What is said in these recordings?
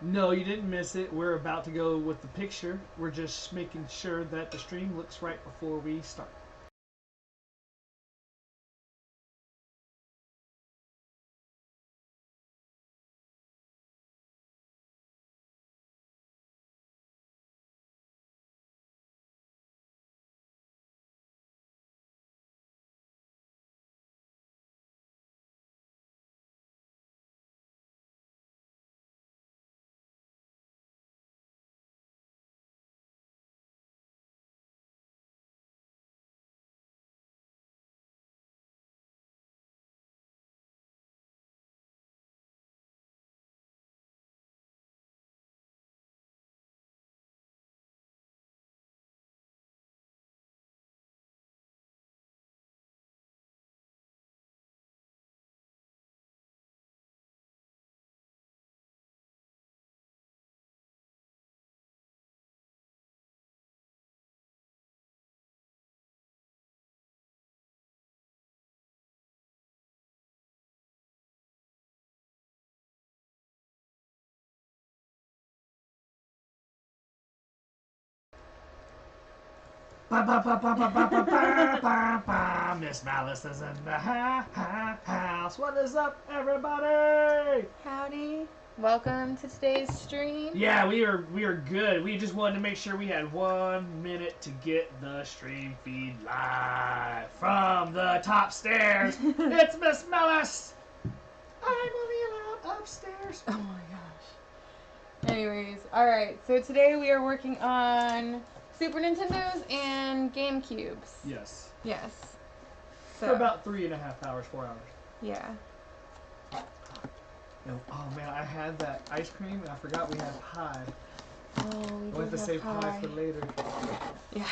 No, you didn't miss it. We're about to go with the picture. We're just making sure that the stream looks right before we start. MsMalice is in the house. What is up, everybody? Howdy. Welcome to today's stream. Yeah, we are good. We just wanted to make sure we had 1 minute to get the stream feed live from the top stairs. It's MsMalice. I'm only allowed upstairs. Oh my gosh. Anyways, alright, so today we are working on Super Nintendos and Gamecubes. Yes. Yes. So, For about 3.5 hours, 4 hours. yeah. Oh man, I had that ice cream and I forgot we had pie. Oh, we I went to save pie for later. Yeah.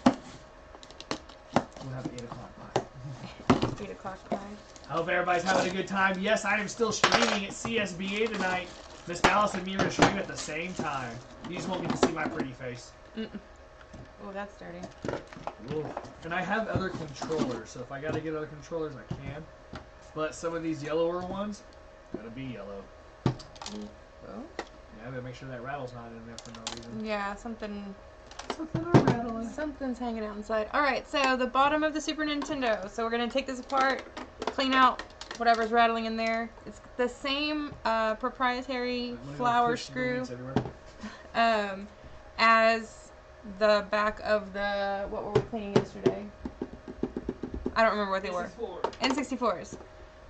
We'll have 8 o'clock pie. 8 o'clock pie. I hope everybody's having a good time. Yes, I am still streaming at CSBA tonight. MsMalice and me are going to stream at the same time. You just won't get to see my pretty face. Oh, that's dirty. Ooh. And I have other controllers, so if I got to get other controllers, I can. But some of these yellower ones, gotta be yellow. Oh? Yeah, I gotta make sure that rattle's not in there for no reason. Yeah, something rattling. Something's hanging out inside. Alright, so the bottom of the Super Nintendo. So we're going to take this apart, clean out whatever's rattling in there. It's the same proprietary flower screw as the back of the, what were we cleaning yesterday? I don't remember what they were. N64s.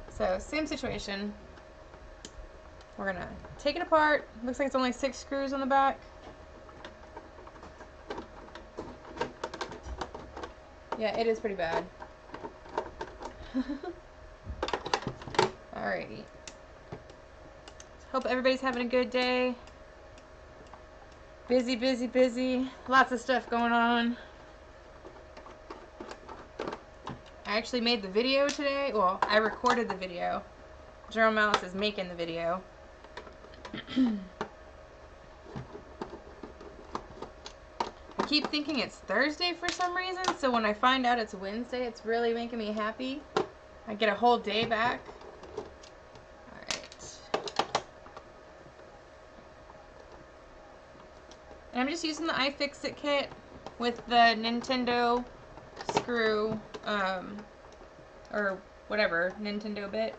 So, same situation. We're going to take it apart. Looks like it's only 6 screws on the back. Yeah, it is pretty bad. Alrighty. Hope everybody's having a good day. Busy, busy, busy. Lots of stuff going on. I actually made the video today. Well, I recorded the video. MsMalice is making the video. I keep thinking it's Thursday for some reason, so when I find out it's Wednesday, it's really making me happy. I get a whole day back. Alright. And I'm just using the iFixit kit with the Nintendo screw, or whatever, Nintendo bit.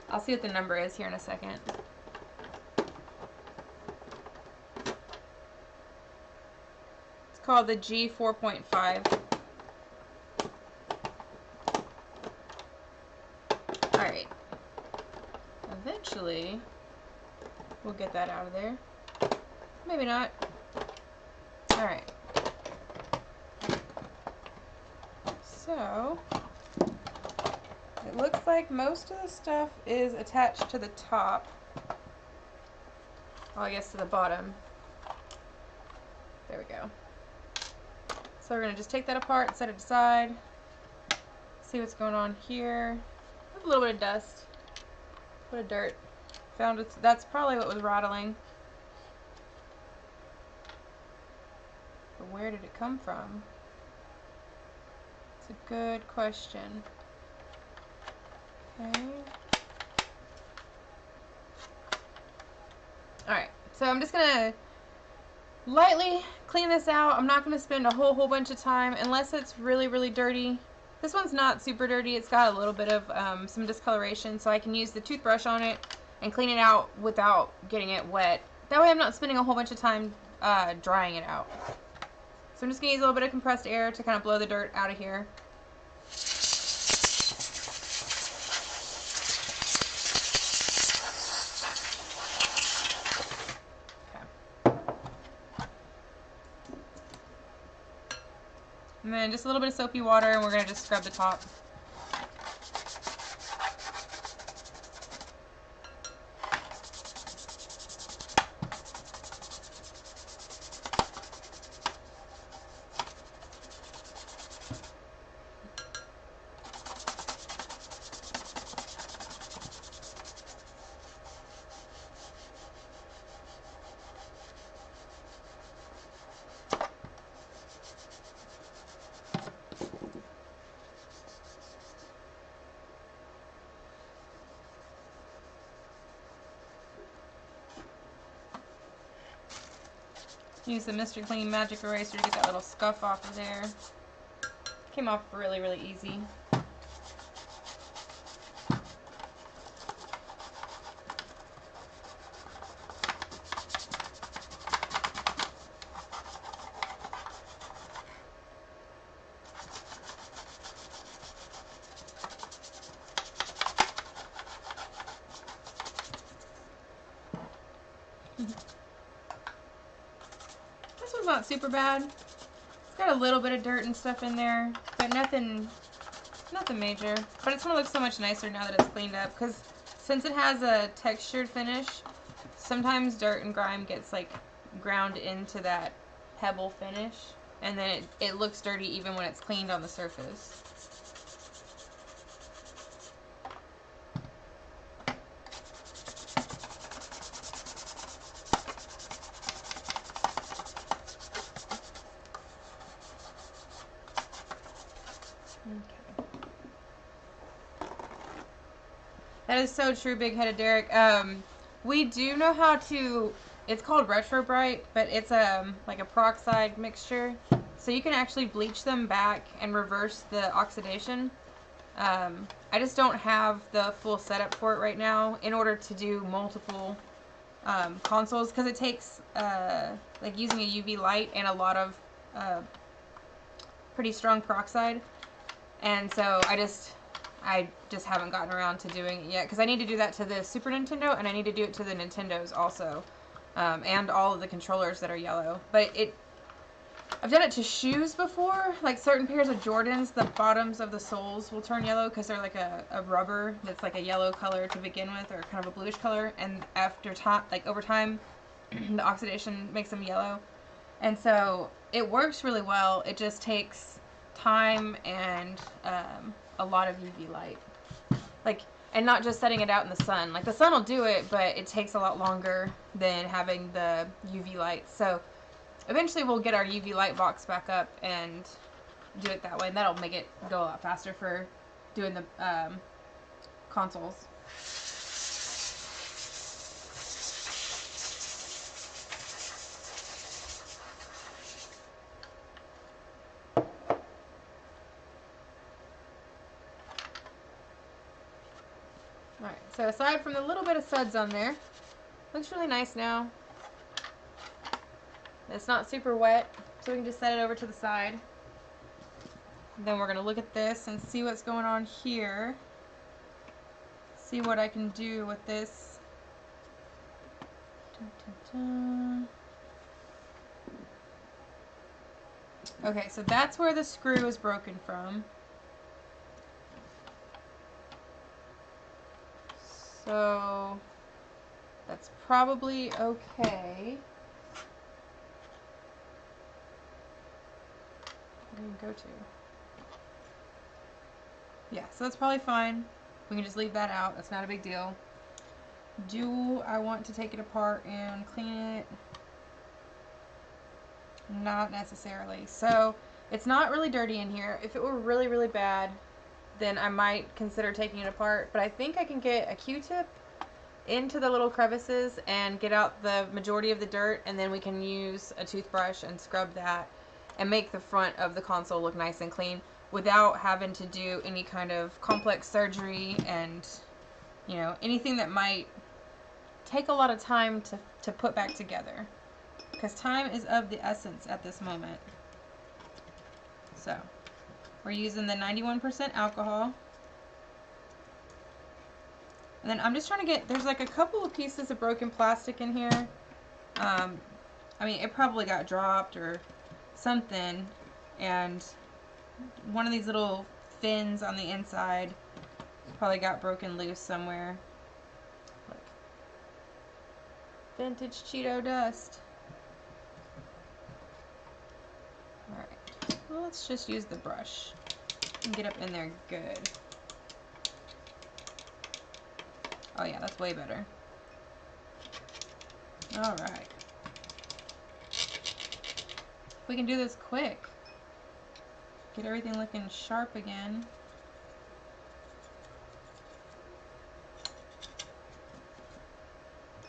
I'll see what the number is here in a second. It's called the G4.5. Alright. Eventually, we'll get that out of there. Maybe not. Alright. So, it looks like most of the stuff is attached to the top. Well, I guess to the bottom. There we go. So we're going to just take that apart, set it aside. See what's going on here. A little bit of dust. A bit of dirt. Found it. That's probably what was rattling. But where did it come from? It's a good question. Okay. Alright, So I'm just gonna lightly clean this out. I'm not gonna spend a whole bunch of time unless it's really, really dirty. This one's not super dirty. It's got a little bit of some discoloration, so I can use the toothbrush on it and clean it out without getting it wet. That way I'm not spending a whole bunch of time drying it out. So I'm just going to use a little bit of compressed air to kind of blow the dirt out of here. Okay. And then just a little bit of soapy water, and we're going to just scrub the top. Use the Mr. Clean Magic Eraser to get that little scuff off of there. Came off really, really easy. This one's not super bad. It's got a little bit of dirt and stuff in there, but nothing major. But it's gonna look so much nicer now that it's cleaned up, because since it has a textured finish, sometimes dirt and grime gets like ground into that pebble finish, and then it looks dirty even when it's cleaned on the surface. That is so true, Big-Headed Derek. We do know how to, it's called Retro Bright, but it's like a peroxide mixture. So you can actually bleach them back and reverse the oxidation. I just don't have the full setup for it right now in order to do multiple consoles, because it takes like using a UV light and a lot of pretty strong peroxide. And so I just haven't gotten around to doing it yet, because I need to do that to the Super Nintendo, and I need to do it to the Nintendos also, and all of the controllers that are yellow. But I've done it to shoes before, like certain pairs of Jordans, the bottoms of the soles will turn yellow because they're like a rubber that's like a yellow color to begin with, or kind of a bluish color, and after time, like over time, the oxidation makes them yellow. And so it works really well. It just takes time and a lot of UV light, like, and not just setting it out in the sun. Like, the sun will do it, but it takes a lot longer than having the UV light. So eventually we'll get our UV light box back up and do it that way, and that'll make it go a lot faster for doing the consoles. Alright, so aside from the little bit of suds on there, looks really nice now. It's not super wet, so we can just set it over to the side. Then we're going to look at this and see what's going on here. See what I can do with this. Dun, dun, dun. Okay, so that's where the screw is broken from. So that's probably okay. Where do you go to? Yeah, so that's probably fine. We can just leave that out. That's not a big deal. Do I want to take it apart and clean it? Not necessarily. So it's not really dirty in here. If it were really, really bad, then I might consider taking it apart. But I think I can get a Q-tip into the little crevices and get out the majority of the dirt, and then we can use a toothbrush and scrub that and make the front of the console look nice and clean without having to do any kind of complex surgery and, you know, anything that might take a lot of time to put back together, because time is of the essence at this moment. So we're using the 91% alcohol. And then I'm just trying to get, there's like a couple of pieces of broken plastic in here. I mean, it probably got dropped or something. And one of these little fins on the inside probably got broken loose somewhere. Look. Vintage Cheeto dust. Alright. Well, let's just use the brush and get up in there good. Oh yeah, that's way better. Alright. We can do this quick. Get everything looking sharp again.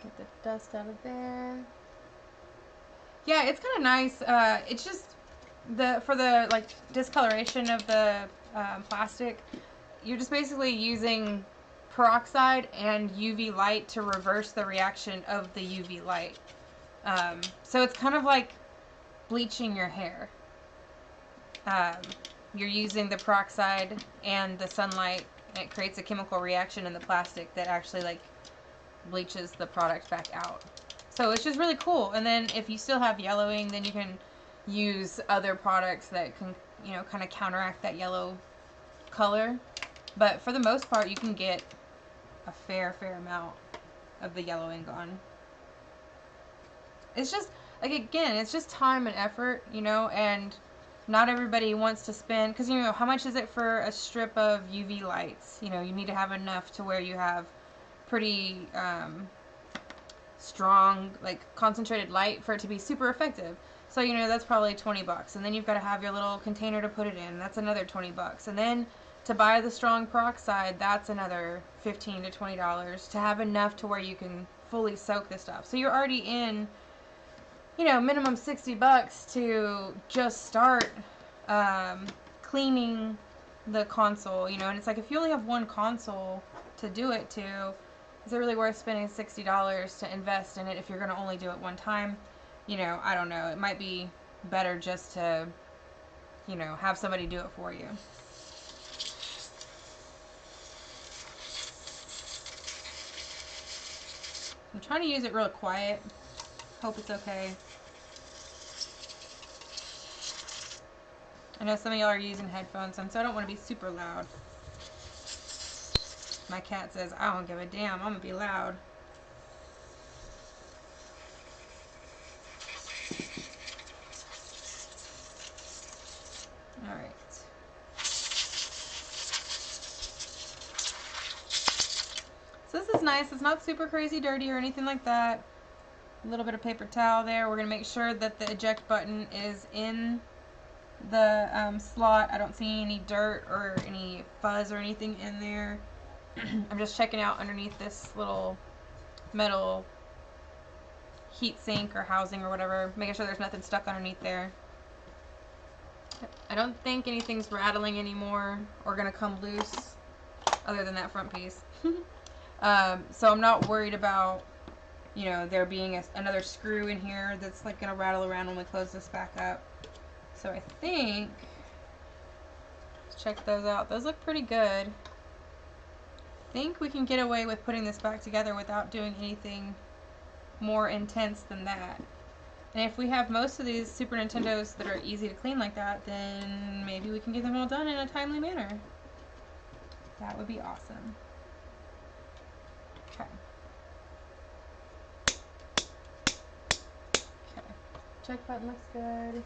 Get the dust out of there. Yeah, it's kind of nice. It's just for the like discoloration of the plastic. You're just basically using peroxide and UV light to reverse the reaction of the UV light. So it's kind of like bleaching your hair. You're using the peroxide and the sunlight, and it creates a chemical reaction in the plastic that actually like bleaches the product back out. So it's just really cool. And then if you still have yellowing, then you can use other products that can, you know, kind of counteract that yellow color. But for the most part, you can get a fair amount of the yellowing gone. It's just, like, again, it's just time and effort, you know, and not everybody wants to spend, because, you know, how much is it for a strip of UV lights? You know, you need to have enough to where you have pretty strong, like, concentrated light for it to be super effective. So, you know, that's probably 20 bucks. And then you've got to have your little container to put it in. That's another 20 bucks. And then to buy the strong peroxide, that's another $15 to $20 to have enough to where you can fully soak this stuff. So you're already in, you know, minimum 60 bucks to just start cleaning the console, you know. And it's like, if you only have one console to do it to, is it really worth spending $60 to invest in it if you're going to only do it one time? You know, I don't know. It might be better just to, you know, have somebody do it for you. I'm trying to use it real quiet. Hope it's okay. I know some of y'all are using headphones, and so I don't want to be super loud. My cat says, I don't give a damn, I'm going to be loud. Alright. So this is nice. It's not super crazy dirty or anything like that. A little bit of paper towel there. We're going to make sure that the eject button is in the slot. I don't see any dirt or any fuzz or anything in there. I'm just checking out underneath this little metal heat sink or housing or whatever, making sure there's nothing stuck underneath there. I don't think anything's rattling anymore or going to come loose other than that front piece. So I'm not worried about, you know, there being another screw in here that's like going to rattle around when we close this back up. So I think, let's check those out. Those look pretty good. I think we can get away with putting this back together without doing anything more intense than that. And if we have most of these Super Nintendos that are easy to clean like that, then maybe we can get them all done in a timely manner. That would be awesome. Okay. Okay. Check button looks good.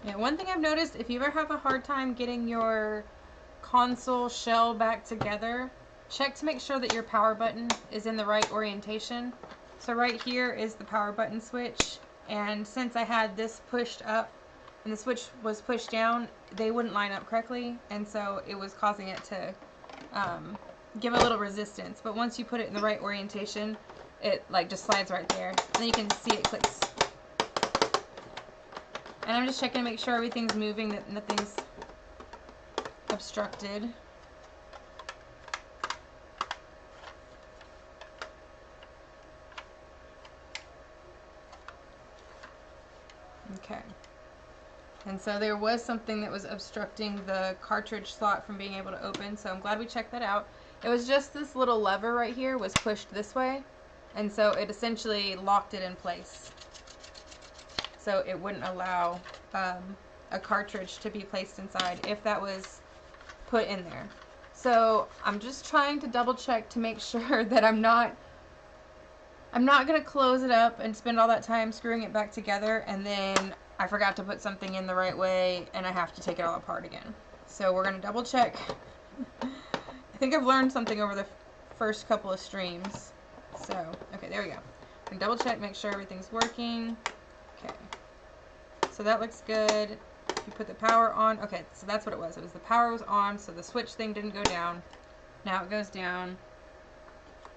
Yeah, one thing I've noticed, if you ever have a hard time getting your console shell back together, check to make sure that your power button is in the right orientation. So right here is the power button switch, and since I had this pushed up and the switch was pushed down, they wouldn't line up correctly, and so it was causing it to give a little resistance. But once you put it in the right orientation, it like just slides right there, and then you can see it clicks. And I'm just checking to make sure everything's moving, that nothing's obstructed. Okay. And so there was something that was obstructing the cartridge slot from being able to open, so I'm glad we checked that out. It was just this little lever right here was pushed this way, and so it essentially locked it in place. So it wouldn't allow a cartridge to be placed inside if that was put in there. So I'm just trying to double check to make sure that I'm not going to close it up and spend all that time screwing it back together, and then I forgot to put something in the right way and I have to take it all apart again. So we're going to double check. I think I've learned something over the first couple of streams. So, okay, there we go. I'm going to double check, make sure everything's working. Okay. So that looks good. If you put the power on, okay, so that's what it was. It was the power was on, so the switch thing didn't go down. Now it goes down.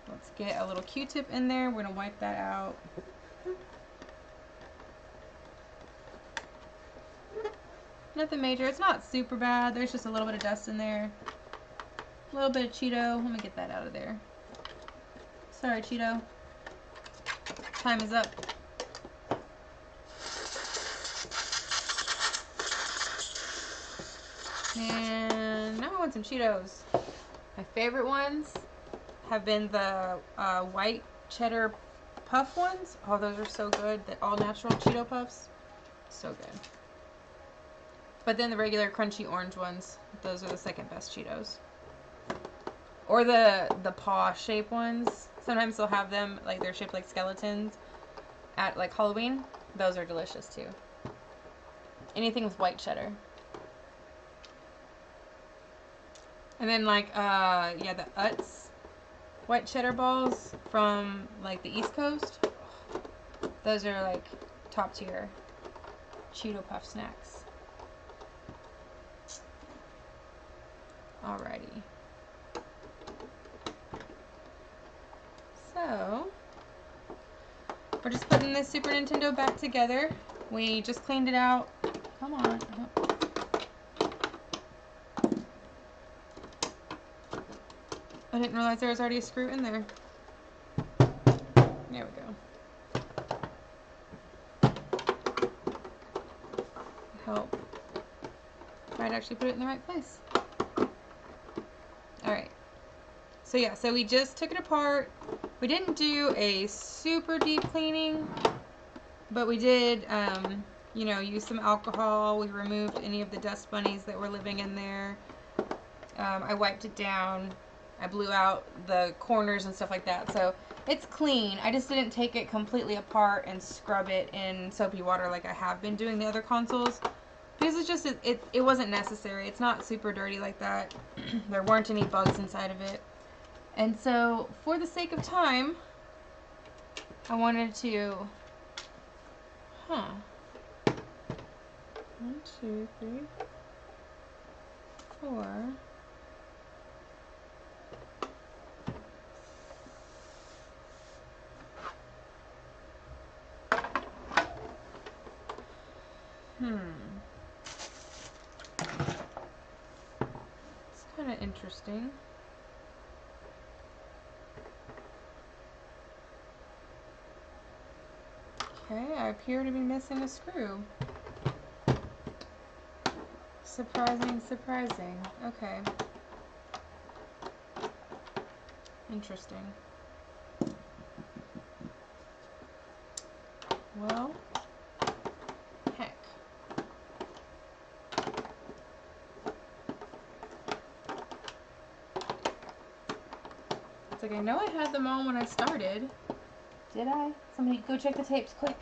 Let's get a little Q-tip in there. We're going to wipe that out. Nothing major. It's not super bad. There's just a little bit of dust in there. A little bit of Cheeto. Let me get that out of there. Sorry, Cheeto. Time is up. And now I want some Cheetos. My favorite ones have been the white cheddar puff ones. Oh, those are so good. The all natural Cheeto puffs. So good. But then the regular crunchy orange ones, those are the second best Cheetos. Or the paw shape ones. Sometimes they'll have them, like they're shaped like skeletons at like Halloween. Those are delicious too. Anything with white cheddar. And then like, yeah, the Utz white cheddar balls from like the East Coast. Those are like top tier Cheeto Puff snacks. Alrighty. So, we're just putting this Super Nintendo back together. We just cleaned it out. Come on. I didn't realize there was already a screw in there. There we go. Help. Might actually put it in the right place. Alright. So yeah, so we just took it apart. We didn't do a super deep cleaning, but we did, you know, use some alcohol. We removed any of the dust bunnies that were living in there. I wiped it down. I blew out the corners and stuff like that. So it's clean. I just didn't take it completely apart and scrub it in soapy water like I have been doing the other consoles. Because it's just, it wasn't necessary. It's not super dirty like that. There weren't any bugs inside of it. And so, for the sake of time, I wanted to, 1, 2, 3, 4. It's kind of interesting. Okay, I appear to be missing a screw. Surprising, surprising. Okay. Interesting. Well, heck. It's like, I know I had them on when I started. Did I? Somebody go check the tapes, quick.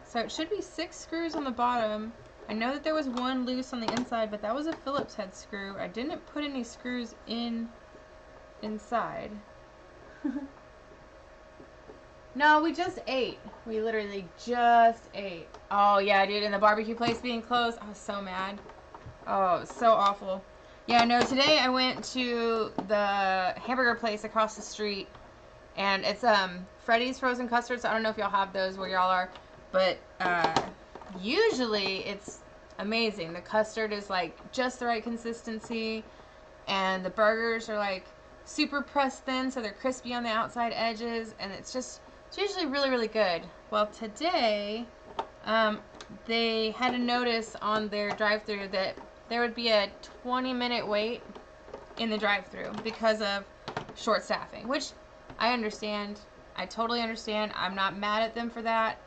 So it should be 6 screws on the bottom. I know that there was one loose on the inside, but that was a Phillips head screw. I didn't put any screws inside. No, we just ate. We literally just ate. Oh, yeah, dude, and the barbecue place being closed, I was so mad. Oh, it was so awful. Yeah, no, today I went to the hamburger place across the street, and it's Freddy's Frozen Custards. I don't know if y'all have those where y'all are, but usually it's amazing. The custard is like just the right consistency, and the burgers are like super pressed thin, so they're crispy on the outside edges, and it's usually really, really good. Well, today they had a notice on their drive-thru that there would be a 20-minute wait in the drive-thru because of short staffing, which I understand. I totally understand. I'm not mad at them for that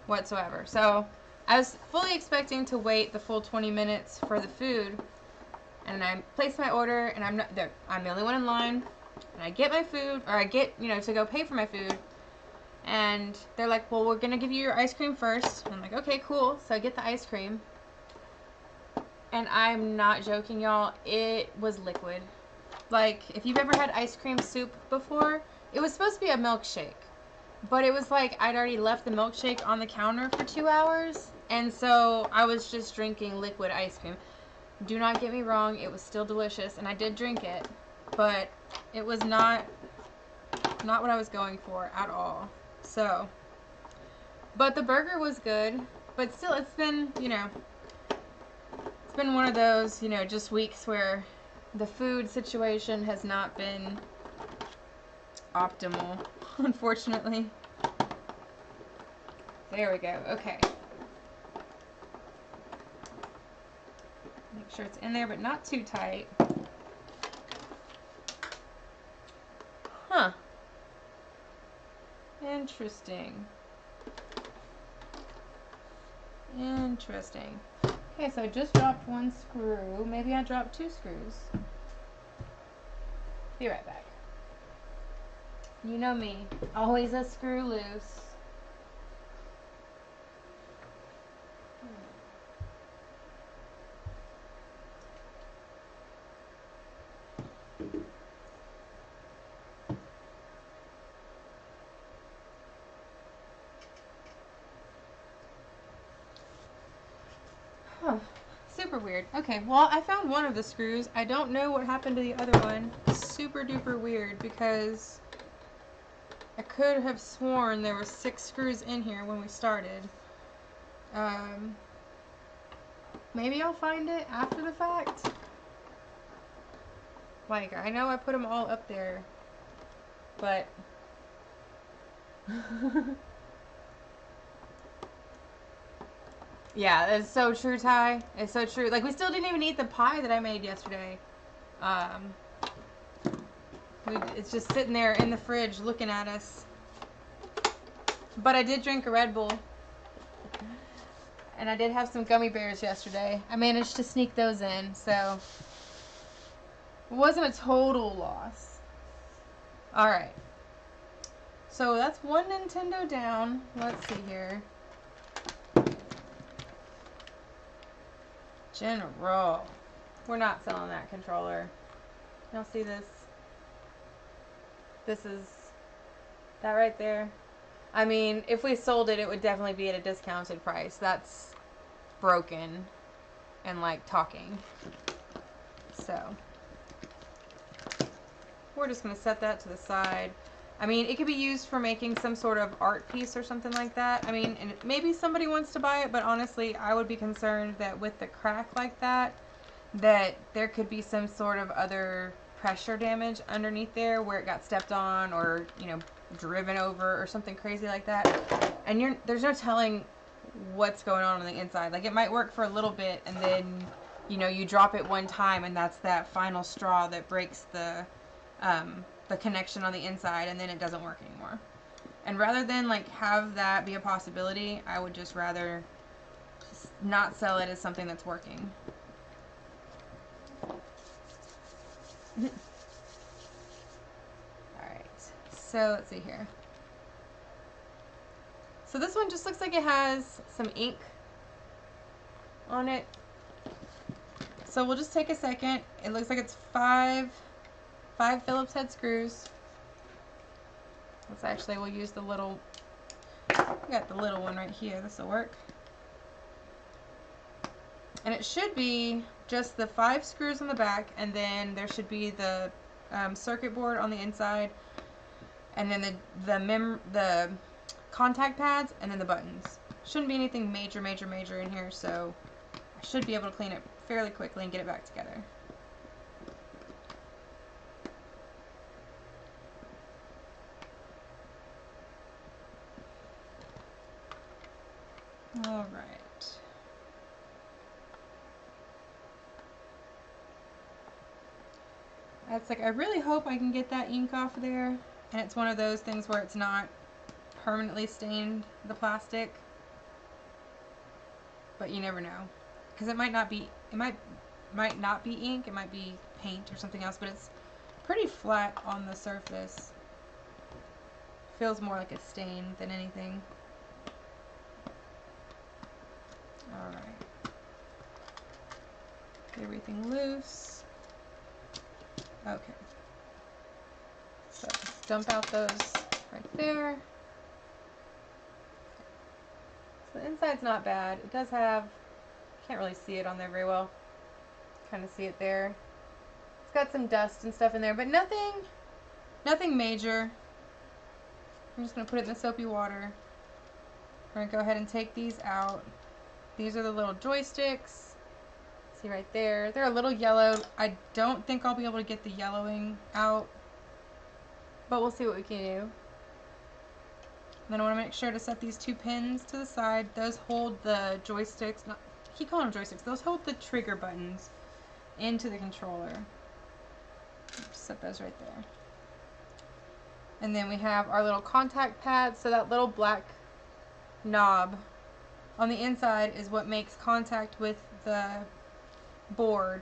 whatsoever. So I was fully expecting to wait the full 20 minutes for the food, and I placed my order, and I'm the only one in line, and I get my food, or I get, to go pay for my food, and they're like, well, we're gonna give you your ice cream first. And I'm like, okay, cool. So I get the ice cream, and I'm not joking, y'all, it was liquid. Like, if you've ever had ice cream soup before, it was supposed to be a milkshake, but it was like I'd already left the milkshake on the counter for 2 hours, and so I was just drinking liquid ice cream. Do not get me wrong, it was still delicious, and I did drink it, but it was not what I was going for at all. So, but the burger was good, but still, it's been, it's been one of those, just weeks where the food situation has not been optimal, unfortunately. There we go. Okay. Make sure it's in there, but not too tight. Huh. Interesting. Interesting. Okay, so I just dropped one screw. Maybe I dropped 2 screws. Be right back. You know me. Always a screw loose. Huh. Super weird. Okay, well, I found one of the screws. I don't know what happened to the other one. Super duper weird, because I could have sworn there were 6 screws in here when we started. Maybe I'll find it after the fact. Like, I know I put them all up there, but yeah, it's so true, Ty. It's so true. Like, we still didn't even eat the pie that I made yesterday. It's just sitting there in the fridge looking at us. But I did drink a Red Bull. And I did have some gummy bears yesterday. I managed to sneak those in, so it wasn't a total loss. Alright. So that's one Nintendo down. Let's see here. General. We're not selling that controller. Y'all see this? This is that right there. I mean, if we sold it, it would definitely be at a discounted price. That's broken and like talking. So we're just going to set that to the side. I mean, it could be used for making some sort of art piece or something like that. I mean, and maybe somebody wants to buy it, but honestly, I would be concerned that with the crack like that, that there could be some sort of other pressure damage underneath there where it got stepped on or, driven over or something crazy like that. And there's no telling what's going on the inside. Like, it might work for a little bit, and then, you drop it one time, and that's that final straw that breaks the connection on the inside, and then it doesn't work anymore. And rather than like have that be a possibility, I would just rather not sell it as something that's working. Alright, so let's see here. So this one just looks like it has some ink on it. So we'll just take a second. It looks like it's five Phillips head screws. Let's actually, we'll use the little, I got the little one right here. This will work. And it should be just the 5 screws on the back, and then there should be the circuit board on the inside, and then the contact pads, and then the buttons. Shouldn't be anything major in here, so I should be able to clean it fairly quickly and get it back together. All right. That's like, I really hope I can get that ink off there, and it's one of those things where it's not permanently stained, the plastic, but you never know, because it might not be, it might not be ink, it might be paint or something else, but it's pretty flat on the surface. Feels more like a stain than anything. Alright. Get everything loose. Okay. So dump out those right there. So the inside's not bad. It does have, can't really see it on there very well. Kind of see it there. It's got some dust and stuff in there, but nothing major. I'm just going to put it in the soapy water. We're going to go ahead and take these out. These are the little joysticks. See right there. They're a little yellow. I don't think I'll be able to get the yellowing out, but we'll see what we can do. And then I want to make sure to set these 2 pins to the side. Those hold the joysticks. I keep calling them joysticks. Those hold the trigger buttons into the controller. Just set those right there. And then we have our little contact pads. So that little black knob on the inside is what makes contact with the board,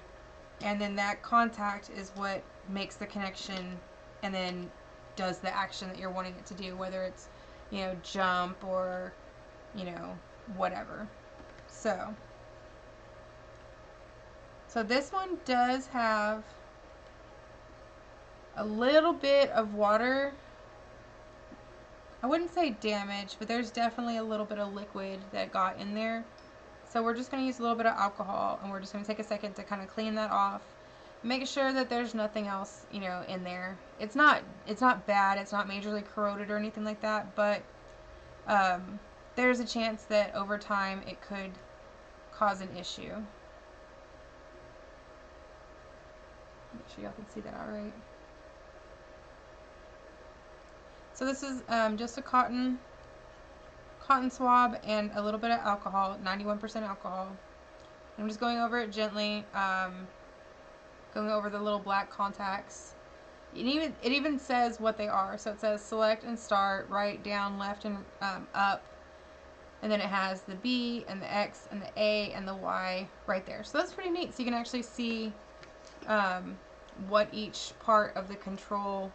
and then that contact is what makes the connection and then does the action that you're wanting it to do, whether it's, you know, jump or, you know, whatever. So this one does have a little bit of water. I wouldn't say damage, but there's definitely a little bit of liquid that got in there. So we're just going to use a little bit of alcohol, and we're just going to take a second to kind of clean that off. Make sure that there's nothing else, you know, in there. It's not bad. It's not majorly corroded or anything like that, but there's a chance that over time it could cause an issue. Make sure y'all can see that all right. So this is just a cotton swab and a little bit of alcohol, 91% alcohol. I'm just going over it gently, going over the little black contacts. It even says what they are. So it says select and start, right, down, left, and up. And then it has the B and the X and the A and the Y right there. So that's pretty neat. So you can actually see what each part of the control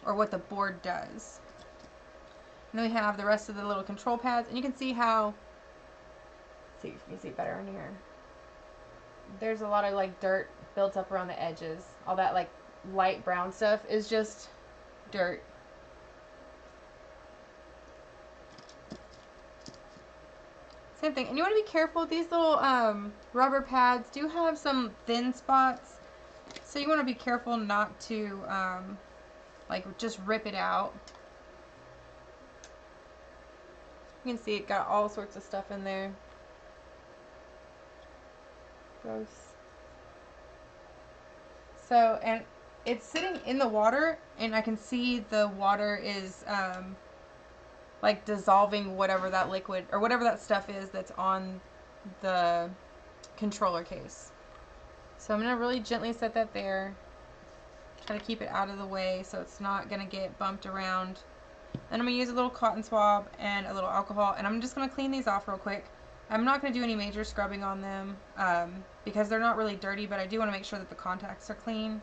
or what the board does. And then we have the rest of the little control pads, and you can see how, let's see if you can see it better in here. There's a lot of like dirt built up around the edges. All that like light brown stuff is just dirt. Same thing. And you want to be careful. These little rubber pads do have some thin spots, so you want to be careful not to like just rip it out. You can see it got all sorts of stuff in there. Gross. So, and it's sitting in the water, and I can see the water is like dissolving whatever that liquid or whatever that stuff is that's on the controller case. So I'm going to really gently set that there. Try to keep it out of the way so it's not going to get bumped around. Then I'm going to use a little cotton swab and a little alcohol, and I'm just going to clean these off real quick. I'm not going to do any major scrubbing on them because they're not really dirty, but I do want to make sure that the contacts are clean.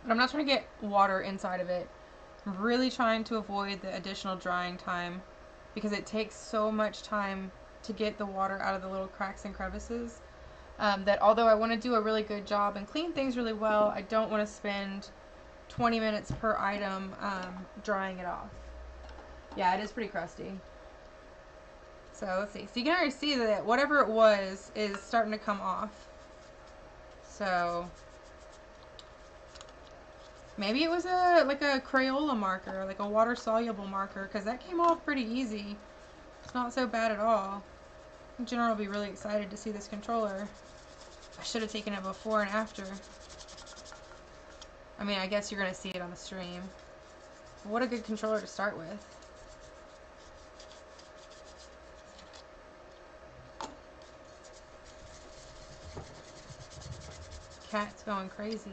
But I'm not trying to get water inside of it. I'm really trying to avoid the additional drying time because it takes so much time to get the water out of the little cracks and crevices that although I want to do a really good job and clean things really well, I don't want to spend 20 minutes per item drying it off. Yeah, it is pretty crusty. So let's see. So you can already see that whatever it was is starting to come off. So maybe it was like a Crayola marker, like a water soluble marker, because that came off pretty easy. It's not so bad at all. In general, I'll be really excited to see this controller. I should have taken it before and after. I mean, I guess you're going to see it on the stream. What a good controller to start with. Cat's going crazy.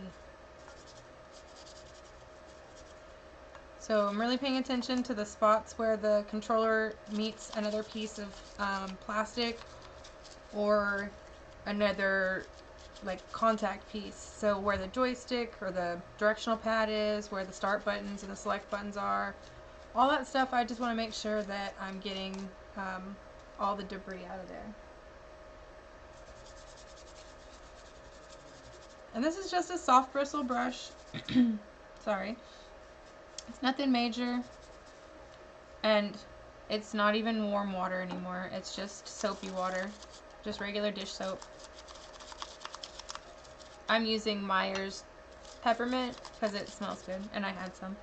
So I'm really paying attention to the spots where the controller meets another piece of plastic or another like contact piece. So where the joystick or the directional pad is, where the start buttons and the select buttons are, all that stuff, I just want to make sure that I'm getting all the debris out of there. And this is just a soft bristle brush. Sorry. It's nothing major. And it's not even warm water anymore. It's just soapy water. Just regular dish soap. I'm using Meyer's peppermint because it smells good. And I had some.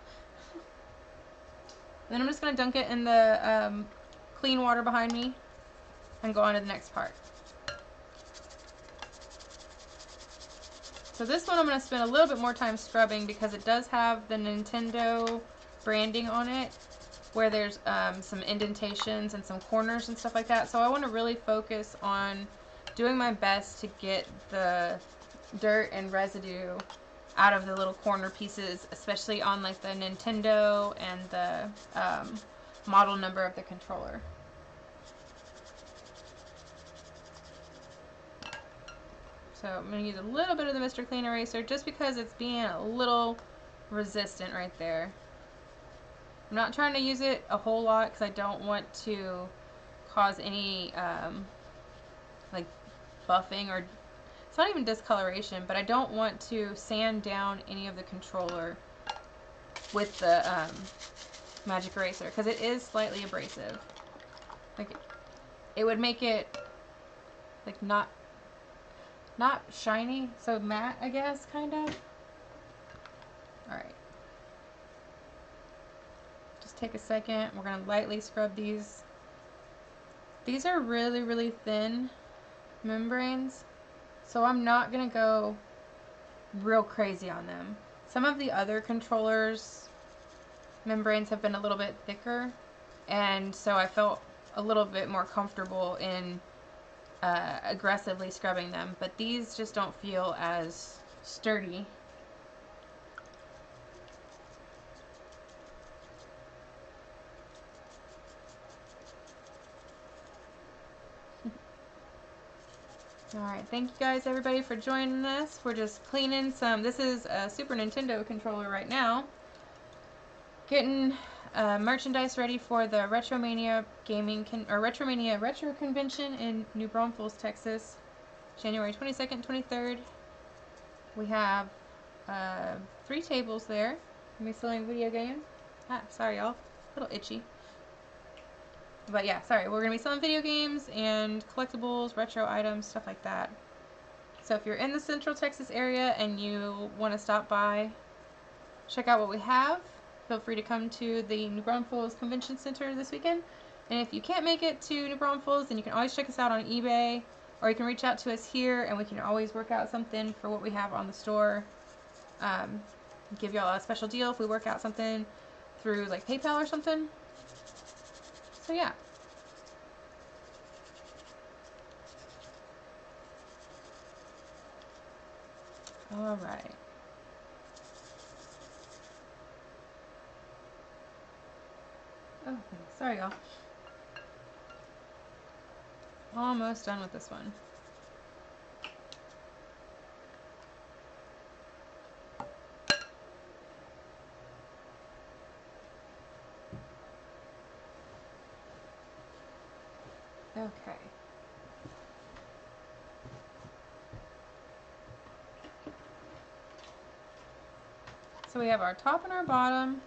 Then I'm just going to dunk it in the clean water behind me and go on to the next part. So this one I'm going to spend a little bit more time scrubbing because it does have the Nintendo branding on it where there's some indentations and some corners and stuff like that. So I want to really focus on doing my best to get the dirt and residue out of the little corner pieces, especially on like the Nintendo and the model number of the controller. So I'm going to use a little bit of the Mr. Clean Eraser just because it's being a little resistant right there. I'm not trying to use it a whole lot because I don't want to cause any like buffing or it's not even discoloration, but I don't want to sand down any of the controller with the magic eraser because it is slightly abrasive. Like it would make it like not shiny, so matte, I guess, kind of. Alright. Just take a second. We're going to lightly scrub these. These are really, really thin membranes, so I'm not going to go real crazy on them. Some of the other controllers' membranes have been a little bit thicker, and so I felt a little bit more comfortable in aggressively scrubbing them, but these just don't feel as sturdy. Alright, thank you guys everybody for joining us. We're just cleaning some, this is a Super Nintendo controller right now. Getting merchandise ready for the Retro Mania Retro Mania Retro Convention in New Braunfels, Texas, January 22nd, 23rd. We have 3 tables there. Me selling video games. Sorry y'all, a little itchy. But yeah, sorry, we're gonna be selling video games and collectibles, retro items, stuff like that. So if you're in the Central Texas area and you want to stop by, check out what we have. Feel free to come to the New Braunfels Convention Center this weekend. And if you can't make it to New Braunfels, then you can always check us out on eBay, or you can reach out to us here, and we can always work out something for what we have on the store. Give y'all a special deal if we work out something through like PayPal or something. So yeah. All right. Oh, sorry y'all. Almost done with this one. Okay. So we have our top and our bottom.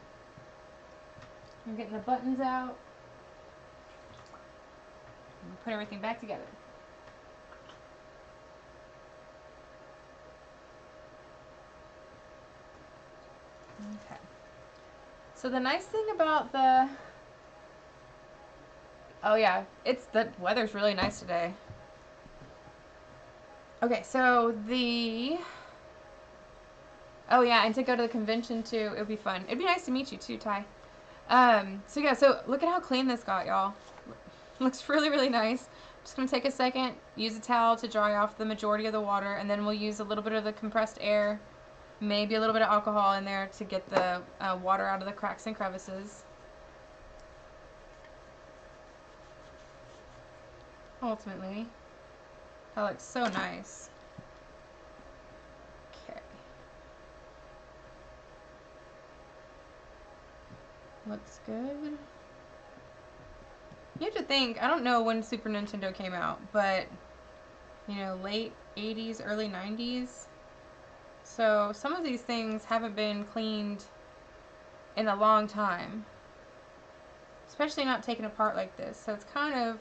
I'm getting the buttons out. And we'll put everything back together. Okay. So the nice thing about the... Oh yeah, the weather's really nice today. Okay, so the... Oh yeah, and to go to the convention too, it would be fun. It'd be nice to meet you too, Ty. So yeah, so look at how clean this got, y'all. Looks really, really nice. Just gonna take a second, use a towel to dry off the majority of the water, and then we'll use a little bit of the compressed air, maybe a little bit of alcohol in there to get the water out of the cracks and crevices. Ultimately, that looks so nice. Okay. Looks good. You have to think, I don't know when Super Nintendo came out, but, you know, late 80s, early 90s. So some of these things haven't been cleaned in a long time. Especially not taken apart like this. So it's kind of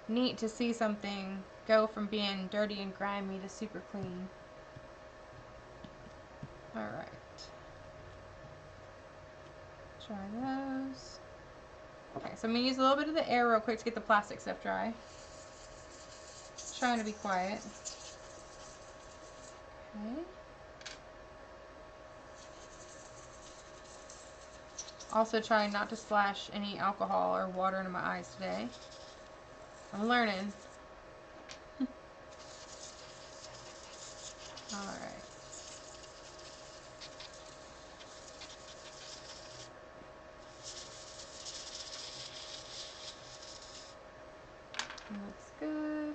neat to see something go from being dirty and grimy to super clean. Alright. Try those. Okay, so I'm going to use a little bit of the air real quick to get the plastic stuff dry. Trying to be quiet. Okay. Also trying not to splash any alcohol or water into my eyes today. I'm learning. Alright. Looks good.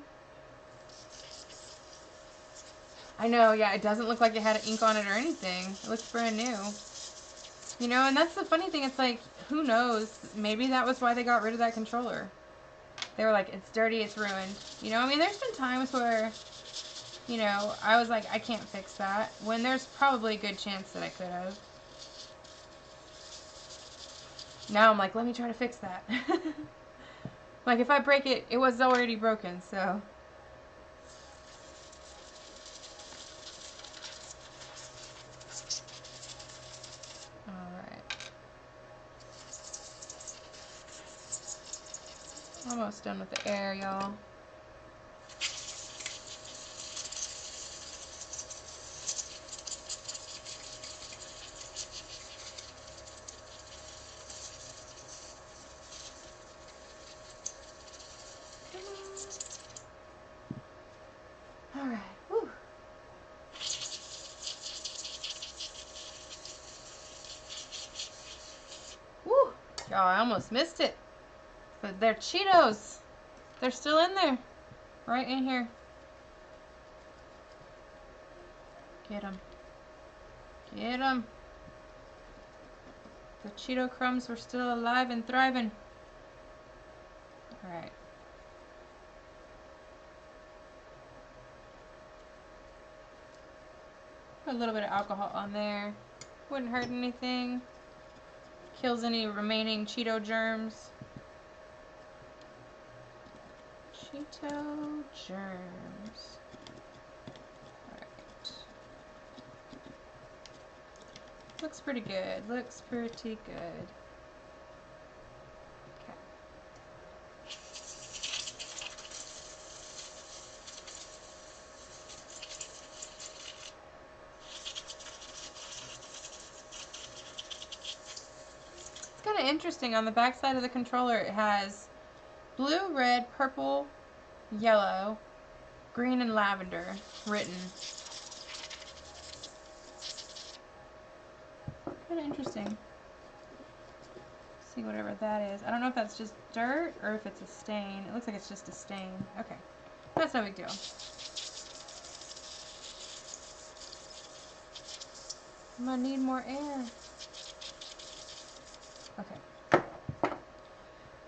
I know, yeah, it doesn't look like it had ink on it or anything. It looks brand new. You know, and that's the funny thing. It's like, who knows? Maybe that was why they got rid of that controller. They were like, it's dirty, it's ruined. You know, I mean, there's been times where, you know, I was like, I can't fix that. When there's probably a good chance that I could have. Now I'm like, let me try to fix that. Like, if I break it, it was already broken, so. Alright. Almost done with the air, y'all. Alright, whew. Woo! Y'all, I almost missed it. But they're Cheetos. They're still in there. Right in here. Get them. Get them. The Cheeto crumbs were still alive and thriving. Alright. Put a little bit of alcohol on there. Wouldn't hurt anything. Kills any remaining Cheeto germs. Cheeto germs. Alright. Looks pretty good. Looks pretty good. Okay. It's kind of interesting. On the back side of the controller, it has blue, red, purple, yellow, green, and lavender written. Kind of interesting. See whatever that is. I don't know if that's just dirt or if it's a stain. It looks like it's just a stain. Okay. That's no big deal. I'm gonna need more air. Okay.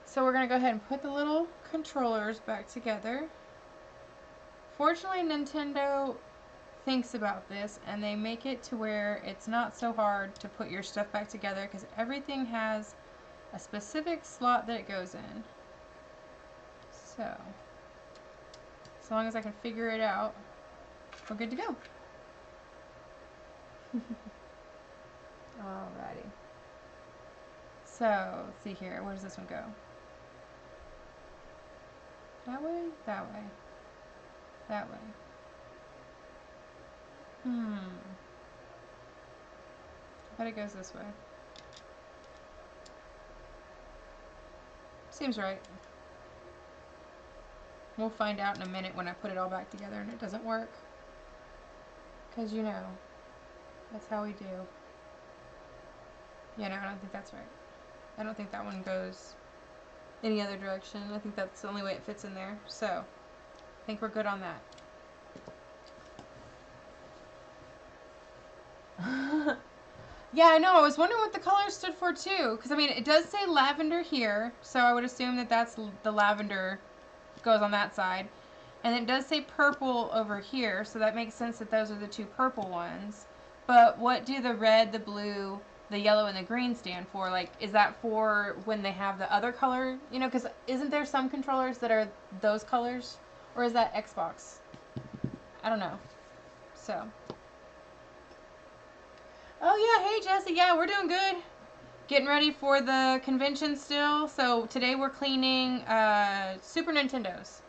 So we're gonna go ahead and put the little controllers back together. Fortunately, Nintendo thinks about this, and they make it to where it's not so hard to put your stuff back together because everything has a specific slot that it goes in. So, as long as I can figure it out, we're good to go. Alrighty. So, let's see here. Where does this one go? That way? That way. That way. I bet it goes this way. Seems right. We'll find out in a minute when I put it all back together and it doesn't work. Because you know, that's how we do. Yeah, no, I don't think that's right. I don't think that one goes any other direction. I think that's the only way it fits in there. So, I think we're good on that. Yeah, I know. I was wondering what the color stood for too. Because, I mean, it does say lavender here. So I would assume that that's the lavender goes on that side. And it does say purple over here. So that makes sense that those are the two purple ones. But what do the red, the blue, the yellow, and the green stand for? Like, is that for when they have the other color? You know, because isn't there some controllers that are those colors? Or is that Xbox? I don't know. So... Oh yeah, hey Jesse, yeah, we're doing good. Getting ready for the convention still. So today we're cleaning Super Nintendos.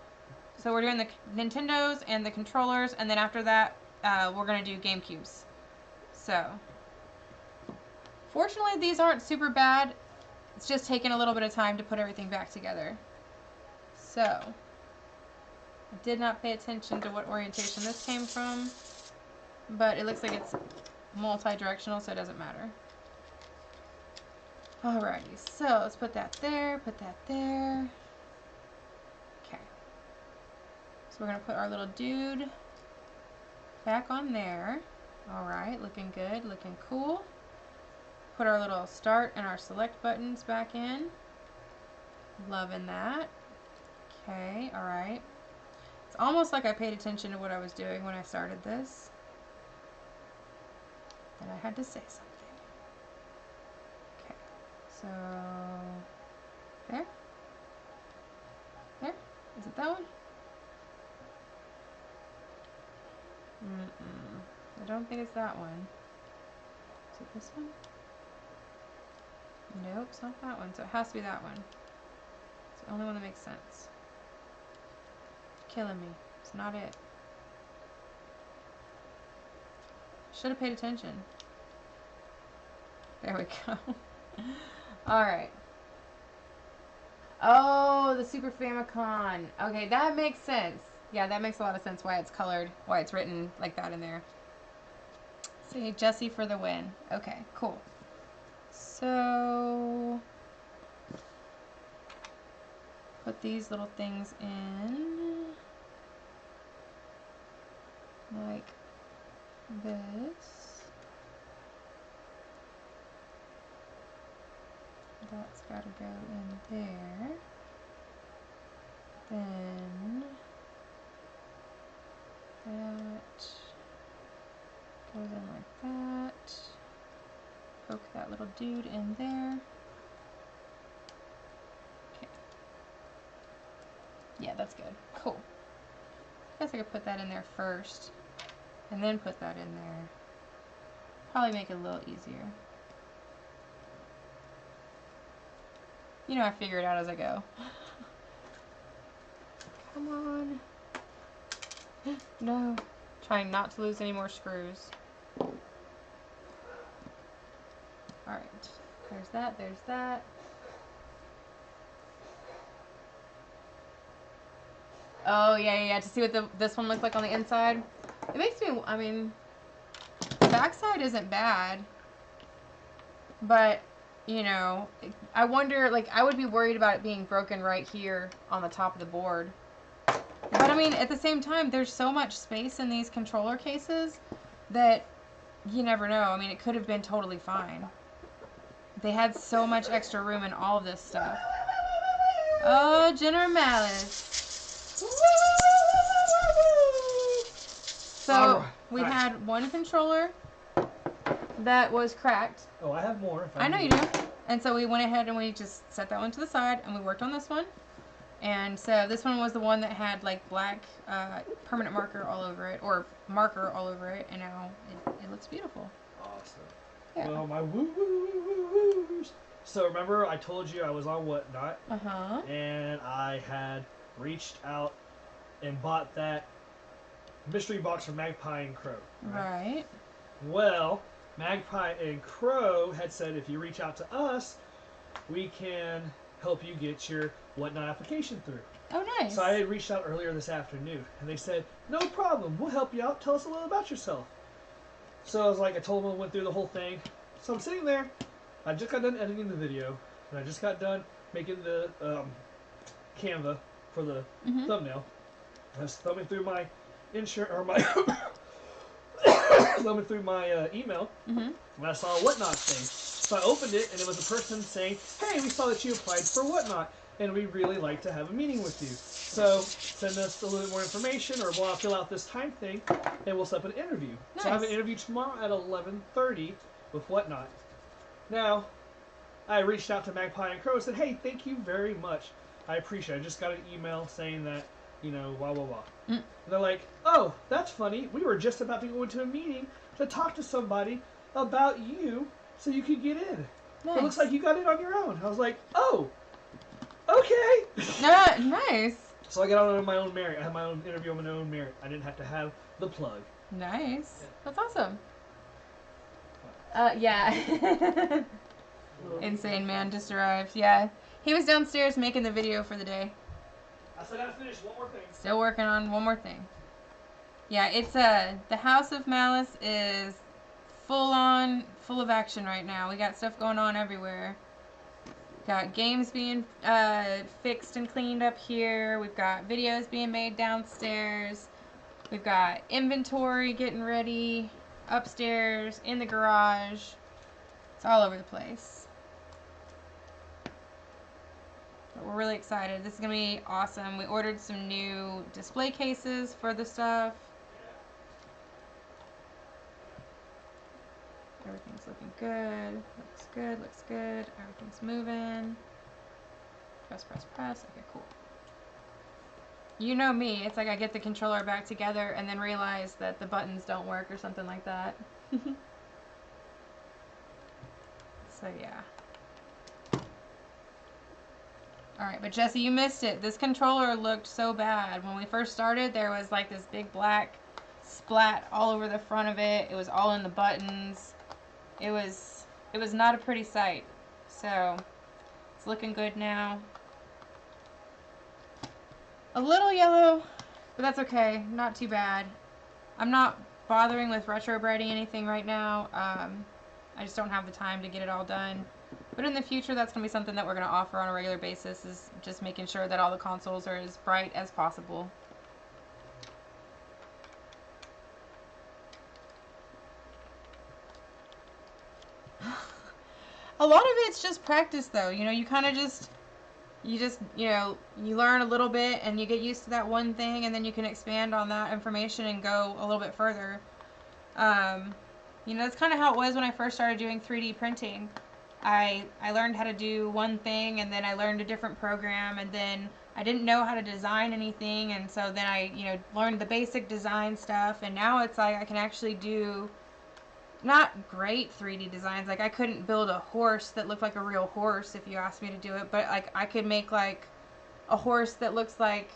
So we're doing the Nintendos and the controllers, and then after that we're going to do Gamecubes. So, fortunately these aren't super bad. It's just taking a little bit of time to put everything back together. So, I did not pay attention to what orientation this came from, but it looks like it's multi-directional, so it doesn't matter. Alrighty, so let's put that there, put that there. Okay. So we're going to put our little dude back on there. Alright, looking good, looking cool. Put our little start and our select buttons back in. Loving that. Okay, alright. It's almost like I paid attention to what I was doing when I started this. Then I had to say something. Okay, so there? There? Is it that one? I don't think it's that one. Is it this one? Nope, it's not that one, so it has to be that one. It's the only one that makes sense. It's killing me. It's not it. Should have paid attention. There we go. Alright. Oh, the Super Famicom. Okay, that makes sense. Yeah, that makes a lot of sense why it's colored, why it's written like that in there. Say Jesse for the win. Okay, cool. So, put these little things in like this. That's got to go in there. Then that goes in like that. Poke that little dude in there. Okay. Yeah, that's good. Cool. I guess I could put that in there first, and then put that in there. Probably make it a little easier. You know, I figure it out as I go. Come on. No. Trying not to lose any more screws. Alright. There's that, there's that. Oh, yeah. To see what this one looks like on the inside. It makes me, I mean, the backside isn't bad. But, you know, I wonder, like, I would be worried about it being broken right here on the top of the board. But, I mean, at the same time, there's so much space in these controller cases that you never know. I mean, it could have been totally fine. They had so much extra room in all of this stuff. Oh, MsMalice. So, We had one controller that was cracked. Oh, I have more. I know you do. And so we went ahead and we just set that one to the side and we worked on this one. And so this one was the one that had like black permanent marker all over it, or marker all over it, and now it looks beautiful. Awesome. Yeah. Well, my woo-woo-woo-woos. So remember I told you I was on Whatnot, and I had reached out and bought that mystery box from Magpie and Crow. Right. Well, Magpie and Crow had said if you reach out to us, we can help you get your Whatnot application through. Oh, nice. So I had reached out earlier this afternoon, and they said, no problem, we'll help you out. Tell us a little about yourself. So I was like, I told them I went through the whole thing. So I'm sitting there. I just got done editing the video, and I just got done making the Canva for the thumbnail. I was thumbing through my thumbing through my email, and I saw a Whatnot thing. So I opened it, and it was a person saying, hey, we saw that you applied for Whatnot, and we'd really like to have a meeting with you. So send us a little bit more information, or we'll fill out this time thing, and we'll set up an interview. Nice. So I have an interview tomorrow at 11:30 with Whatnot. Now, I reached out to Magpie and Crow and said, hey, thank you very much. I appreciate it. I just got an email saying that, you know, blah, blah, blah. And they're like, oh, that's funny. We were just about to go into a meeting to talk to somebody about you so you could get in. Nice. It looks like you got in on your own. I was like, oh, okay. Nice. So I got on my own merit. I had my own interview on my own merit. I didn't have to have the plug. Nice. Yeah. That's awesome. Yeah. Insane man just arrived. Yeah. He was downstairs making the video for the day. I still gotta finish one more thing. Still working on one more thing. Yeah, it's the House of Malice is full of action right now. We got stuff going on everywhere. Got games being fixed and cleaned up here. We've got videos being made downstairs. We've got inventory getting ready upstairs, in the garage. It's all over the place. But we're really excited. This is going to be awesome. We ordered some new display cases for the stuff. Everything's looking good. Looks good, looks good. Everything's moving. Press, press, press. Okay, cool. You know me. It's like I get the controller back together and then realize that the buttons don't work or something like that. So, yeah. Alright, but Jesse, you missed it. This controller looked so bad. When we first started, there was like this big black splat all over the front of it. It was all in the buttons. It was not a pretty sight. So, it's looking good now. A little yellow, but that's okay. Not too bad. I'm not bothering with retrobreading anything right now. I just don't have the time to get it all done. But in the future, that's going to be something that we're going to offer on a regular basis, is just making sure that all the consoles are as bright as possible. A lot of it's just practice, though. You know, you kind of just... you know, you learn a little bit and you get used to that one thing, and then you can expand on that information and go a little bit further. You know, that's kind of how it was when I first started doing 3D printing. I learned how to do one thing, and then I learned a different program, and then I didn't know how to design anything, and so then I, you know, learned the basic design stuff, and now it's like I can actually do not great 3D designs. Like, I couldn't build a horse that looked like a real horse if you asked me to do it, but like I could make like a horse that looks like,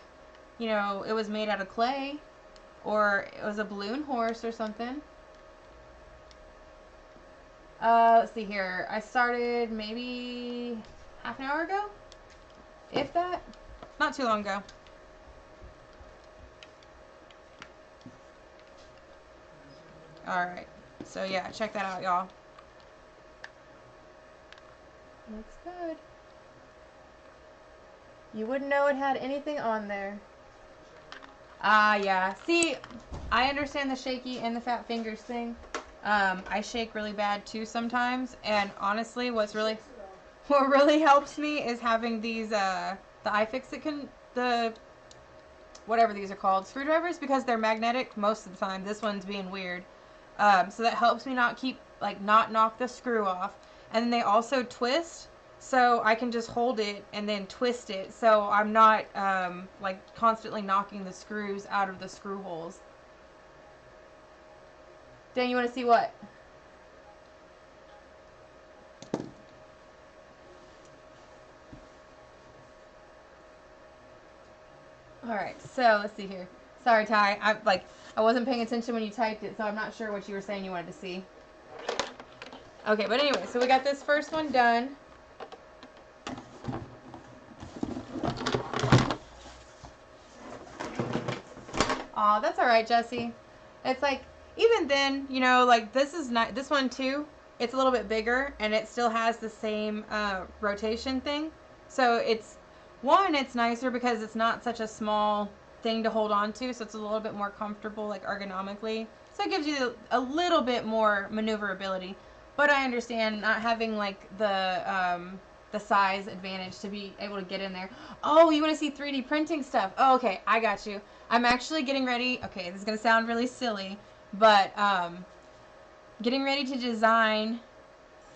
you know, it was made out of clay, or it was a balloon horse or something. Let's see here. I started maybe half an hour ago, if that. Not too long ago. Alright. So yeah, check that out, y'all. Looks good. You wouldn't know it had anything on there. Yeah. See, I understand the shaky and the fat fingers thing. I shake really bad too sometimes, and honestly, what really helps me is having these, the iFixit whatever these are called, screwdrivers, because they're magnetic most of the time. This one's being weird. So that helps me not knock the screw off. And then they also twist, so I can just hold it and then twist it, so I'm not like constantly knocking the screws out of the screw holes. Dan, you want to see what? Alright, so let's see here. Sorry, Ty. I wasn't paying attention when you typed it, so I'm not sure what you were saying you wanted to see. Okay, but anyway, so we got this first one done. Aw, that's alright, Jesse. It's like, even then, you know, like, this is not, this one too, it's a little bit bigger, and it still has the same rotation thing. So it's nicer because it's not such a small thing to hold on to, so it's a little bit more comfortable, like, ergonomically. So it gives you a little bit more maneuverability. But I understand not having, like, the size advantage to be able to get in there. Oh, you want to see 3D printing stuff? Oh, okay, I got you. I'm actually getting ready. Okay, this is going to sound really silly, but getting ready to design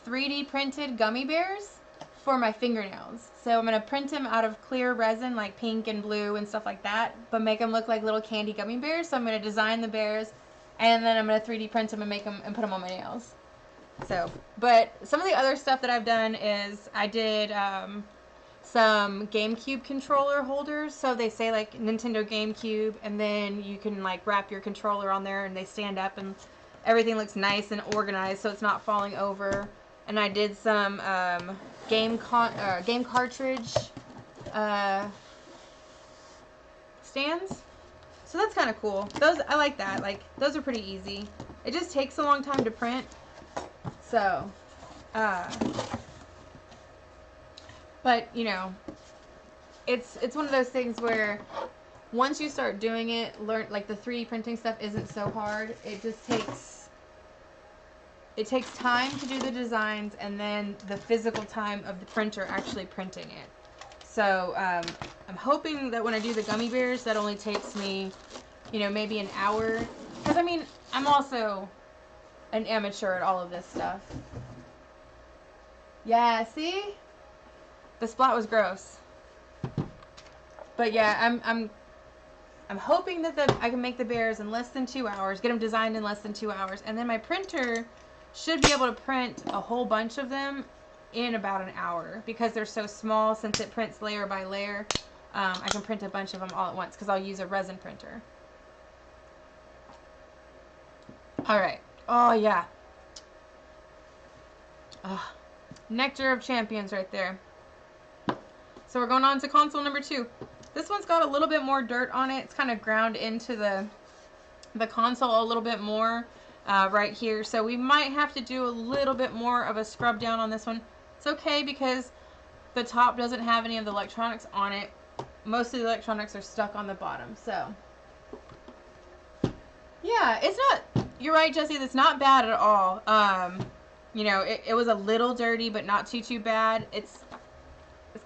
3D printed gummy bears for my fingernails. So I'm going to print them out of clear resin, like pink and blue and stuff like that, but make them look like little candy gummy bears. So I'm going to design the bears, and then I'm going to 3D print them and make them and put them on my nails. So, but some of the other stuff that I've done is I did some GameCube controller holders. So they say like Nintendo GameCube, and then you can like wrap your controller on there and they stand up and everything looks nice and organized so it's not falling over. And I did some game cartridge stands. So that's kind of cool. Those, I like that. Like, those are pretty easy. It just takes a long time to print. So, but, you know, it's one of those things where once you start doing it, like the 3D printing stuff isn't so hard. It just takes time to do the designs and then the physical time of the printer actually printing it. So, I'm hoping that when I do the gummy bears, that only takes me, you know, maybe an hour. Because, I mean, I'm also an amateur at all of this stuff. Yeah, see? The splat was gross. But yeah, I'm hoping that I can make the bears in less than 2 hours, get them designed in less than 2 hours, and then my printer should be able to print a whole bunch of them in about an hour, because they're so small. Since it prints layer by layer, I can print a bunch of them all at once because I'll use a resin printer. Alright. Oh, yeah. Oh, nectar of champions right there. So we're going on to console number 2. This one's got a little bit more dirt on it. It's kind of ground into the console a little bit more right here. So we might have to do a little bit more of a scrub down on this one. It's okay because the top doesn't have any of the electronics on it. Most of the electronics are stuck on the bottom. So yeah, it's not, you're right, Jesse, that's not bad at all. You know, it was a little dirty, but not too bad. It's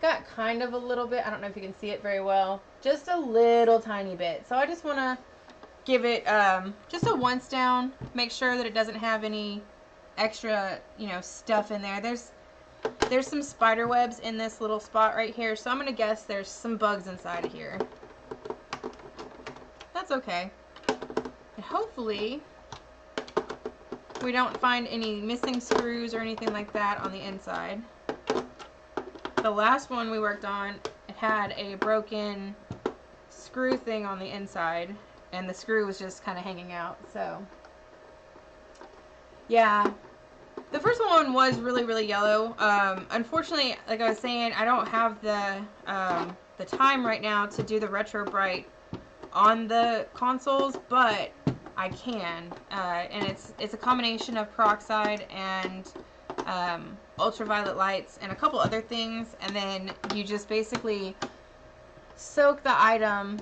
got kind of a little bit, I don't know if you can see it very well, just a little tiny bit. So I just want to give it just a once down, make sure that it doesn't have any extra, you know, stuff in there. There's some spider webs in this little spot right here, so I'm going to guess there's some bugs inside of here. That's okay. And hopefully we don't find any missing screws or anything like that on the inside. The last one we worked on, it had a broken screw thing on the inside, and the screw was just kind of hanging out. So yeah, the first one was really yellow. Unfortunately, like I was saying, I don't have the time right now to do the retro bright on the consoles, but I can, and it's a combination of peroxide and ultraviolet lights and a couple other things, and then you just basically soak the item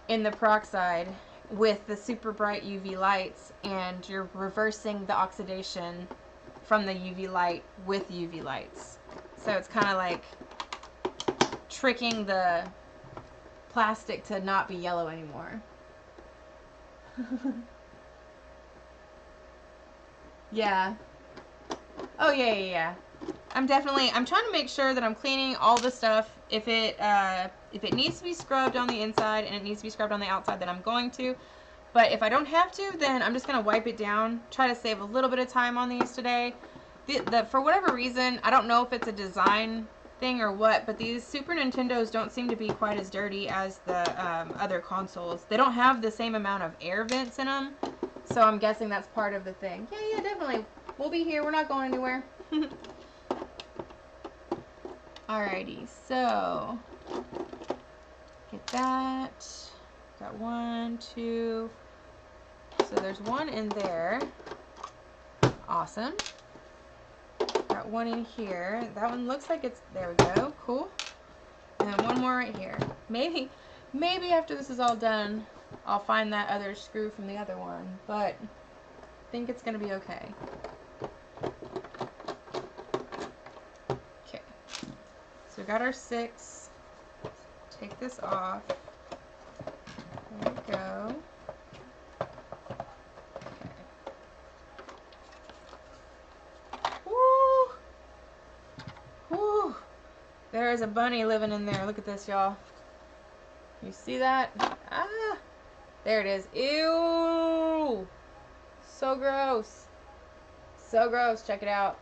in the peroxide with the super bright UV lights, and you're reversing the oxidation from the UV light with UV lights. So it's kind of like tricking the plastic to not be yellow anymore. Yeah. Oh, yeah. I'm trying to make sure that I'm cleaning all the stuff. If it needs to be scrubbed on the inside and it needs to be scrubbed on the outside, then I'm going to. But if I don't have to, then I'm just going to wipe it down. Try to save a little bit of time on these today. For whatever reason, I don't know if it's a design thing or what, but these Super Nintendos don't seem to be quite as dirty as the other consoles. They don't have the same amount of air vents in them. So I'm guessing that's part of the thing. Yeah, definitely. We'll be here. We're not going anywhere. Alrighty, so get that. Got 1, 2. So there's 1 in there. Awesome. Got 1 in here. That one looks like it's, there we go. Cool. And then 1 more right here. Maybe after this is all done, I'll find that other screw from the other one, but I think it's going to be okay. Okay. So we got our 6. Take this off. There we go. Okay. Woo! Woo! There is a bunny living in there. Look at this, y'all. You see that? Ah! There it is. Ew! So gross. So gross. Check it out.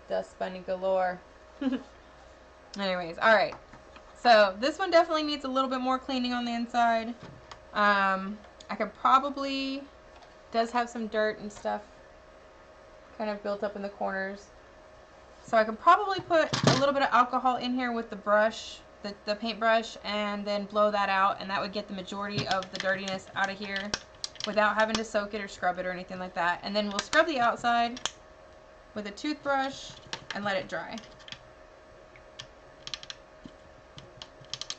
Dust bunny galore. Anyways, alright. So, this one definitely needs a little bit more cleaning on the inside. I could probably, does have some dirt and stuff kind of built up in the corners. So I could probably put a little bit of alcohol in here with the brush, the paintbrush, and then blow that out, and that would get the majority of the dirtiness out of here without having to soak it or scrub it or anything like that. And then we'll scrub the outside with a toothbrush and let it dry.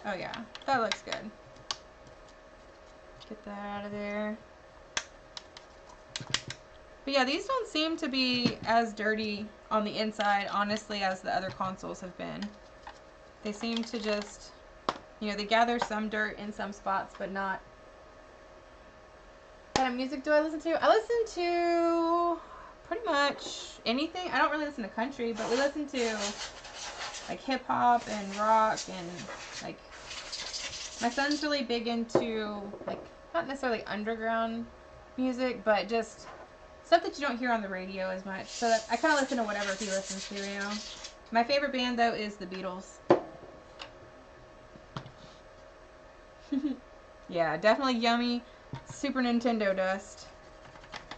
Oh yeah, that looks good. Get that out of there. But yeah, these don't seem to be as dirty on the inside, honestly, as the other consoles have been. They seem to just, you know, they gather some dirt in some spots, but not. What kind of music do I listen to? I listen to pretty much anything. I don't really listen to country, but we listen to like hip hop and rock and like, my son's really big into like, not necessarily underground music, but just stuff that you don't hear on the radio as much. So that I kind of listen to whatever he listens to, you know. My favorite band though is the Beatles. Yeah, definitely yummy Super Nintendo dust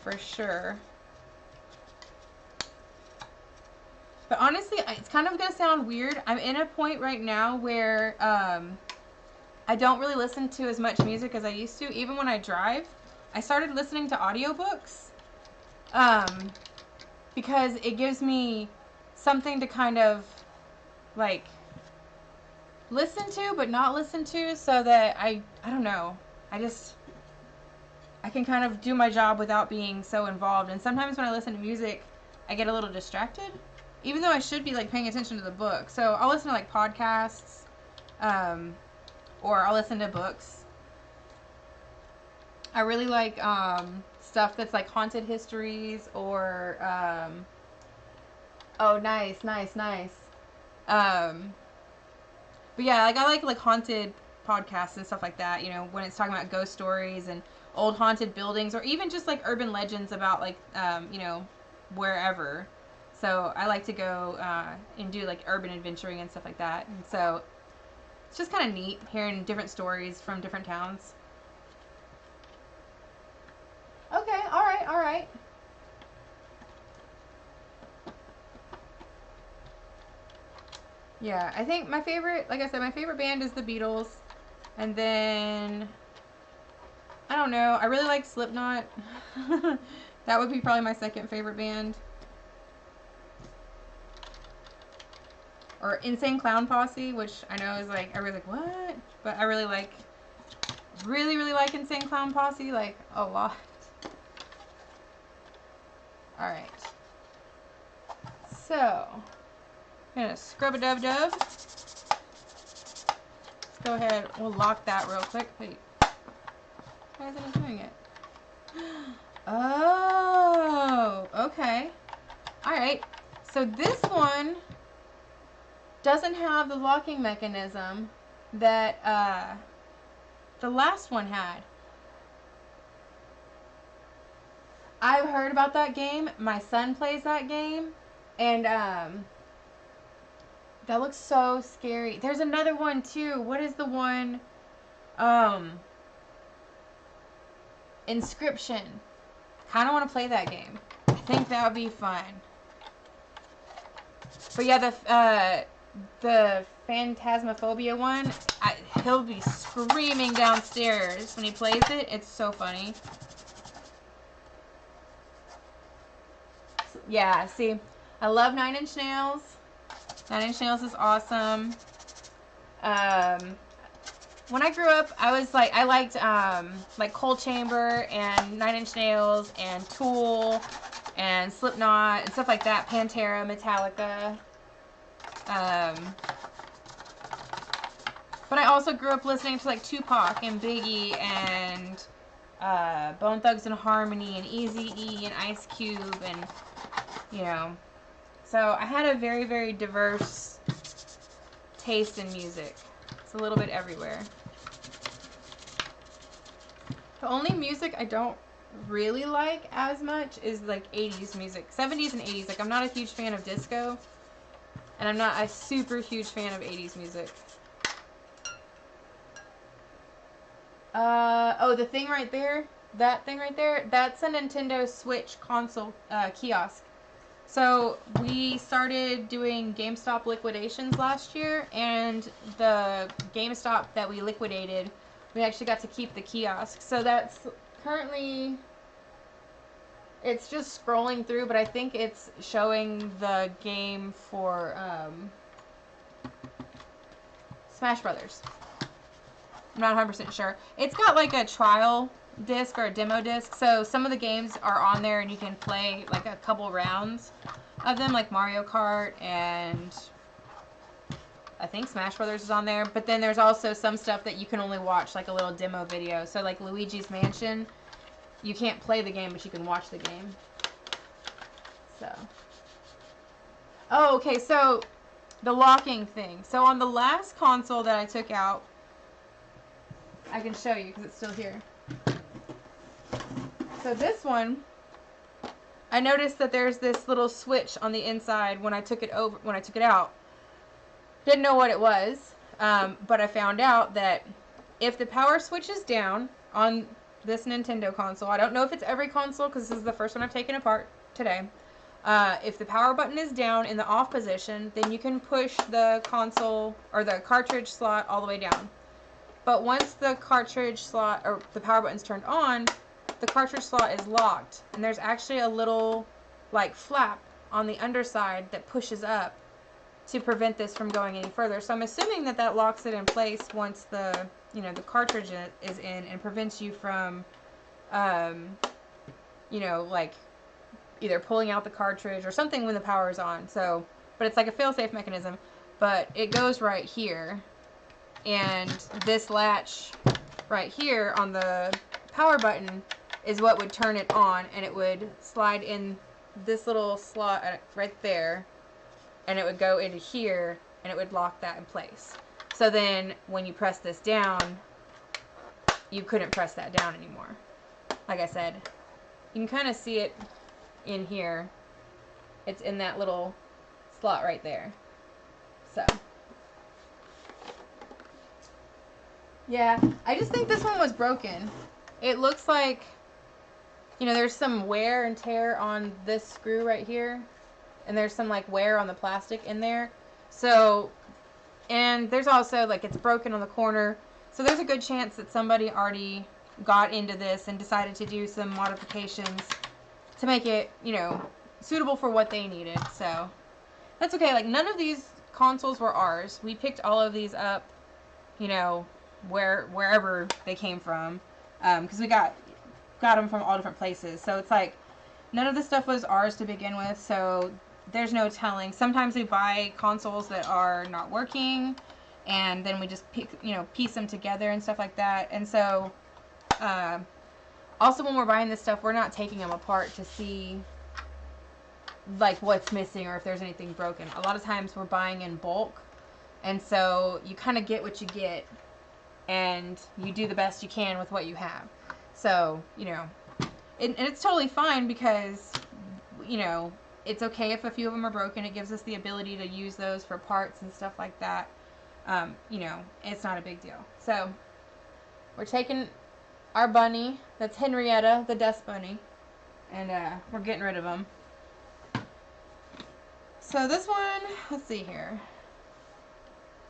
for sure. But honestly, it's kind of gonna sound weird. I'm in a point right now where I don't really listen to as much music as I used to. Even when I drive, I started listening to audiobooks because it gives me something to kind of like listen to but not listen to, so that I don't know, I can kind of do my job without being so involved. And sometimes when I listen to music, I get a little distracted, even though I should be like paying attention to the book. So I'll listen to like podcasts, or I'll listen to books. I really like stuff that's like haunted histories or oh, nice. But yeah, like I like haunted podcasts and stuff like that, you know, when it's talking about ghost stories and old haunted buildings, or even just like urban legends about like you know, wherever. So I like to go and do like urban adventuring and stuff like that. And so it's just kind of neat hearing different stories from different towns. Okay, all right. Yeah, I think my favorite, like I said, my favorite band is the Beatles. And then, I don't know, I really like Slipknot. That would be probably my second favorite band. Or Insane Clown Posse, which I know is like, everybody's like, what? But I really like Insane Clown Posse, like, a lot. Alright. So, I'm gonna scrub-a-dub-dub. go ahead. We'll lock that real quick. Wait. Why isn't it doing it? Oh, okay. Alright. So this one doesn't have the locking mechanism that the last one had. I've heard about that game. My son plays that game. And that looks so scary. There's another one too. What is the one? Inscription. I kind of want to play that game. I think that would be fun. But yeah, the Phantasmophobia one, he'll be screaming downstairs when he plays it. It's so funny. Yeah, see, I love 9 Inch Nails. 9 Inch Nails is awesome. When I grew up, I liked like Cold Chamber and 9 Inch Nails and Tool and Slipknot and stuff like that. Pantera, Metallica. But I also grew up listening to like Tupac and Biggie and Bone Thugs and Harmony and Eazy-E and Ice Cube and, you know. So I had a very, very diverse taste in music. It's a little bit everywhere. The only music I don't really like as much is like 80s music. 70s and 80s. Like I'm not a huge fan of disco. And I'm not a super huge fan of 80s music. Oh, the thing right there, that thing right there, that's a Nintendo Switch console kiosk. So we started doing GameStop liquidations last year, and the GameStop that we liquidated, we actually got to keep the kiosk. So that's currently, it's just scrolling through, but I think it's showing the game for Smash Brothers. I'm not 100% sure. It's got like a trial disc or a demo disc, so some of the games are on there and you can play like a couple rounds of them, like Mario Kart, and I think Smash Brothers is on there. But then there's also some stuff that you can only watch like a little demo video. So like Luigi's Mansion, you can't play the game, but you can watch the game. So, oh, okay, so the locking thing. So on the last console that I took out, I can show you because it's still here. So this one, I noticed that there's this little switch on the inside when I took it out. Didn't know what it was, but I found out that if the power switch is down on this Nintendo console, I don't know if it's every console because this is the first one I've taken apart today. If the power button is down in the off position, then you can push the console or the cartridge slot all the way down. But once the cartridge slot or the power button's turned on, the cartridge slot is locked, and there's actually a little like flap on the underside that pushes up to prevent this from going any further. So I'm assuming that that locks it in place once the, you know, the cartridge is in, and prevents you from, you know, like either pulling out the cartridge or something when the power is on. So, but it's like a fail-safe mechanism, but it goes right here. And this latch right here on the power button is what would turn it on, and it would slide in this little slot right there, and it would go into here, and it would lock that in place. So then when you press this down, you couldn't press that down anymore. Like I said, you can kind of see it in here. It's in that little slot right there. So yeah, I just think this one was broken. It looks like, you know, there's some wear and tear on this screw right here. And there's some, like, wear on the plastic in there. So, and there's also, like, it's broken on the corner. So there's a good chance that somebody already got into this and decided to do some modifications to make it, you know, suitable for what they needed. So, that's okay. Like, none of these consoles were ours. We picked all of these up, you know, wherever they came from, because we got them from all different places. So it's like none of the stuff was ours to begin with, so there's no telling. Sometimes we buy consoles that are not working, and then we just piece them together and stuff like that. And so also when we're buying this stuff, we're not taking them apart to see like what's missing or if there's anything broken. A lot of times we're buying in bulk, and so you kind of get what you get and you do the best you can with what you have. So and it's totally fine, because it's okay if a few of them are broken. It gives us the ability to use those for parts and stuff like that. It's not a big deal. So we're taking our bunny, that's Henrietta, the dust bunny, and we're getting rid of him. So this one, let's see here.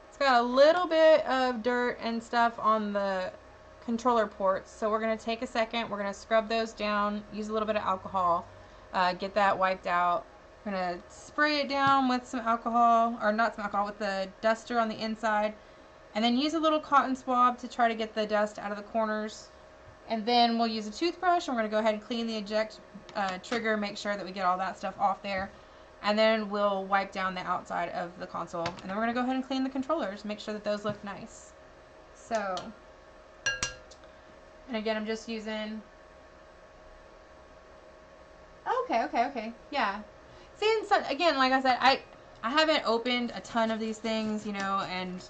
It's got a little bit of dirt and stuff on the controller ports, so we're going to take a second, we're going to scrub those down, use a little bit of alcohol, get that wiped out. We're going to spray it down with some alcohol, or not some alcohol, with the duster on the inside, and then use a little cotton swab to try to get the dust out of the corners. And then we'll use a toothbrush, and we're going to go ahead and clean the eject trigger, make sure that we get all that stuff off there. And then we'll wipe down the outside of the console, and then we're going to go ahead and clean the controllers, make sure that those look nice. So, and again, I'm just using, okay, yeah. See, again, like I said, I haven't opened a ton of these things, and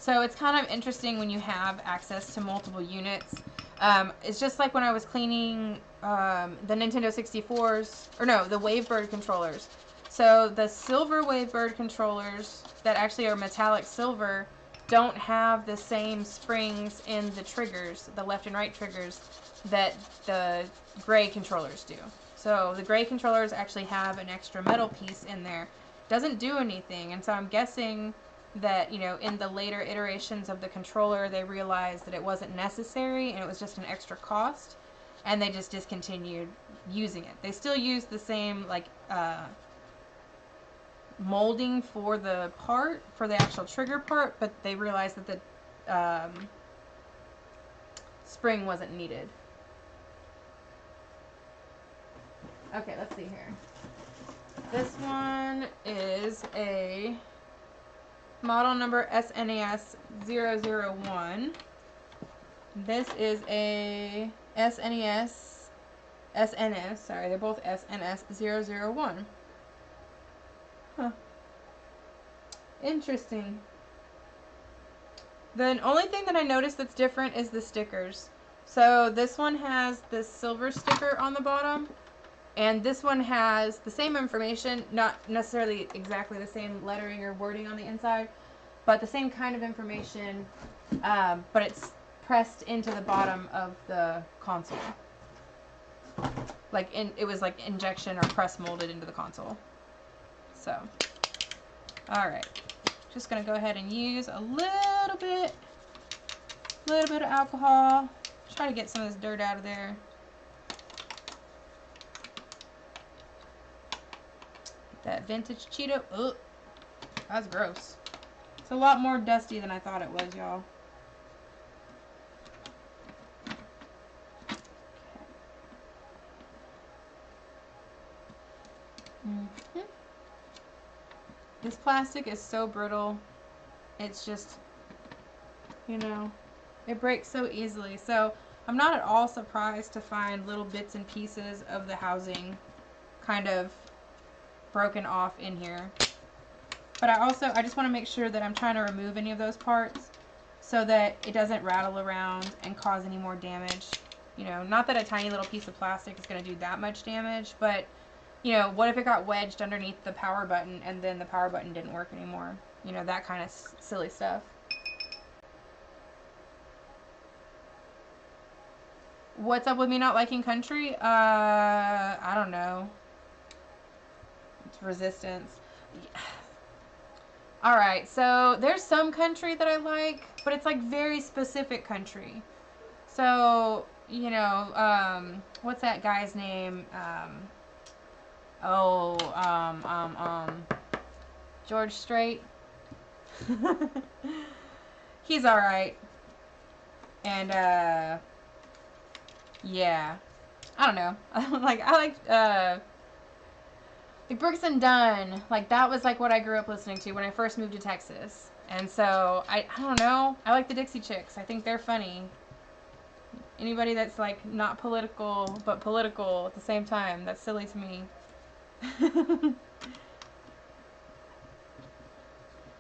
so it's kind of interesting when you have access to multiple units. It's just like when I was cleaning the Nintendo 64s, or no, the Wavebird controllers. So the silver Wavebird controllers that actually are metallic silver don't have the same springs in the triggers, the left and right triggers, that the gray controllers do. So the gray controllers actually have an extra metal piece in there. Doesn't do anything, and so I'm guessing that, in the later iterations of the controller, they realized that it wasn't necessary and it was just an extra cost, and they just discontinued using it. They still use the same, like, molding for the part, for the actual trigger part, but they realized that the spring wasn't needed. Okay, let's see here. This one is a model number SNES 001. This is a SNS, sorry, they're both SNS 001. Huh. Interesting. The only thing that I noticed that's different is the stickers. So this one has this silver sticker on the bottom, and this one has the same information, not necessarily exactly the same lettering or wording on the inside, but the same kind of information, but it's pressed into the bottom of the console. Like, it was like injection or press molded into the console. So, alright. Just going to go ahead and use a little bit of alcohol. Try to get some of this dirt out of there. That vintage Cheeto. Ugh, that's gross. It's a lot more dusty than I thought it was, y'all. This plastic is so brittle. It's just, it breaks so easily. So I'm not at all surprised to find little bits and pieces of the housing kind of broken off in here. But I just want to make sure that I'm trying to remove any of those parts so that it doesn't rattle around and cause any more damage. Not that a tiny little piece of plastic is going to do that much damage, but what if it got wedged underneath the power button and then the power button didn't work anymore? That kind of silly stuff. What's up with me not liking country? I don't know. It's resistance. Alright, so there's some country that I like, but it's like very specific country. So, what's that guy's name? George Strait. He's alright. And, yeah. I don't know. I like Brooks and Dunn. Like, that was like what I grew up listening to when I first moved to Texas. And so, I don't know. I like the Dixie Chicks. I think they're funny. Anybody that's like not political, but political at the same time, that's silly to me.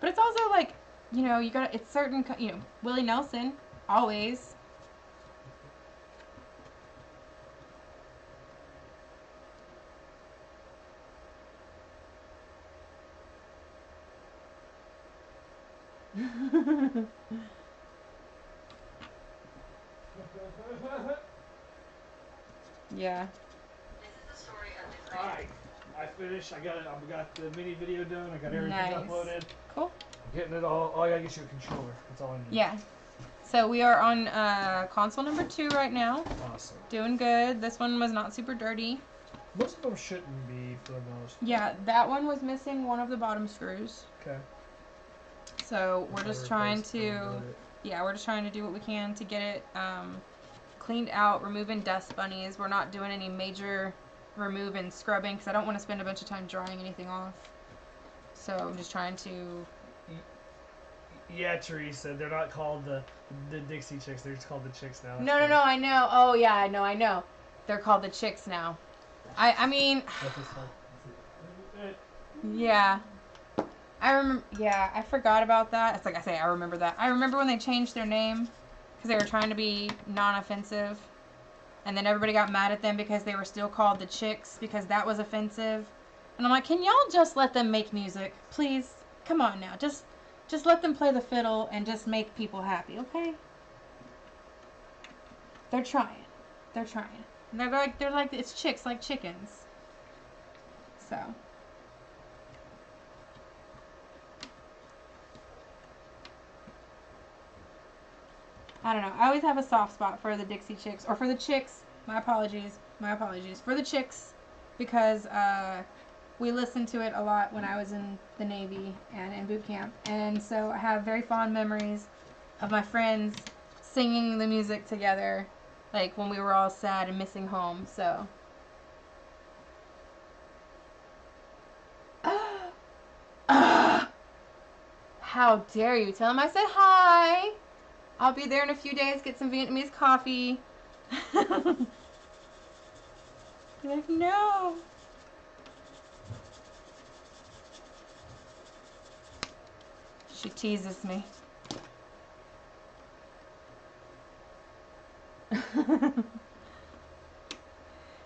But it's also like, you know, you gotta, it's certain, you know, Willie Nelson, always. Yeah. Alright, I finished. I got the mini video done. I got everything uploaded. Cool. Getting it all. I gotta get you a controller. That's all I need. Yeah. So we are on console number 2 right now. Awesome. Doing good. This one was not super dirty. Most of them shouldn't be for the most. Yeah, that one was missing one of the bottom screws. Okay. So we're just trying to, we're just trying to do what we can to get it cleaned out, removing dust bunnies. We're not doing any major remove and scrubbing because I don't want to spend a bunch of time drying anything off. So I'm just trying to. Yeah, Teresa, they're not called the Dixie Chicks. They're just called the Chicks now. No, I know. Oh yeah, I know. They're called the Chicks now. I mean. Yeah. I remember. Yeah, I forgot about that. It's like I say, I remember that. I remember when they changed their name because they were trying to be non-offensive, and then everybody got mad at them because they were still called the Chicks because that was offensive. And I'm like, can y'all just let them make music, please? Come on now, just let them play the fiddle and just make people happy, okay? They're trying. And they're like it's chicks like chickens. So. I don't know. I always have a soft spot for the Dixie Chicks, or for the Chicks. My apologies. For the Chicks, because we listened to it a lot when I was in the Navy and in boot camp. And so I have very fond memories of my friends singing the music together, like when we were all sad and missing home. So. How dare you? Tell him I said hi. I'll be there in a few days, get some Vietnamese coffee. Like, no. She teases me.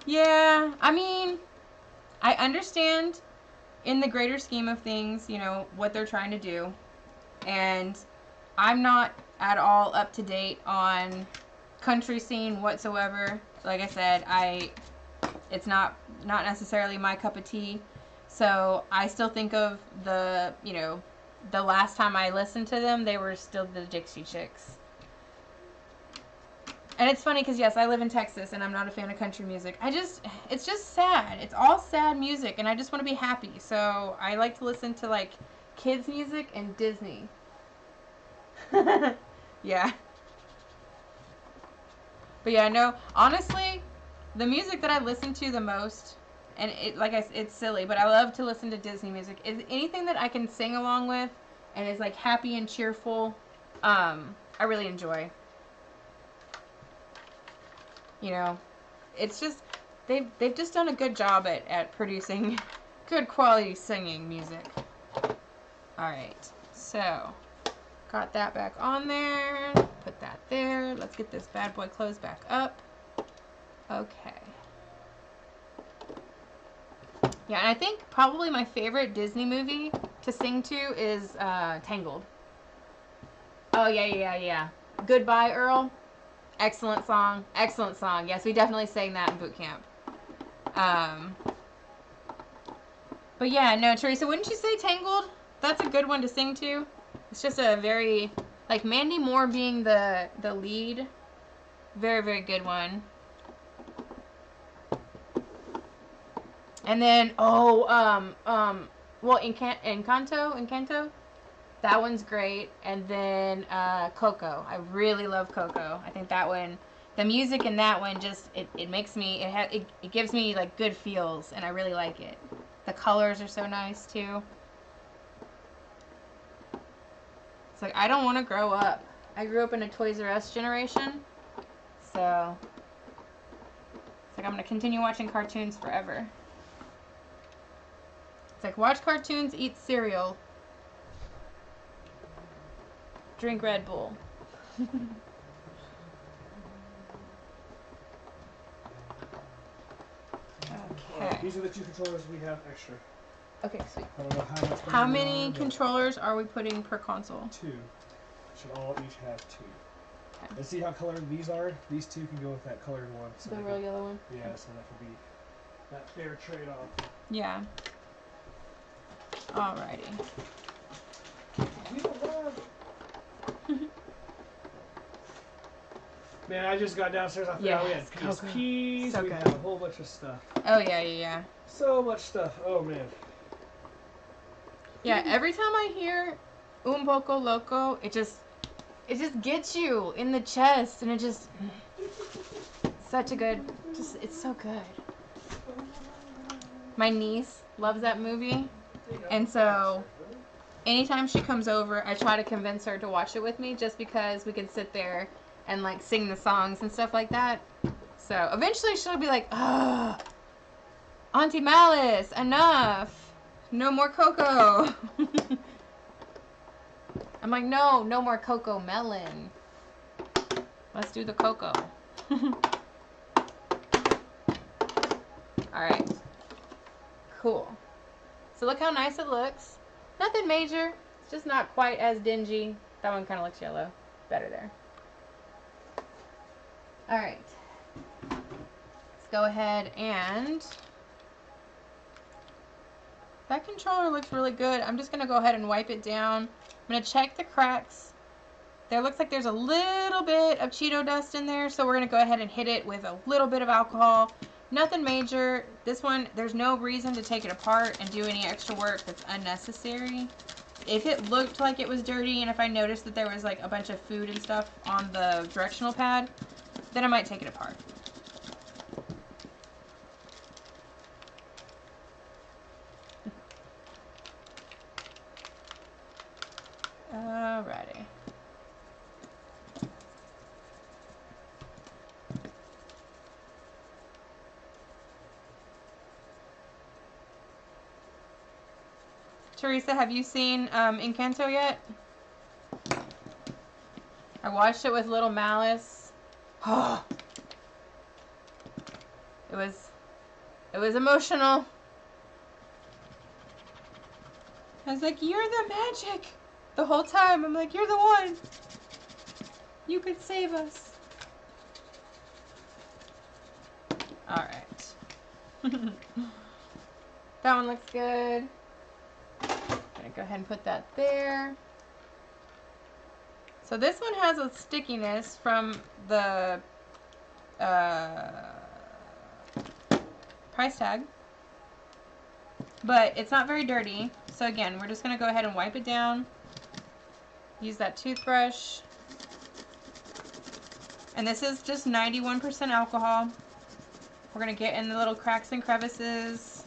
Yeah, I mean, I understand in the greater scheme of things, you know, what they're trying to do. And I'm not at all up to date on country scene whatsoever. Like I said, it's not necessarily my cup of tea. So I still think of the, you know, the last time I listened to them, they were still the Dixie Chicks. And it's funny because, yes, I live in Texas and I'm not a fan of country music. It's just sad. It's all sad music and I just want to be happy. So I like to listen to, like, kids music and Disney. Yeah. But yeah, no, honestly, the music that I listen to the most, and it's silly, but I love to listen to Disney music, is anything that I can sing along with and is like happy and cheerful. I really enjoy. You know, it's just they've just done a good job at producing good quality singing music. All right, so got that back on there. Put that there. Let's get this bad boy closed back up. Okay. Yeah, and I think probably my favorite Disney movie to sing to is Tangled. Oh, yeah. Goodbye, Earl. Excellent song. Yes, we definitely sang that in boot camp. But yeah, no, Teresa, wouldn't you say Tangled? That's a good one to sing to. It's just a very, like, Mandy Moore being the lead. Very, very good one. And then, well, Encanto, that one's great. And then Coco, I really love Coco. I think that one, the music in that one just, it makes me, it gives me, like, good feels, and I really like it. The colors are so nice, too. It's like, I don't want to grow up. I grew up in a Toys R Us generation. So, it's like I'm going to continue watching cartoons forever. It's like, watch cartoons, eat cereal, drink Red Bull. Okay. These are the 2 controllers we have extra. Okay, sweet. I don't know how much. How many controllers are we putting per console? 2. Should all each have 2. Okay. Let's see how colored these are. These 2 can go with that colored one. So The real yellow one? Yeah, so that could be that fair trade-off. Yeah. Alrighty. We don't love. Man, I just got downstairs. I forgot we had PSPs. So we good. had a whole bunch of stuff. Oh, yeah. So much stuff. Oh, man. Yeah, every time I hear Un Poco Loco, it just gets you in the chest, and it just, such a good, it's so good. My niece loves that movie, and so anytime she comes over, I try to convince her to watch it with me, just because we can sit there and like sing the songs and stuff like that. So eventually she'll be like, "Ugh, Auntie Malice, enough. No more cocoa." I'm like, no more cocoa melon. Let's do the cocoa. Alright. Cool. So look how nice it looks. Nothing major. It's just not quite as dingy. That one kind of looks yellow. Better there. Alright. Let's go ahead and... That controller looks really good. I'm just going to go ahead and wipe it down. I'm going to check the cracks. There looks like there's a little bit of Cheeto dust in there, so we're going to go ahead and hit it with a little bit of alcohol. Nothing major. This one, there's no reason to take it apart and do any extra work that's unnecessary. If it looked like it was dirty, and if I noticed that there was like a bunch of food and stuff on the directional pad, then I might take it apart. Alrighty. Teresa, have you seen Encanto yet? I watched it with little Malice. Oh, it was emotional. I was like, "You're the magic." The whole time, I'm like, "You're the one. You could save us." Alright. That one looks good. I'm gonna go ahead and put that there. So this one has a stickiness from the price tag, but it's not very dirty. So again, we're just gonna go ahead and wipe it down. Use that toothbrush. And this is just 91% alcohol. We're going to get in the little cracks and crevices.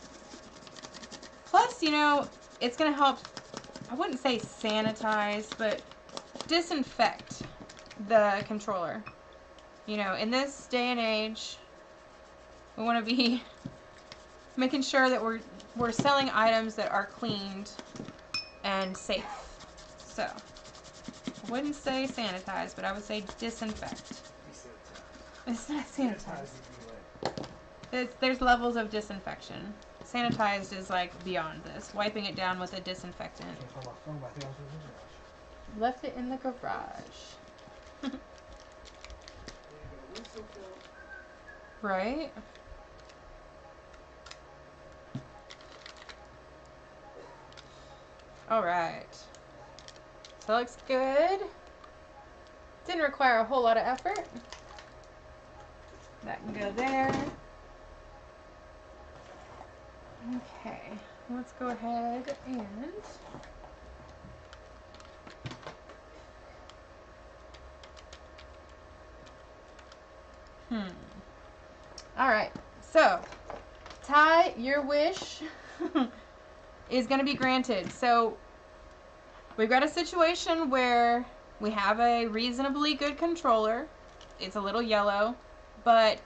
Plus, you know, it's going to help, I wouldn't say sanitize, but disinfect the controller. You know, in this day and age, we want to be making sure that we're selling items that are cleaned and safe. So, I wouldn't say sanitize, but I would say disinfect. It's not sanitized. There's levels of disinfection. Sanitized is like beyond this. Wiping it down with a disinfectant. Left it in the garage. Right? Alright. So it looks good. Didn't require a whole lot of effort. That can go there. Okay, let's go ahead and Alright, so Ty, your wish is going to be granted. So we've got a situation where we have a reasonably good controller. It's a little yellow, but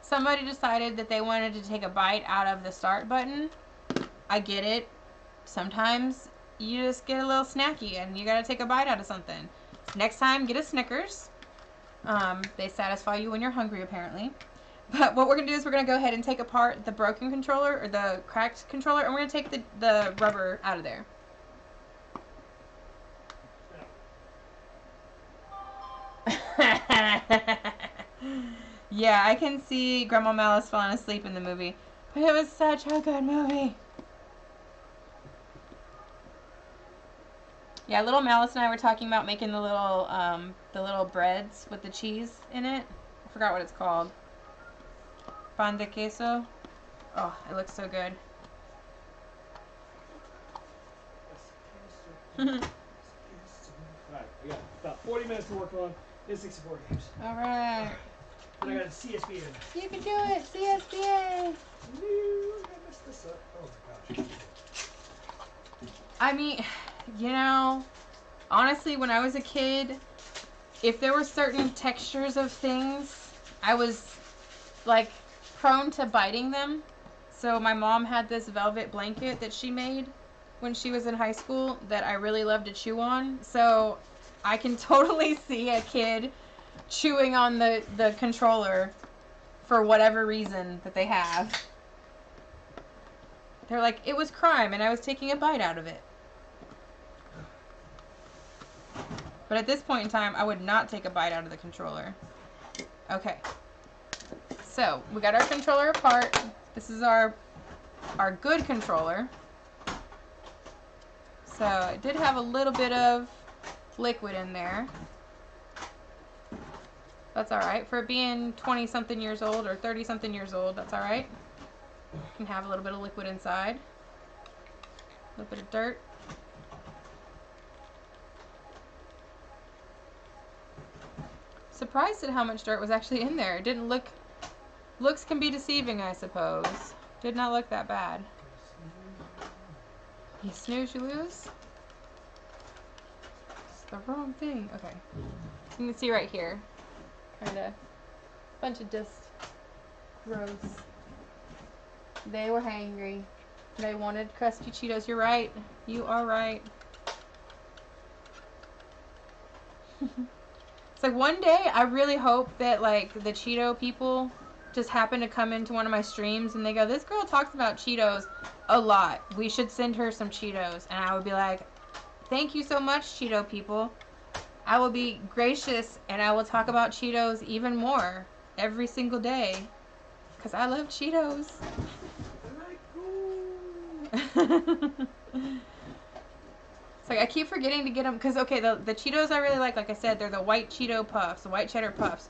somebody decided that they wanted to take a bite out of the start button. I get it. Sometimes you just get a little snacky and you gotta take a bite out of something. Next time, get a Snickers. They satisfy you when you're hungry, apparently. But what we're gonna do is we're gonna go ahead and take apart the broken controller, or the cracked controller, and we're gonna take the rubber out of there. Yeah, I can see Grandma Malice falling asleep in the movie. But it was such a good movie. Yeah, little Malice and I were talking about making the little breads with the cheese in it. I forgot what it's called. Pan de queso. Oh, it looks so good. Alright, I got about 40 minutes to work on this 64 games. Alright. And I got a CSB in. You can do it, CSBA! I messed this up. Oh my gosh. I mean, you know, honestly, when I was a kid, if there were certain textures of things, I was, like, prone to biting them. So my mom had this velvet blanket that she made when she was in high school that I really loved to chew on. So I can totally see a kid chewing on the controller for whatever reason that they have. They're like, it was crime and I was taking a bite out of it. But at this point in time, I would not take a bite out of the controller. Okay. So, we got our controller apart. This is our good controller. So, it did have a little bit of liquid in there. That's alright. For it being 20-something years old or 30-something years old, that's alright. You can have a little bit of liquid inside. A little bit of dirt. Surprised at how much dirt was actually in there. It didn't look... Looks can be deceiving, I suppose. Did not look that bad. You snooze, you lose? It's the wrong thing. Okay. You can see right here. Kinda. Bunch of dust. Gross. They were hangry. They wanted crusty Cheetos. You're right. You are right. It's like one day I really hope that like the Cheeto people just happen to come into one of my streams and they go, this girl talks about Cheetos a lot. We should send her some Cheetos. And I would be like, thank you so much, Cheeto people. I will be gracious and I will talk about Cheetos even more every single day. Because I love Cheetos. It's like I keep forgetting to get them because okay, the Cheetos I really like I said, they're the white Cheeto puffs, the white cheddar puffs.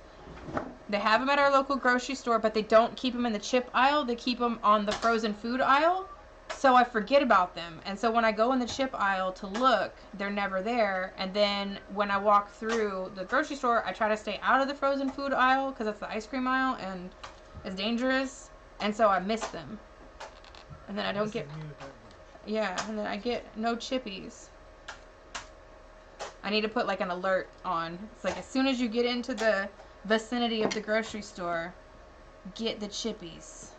They have them at our local grocery store, but they don't keep them in the chip aisle. They keep them on the frozen food aisle, so I forget about them. And so when I go in the chip aisle to look, they're never there. And then when I walk through the grocery store, I try to stay out of the frozen food aisle because that's the ice cream aisle and it's dangerous. And so I miss them. And then I don't get... Yeah, and then I get no chippies. I need to put like an alert on. It's like as soon as you get into the vicinity of the grocery store, get the chippies.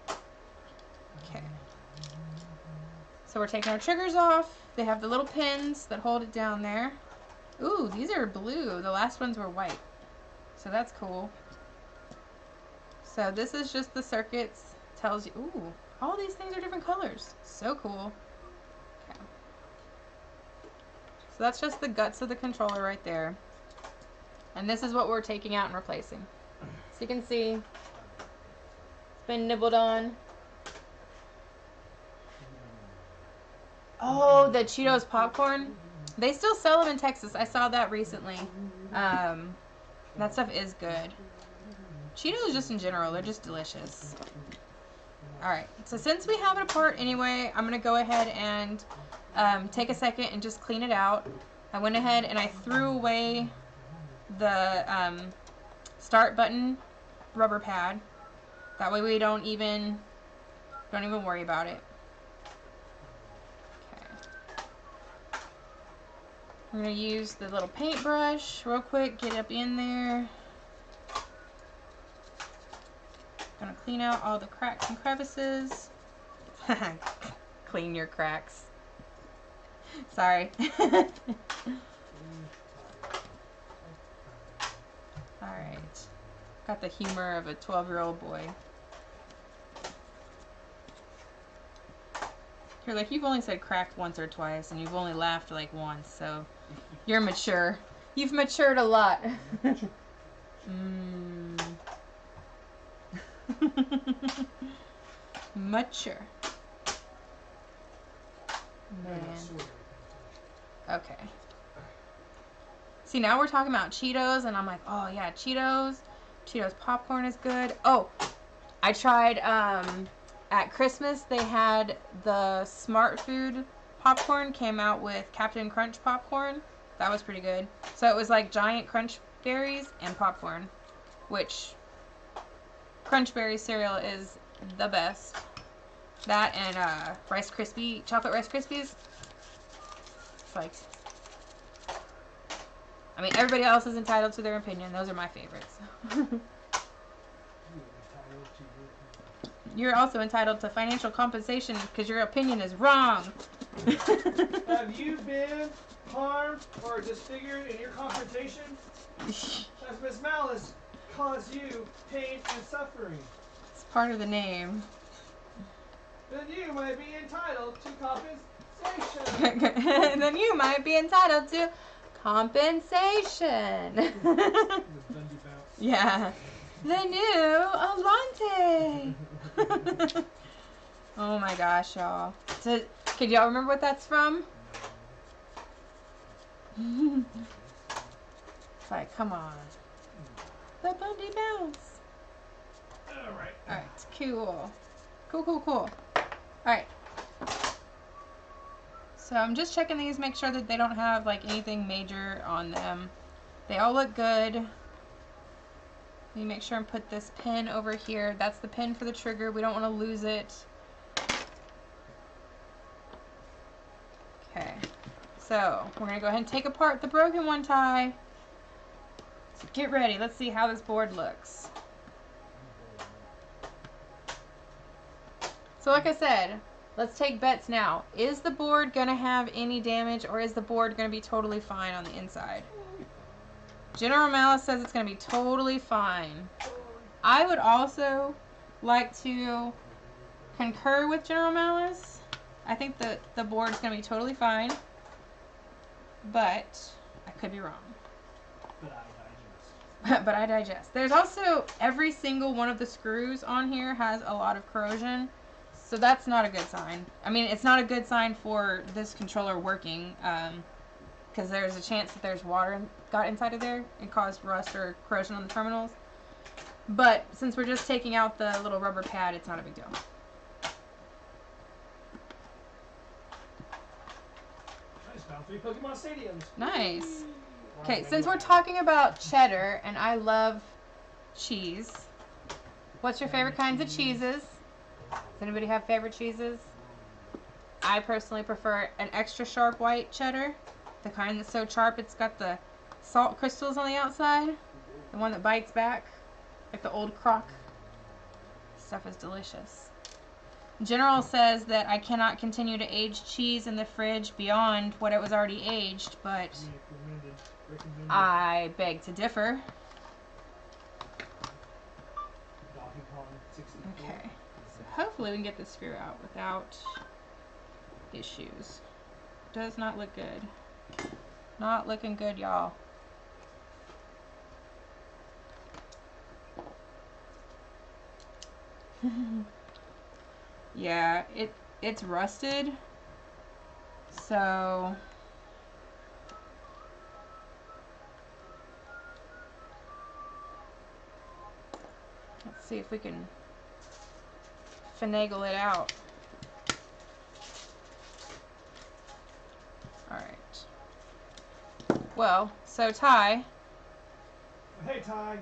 Okay. So we're taking our triggers off. They have the little pins that hold it down there. Ooh, these are blue. The last ones were white. So that's cool. So this is just the circuits. Tells you, ooh, all these things are different colors. So cool. Okay. So that's just the guts of the controller right there. And this is what we're taking out and replacing. So you can see it's been nibbled on. Oh, the Cheetos popcorn. They still sell them in Texas. I saw that recently. That stuff is good. Cheetos just in general, they're just delicious. Alright, so since we have it apart anyway, I'm going to go ahead and take a second and just clean it out. I went ahead and I threw away the start button rubber pad. That way we don't even worry about it. Okay. I'm going to use the little paintbrush real quick, get up in there. Gonna clean out all the cracks and crevices. Clean your cracks. Sorry. Alright. Got the humor of a 12-year-old boy. You're like, you've only said cracked once or twice, and you've only laughed like once, so you're mature. You've matured a lot. Mature. Man. Okay. See, now we're talking about Cheetos, and I'm like, oh yeah, Cheetos. Cheetos popcorn is good. Oh, I tried, at Christmas, they had the Smart Food popcorn came out with Captain Crunch popcorn. That was pretty good. So it was like giant Crunch berries and popcorn, which Crunch Berry cereal is the best. That and chocolate Rice Krispies. It's like, I mean, everybody else is entitled to their opinion. Those are my favorites. You're also entitled to financial compensation because your opinion is wrong. Have you been harmed or disfigured in your confrontation? Has MsMalice caused you pain and suffering? It's part of the name. Then you might be entitled to compensation. Then you might be entitled to compensation. Yeah. The new Alante. Oh my gosh, y'all. So, could y'all remember what that's from? It's like, come on. The Bundy Bounce. Alright. Alright, cool. Cool. Alright. So I'm just checking these, make sure that they don't have like anything major on them. They all look good. Let me make sure and put this pin over here. That's the pin for the trigger. We don't want to lose it. Okay. So we're going to go ahead and take apart the broken one tie. So get ready. Let's see how this board looks. So like I said, let's take bets now. Is the board going to have any damage, or is the board going to be totally fine on the inside? General Malice says it's going to be totally fine. I would also like to concur with General Malice. I think that the board's going to be totally fine, but I could be wrong. But I digest. There's also, every single one of the screws on here has a lot of corrosion, so that's not a good sign. I mean, it's not a good sign for this controller working, because there's a chance that there's water got inside of there and caused rust or corrosion on the terminals. But since we're just taking out the little rubber pad, it's not a big deal. Nice, found 3 Pokemon Stadiums. Nice. Okay, since we're talking about cheddar, and I love cheese, what's your favorite kinds of cheeses? Does anybody have favorite cheeses? I personally prefer an extra sharp white cheddar. The kind that's so sharp it's got the salt crystals on the outside. The one that bites back. Like the old crock. Stuff is delicious. General says that I cannot continue to age cheese in the fridge beyond what it was already aged, but I beg to differ. Okay, so hopefully we can get this screw out without issues. Does not look good. Not looking good, y'all. Yeah, it's rusted. So let's see if we can finagle it out. Alright. Well, so Ty. Hey, Ty.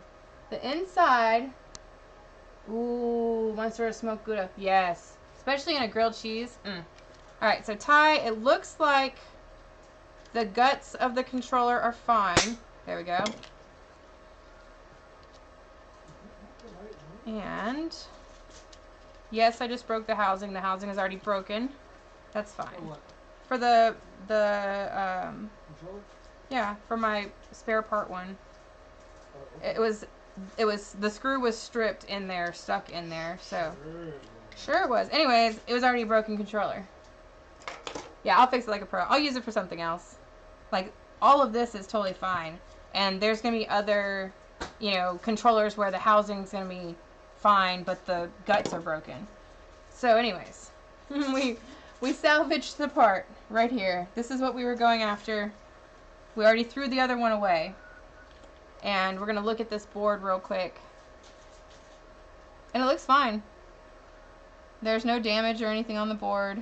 The inside. Ooh, Monster of Smoked Gouda. Yes. Especially in a grilled cheese. Alright, so Ty, it looks like The guts of the controller are fine. There we go. And yes, I just broke the housing. The housing is already broken. That's fine. For what? For the Controller? yeah, for my spare part one. Oh, okay. It was the screw was stripped in there, stuck in there. So sure it was. Anyways, it was already a broken controller. Yeah, I'll fix it like a pro. I'll use it for something else. Like all of this is totally fine. And there's gonna be other, you know, controllers where the housing's gonna be fine, but the guts are broken. So anyways, we salvaged the part right here. This is what we were going after. We already threw the other one away. And we're gonna look at this board real quick. And it looks fine. There's no damage or anything on the board.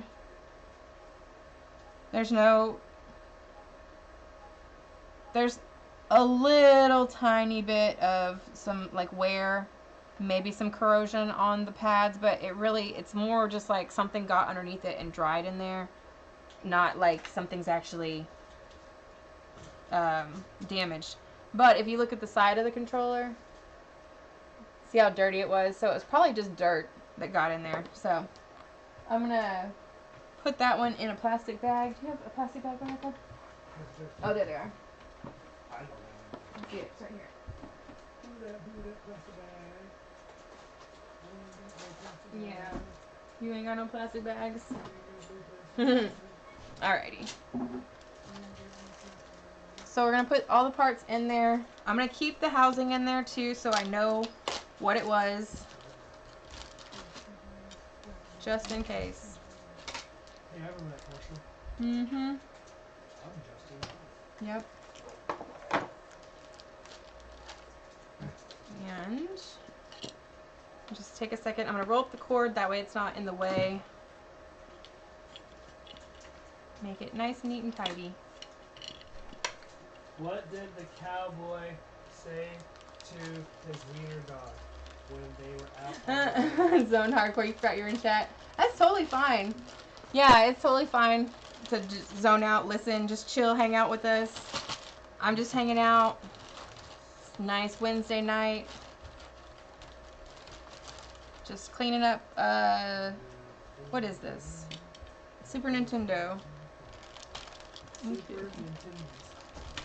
There's a little tiny bit of some like wear, maybe some corrosion on the pads, but it's more just like something got underneath it and dried in there, not like something's actually damaged. But if you look at the side of the controller, see how dirty it was? So it was probably just dirt that got in there. So I'm gonna put that one in a plastic bag. Do you have a plastic bag, Michael? Oh, there they are. Let's see it. It's right here. Yeah. You ain't got no plastic bags? Alrighty. So we're going to put all the parts in there. I'm going to keep the housing in there too so I know what it was. Just in case. Hey, I remember that commercial. Mm-hmm. I'm Justin. Yep. And just take a second. I'm going to roll up the cord. That way it's not in the way. Make it nice and neat and tidy. What did the cowboy say to his wiener dog when they were out on the Zone hardcore, you forgot you're in chat. That's totally fine. Yeah, it's totally fine to just zone out, listen, just chill, hang out with us. I'm just hanging out. Nice Wednesday night. Just cleaning up, what is this? Super Nintendo.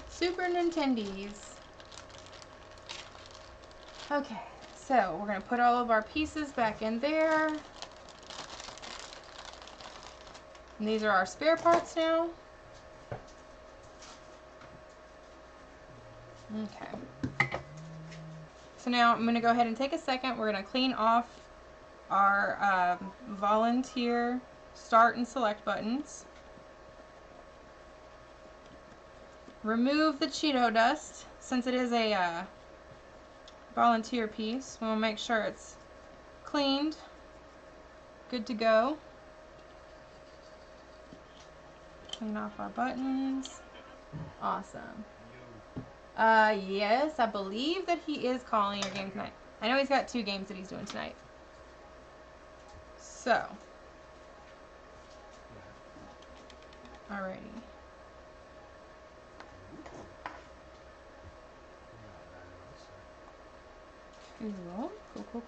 Super Nintendies. Okay, so we're going to put all of our pieces back in there. And these are our spare parts now. Okay. So now I'm going to go ahead and take a second. We're going to clean off our volunteer start and select buttons. Remove the Cheeto dust. Since it is a volunteer piece, we'll make sure it's cleaned. Good to go. Clean off our buttons. Awesome. Yes, I believe that he is calling your game tonight. I know he's got 2 games that he's doing tonight. So. Alrighty.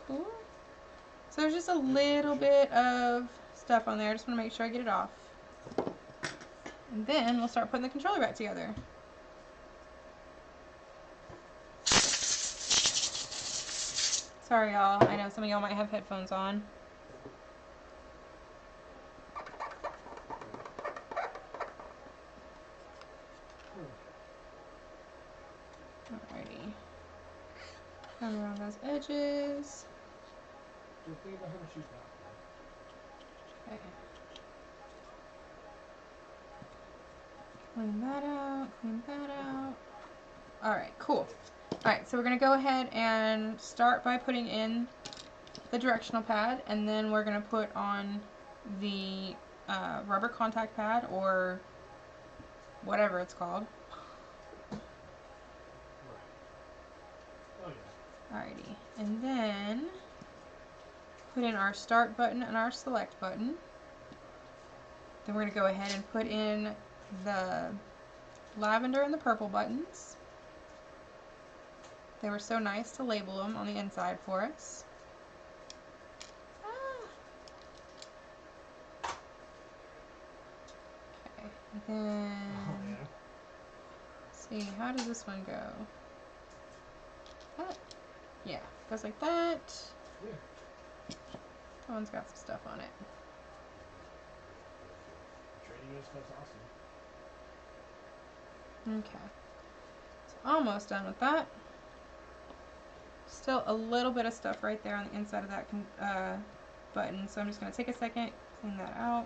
Cool. So there's just a little bit of stuff on there. I just want to make sure I get it off. And then we'll start putting the controller back together. Sorry, y'all. I know some of y'all might have headphones on. Alrighty. Come around those edges. Okay. Clean that out. Alright, cool. Alright, so we're going to go ahead and start by putting in the directional pad, and then we're going to put on the rubber contact pad, or whatever it's called. Alrighty, and then put in our start button and our select button. Then we're going to go ahead and put in the lavender and the purple buttons. They were so nice to label them on the inside for us. Okay, and then let's see, how does this one go? That, yeah, goes like that. Yeah. That one's got some stuff on it. Trading this stuff's awesome. Okay, so almost done with that. Still a little bit of stuff right there on the inside of that button, so I'm just going to take a second, clean that out.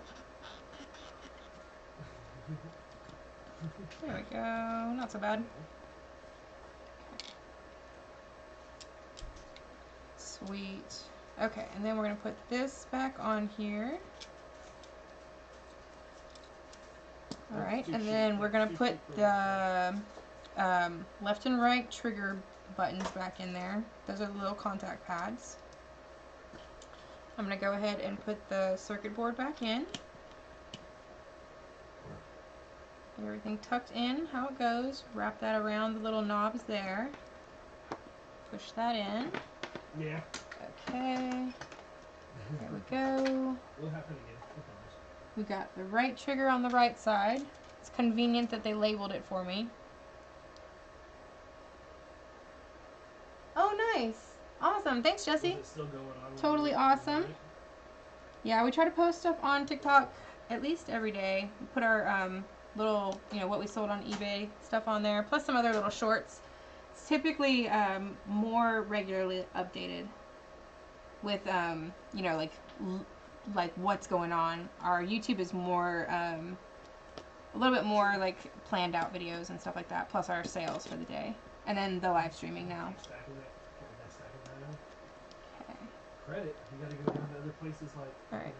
There we go, not so bad. Sweet. Okay, and then we're going to put this back on here. Alright, and then we're going to put the left and right trigger buttons back in there. Those are the little contact pads. I'm going to go ahead and put the circuit board back in. Get everything tucked in, how it goes. Wrap that around the little knobs there. Push that in. Yeah. Okay. There we go. Will happen again. We got the right trigger on the right side. It's convenient that they labeled it for me. Oh, nice. Awesome. Thanks, Jesse. Is it still going on? Totally awesome. Yeah, we try to post stuff on TikTok at least every day. We put our little, what we sold on eBay stuff on there, plus some other little shorts. It's typically more regularly updated with, like what's going on. Our YouTube is more, a little bit more like planned out videos and stuff like that, plus our sales for the day. And then the live streaming now. Okay. Credit. You gotta go down to other places like Alright.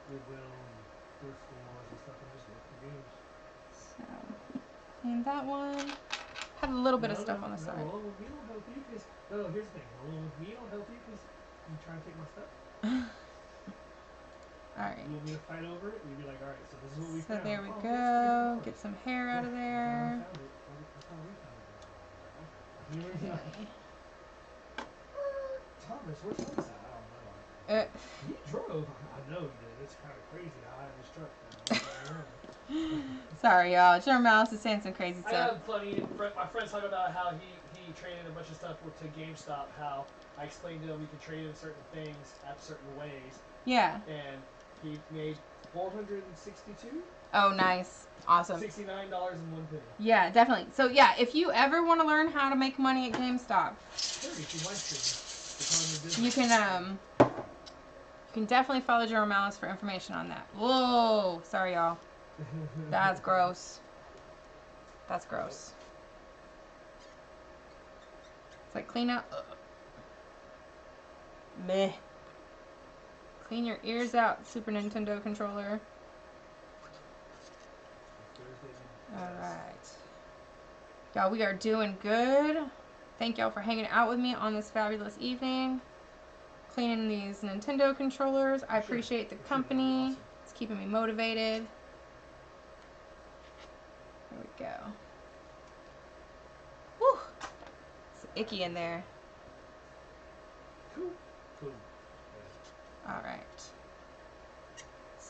Goodwill and thrift stores and stuff and just look for games. So, clean that one. Had a little bit of stuff on the side. Well, we don't help you because, here's the thing. Well, we don't help you because you try to take my stuff. Alright. You want me to fight over it? You'd be like, alright, so this is what we found. So there we go. Get some hair out of there. Okay. Thomas, which one is that? I don't know. He drove. I know he did. It's kind of crazy how I have his truck now. Sorry, y'all. MsMalice is saying some crazy I stuff. have plenty. My friends talk about how he traded a bunch of stuff to GameStop. How I explained to him you can trade in certain things at certain ways. Yeah. And he made $462. Oh, nice. Awesome. $69.01. Yeah, definitely. So, yeah, if you ever want to learn how to make money at GameStop, you can definitely follow MsMalice for information on that. Whoa! Sorry, y'all. That's gross. That's gross. It's like clean up. Meh. Clean your ears out, Super Nintendo controller. Alright. Y'all, we are doing good. Thank y'all for hanging out with me on this fabulous evening. Cleaning these Nintendo controllers. I appreciate the company. It's keeping me motivated. There we go. Whew. It's icky in there. Alright.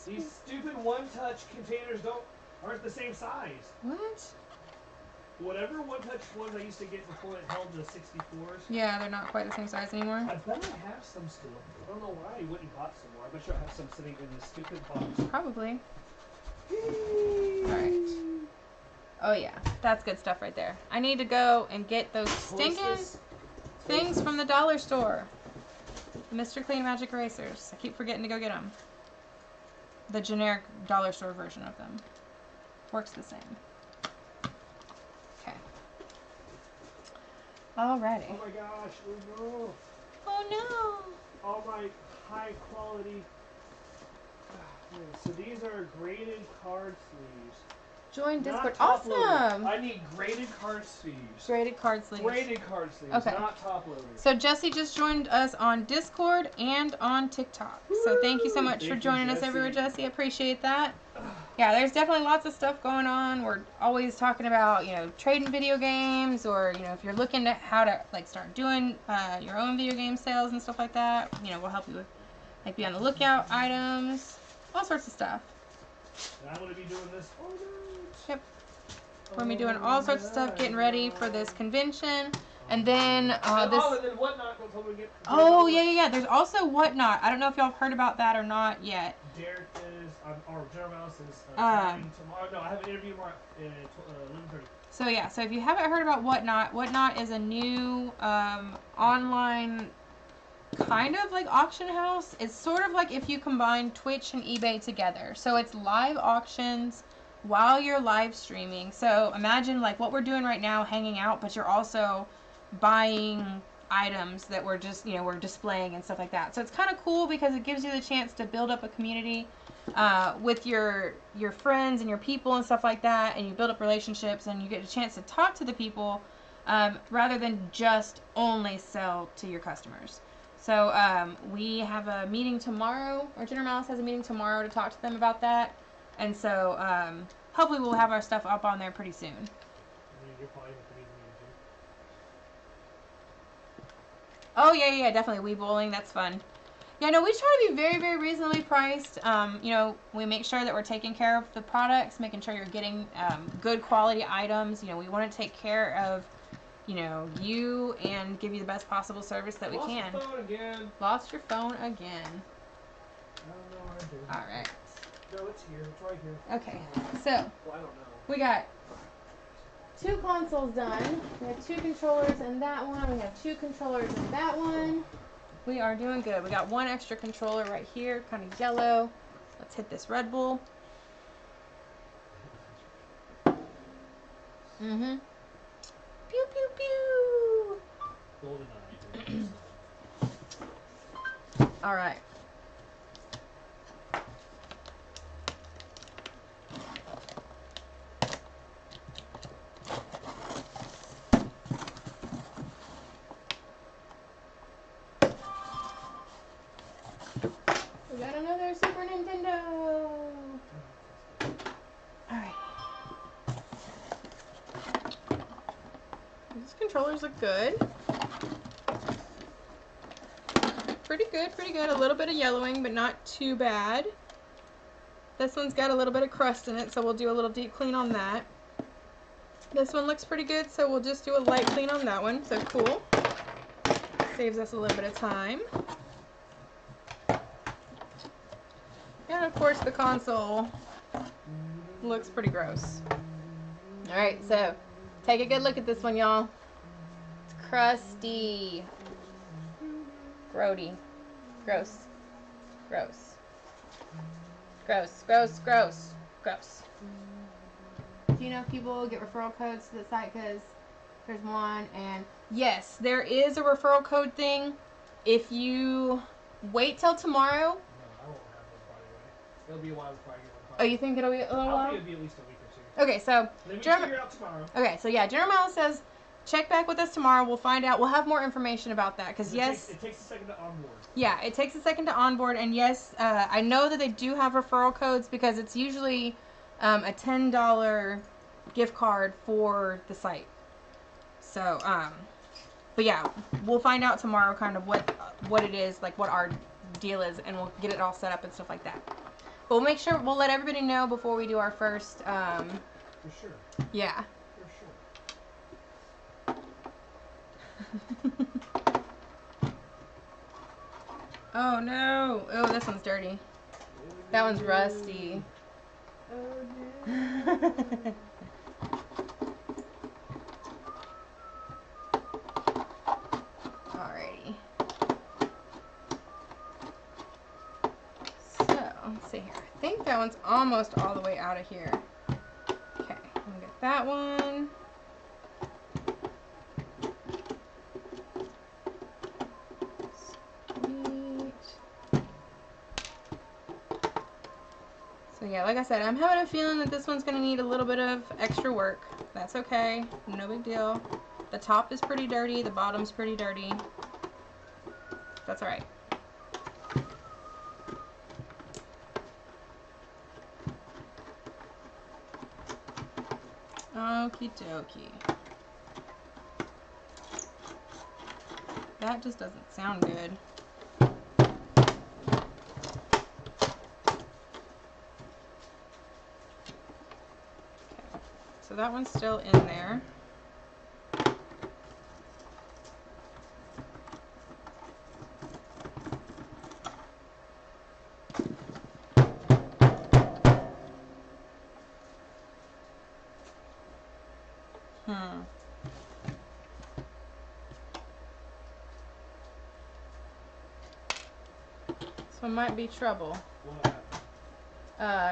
These stupid one-touch containers aren't the same size. What? Whatever one-touch ones I used to get before it held the 64s. Yeah, they're not quite the same size anymore. I bet I have some still. I don't know why you wouldn't bought some more. I bet you I have some sitting in this stupid box. Probably. Alright. Oh yeah, that's good stuff right there. I need to go and get those stinking things from the dollar store. Mr. Clean Magic Erasers. I keep forgetting to go get them. The generic dollar store version of them. Works the same. Okay. Alrighty. Oh my gosh, oh no. Oh no. All my high quality. So these are graded card sleeves. Join Discord. Not top Awesome. Loaded. I need graded card sleeves. Graded card sleeves. Graded card sleeves, okay. Not top loaded. So Jesse just joined us on Discord and on TikTok. So thank you so much for joining us everywhere, Jesse. I appreciate that. yeah, there's definitely lots of stuff going on. We're always talking about, you know, trading video games, or, you know, if you're looking at how to, like, start doing your own video game sales and stuff like that, you know, we'll help you with, like, be on the lookout items, all sorts of stuff. And I'm going to be doing this. Oh, no. Yep. We're going to be doing all sorts of stuff, getting ready for this convention. And then, and then Whatnot will totally get. Oh, yeah. There's also Whatnot. I don't know if y'all have heard about that or not yet. Derek is, or General Mouse is coming tomorrow. No, I have an interview tomorrow at 11:30. So, yeah. So, if you haven't heard about Whatnot, Whatnot is a new online kind of like auction house. It's sort of like if you combine Twitch and eBay together. So, it's live auctions while you're live streaming. So, imagine like what we're doing right now, hanging out, but you're also buying items that we're just, you know, we're displaying and stuff like that. So it's kind of cool because it gives you the chance to build up a community with your friends and your people and stuff like that, and you build up relationships and you get a chance to talk to the people rather than just only sell to your customers. So we have a meeting tomorrow, or General Mouse has a meeting tomorrow to talk to them about that, and so hopefully we'll have our stuff up on there pretty soon. Oh, yeah, definitely. Wii bowling, that's fun. Yeah, no, we try to be very, very reasonably priced. You know, we make sure that we're taking care of the products, making sure you're getting good quality items. You know, we want to take care of, you know, you and give you the best possible service that we can. Lost your phone again. Lost your phone again. I don't know what I did. All right. No, it's here. It's right here. Okay, so well, I don't know. We got 2 consoles done. We have 2 controllers in that one. We have 2 controllers in that one. We are doing good. We got 1 extra controller right here, kind of yellow. Let's hit this Red Bull. Mm-hmm. Pew, pew, pew. GoldenEye. All right. We got another Super Nintendo. Alright. These controllers look good. Pretty good, pretty good. A little bit of yellowing, but not too bad. This one's got a little bit of crust in it, so we'll do a little deep clean on that. This one looks pretty good, so we'll just do a light clean on that one. So cool. Saves us a little bit of time. And of course the console looks pretty gross. Alright, so take a good look at this one, y'all. It's crusty. Grody. Gross. Gross. Gross, gross, gross, gross. Do you know if people get referral codes to the site? Because there's one, and yes, there is a referral code thing. If you wait till tomorrow. It'll be a while before I get one. Oh, you think it'll be a little while? I think it'll be at least a week or 2. Okay, so Let me figure out tomorrow. Okay, so yeah, General Mouse says check back with us tomorrow. We'll find out. We'll have more information about that because yes, it takes a second to onboard. Yeah, it takes a second to onboard, and yes, I know that they do have referral codes because it's usually a $10 gift card for the site. So, but yeah, we'll find out tomorrow kind of what it is, like what our deal is, and we'll get it all set up and stuff like that. But we'll make sure, we'll let everybody know before we do our first, For sure. Yeah. For sure. Oh no! Oh, this one's dirty. That one's rusty. Oh no. Alrighty. So, let's see here. I think that one's almost all the way out of here. Okay, I'm gonna get that one. So yeah, like I said, I'm having a feeling that this one's going to need a little bit of extra work. That's okay. No big deal. The top is pretty dirty. The bottom's pretty dirty. That's alright. Okie dokie. That just doesn't sound good. Okay. So that one's still in there. So it might be trouble.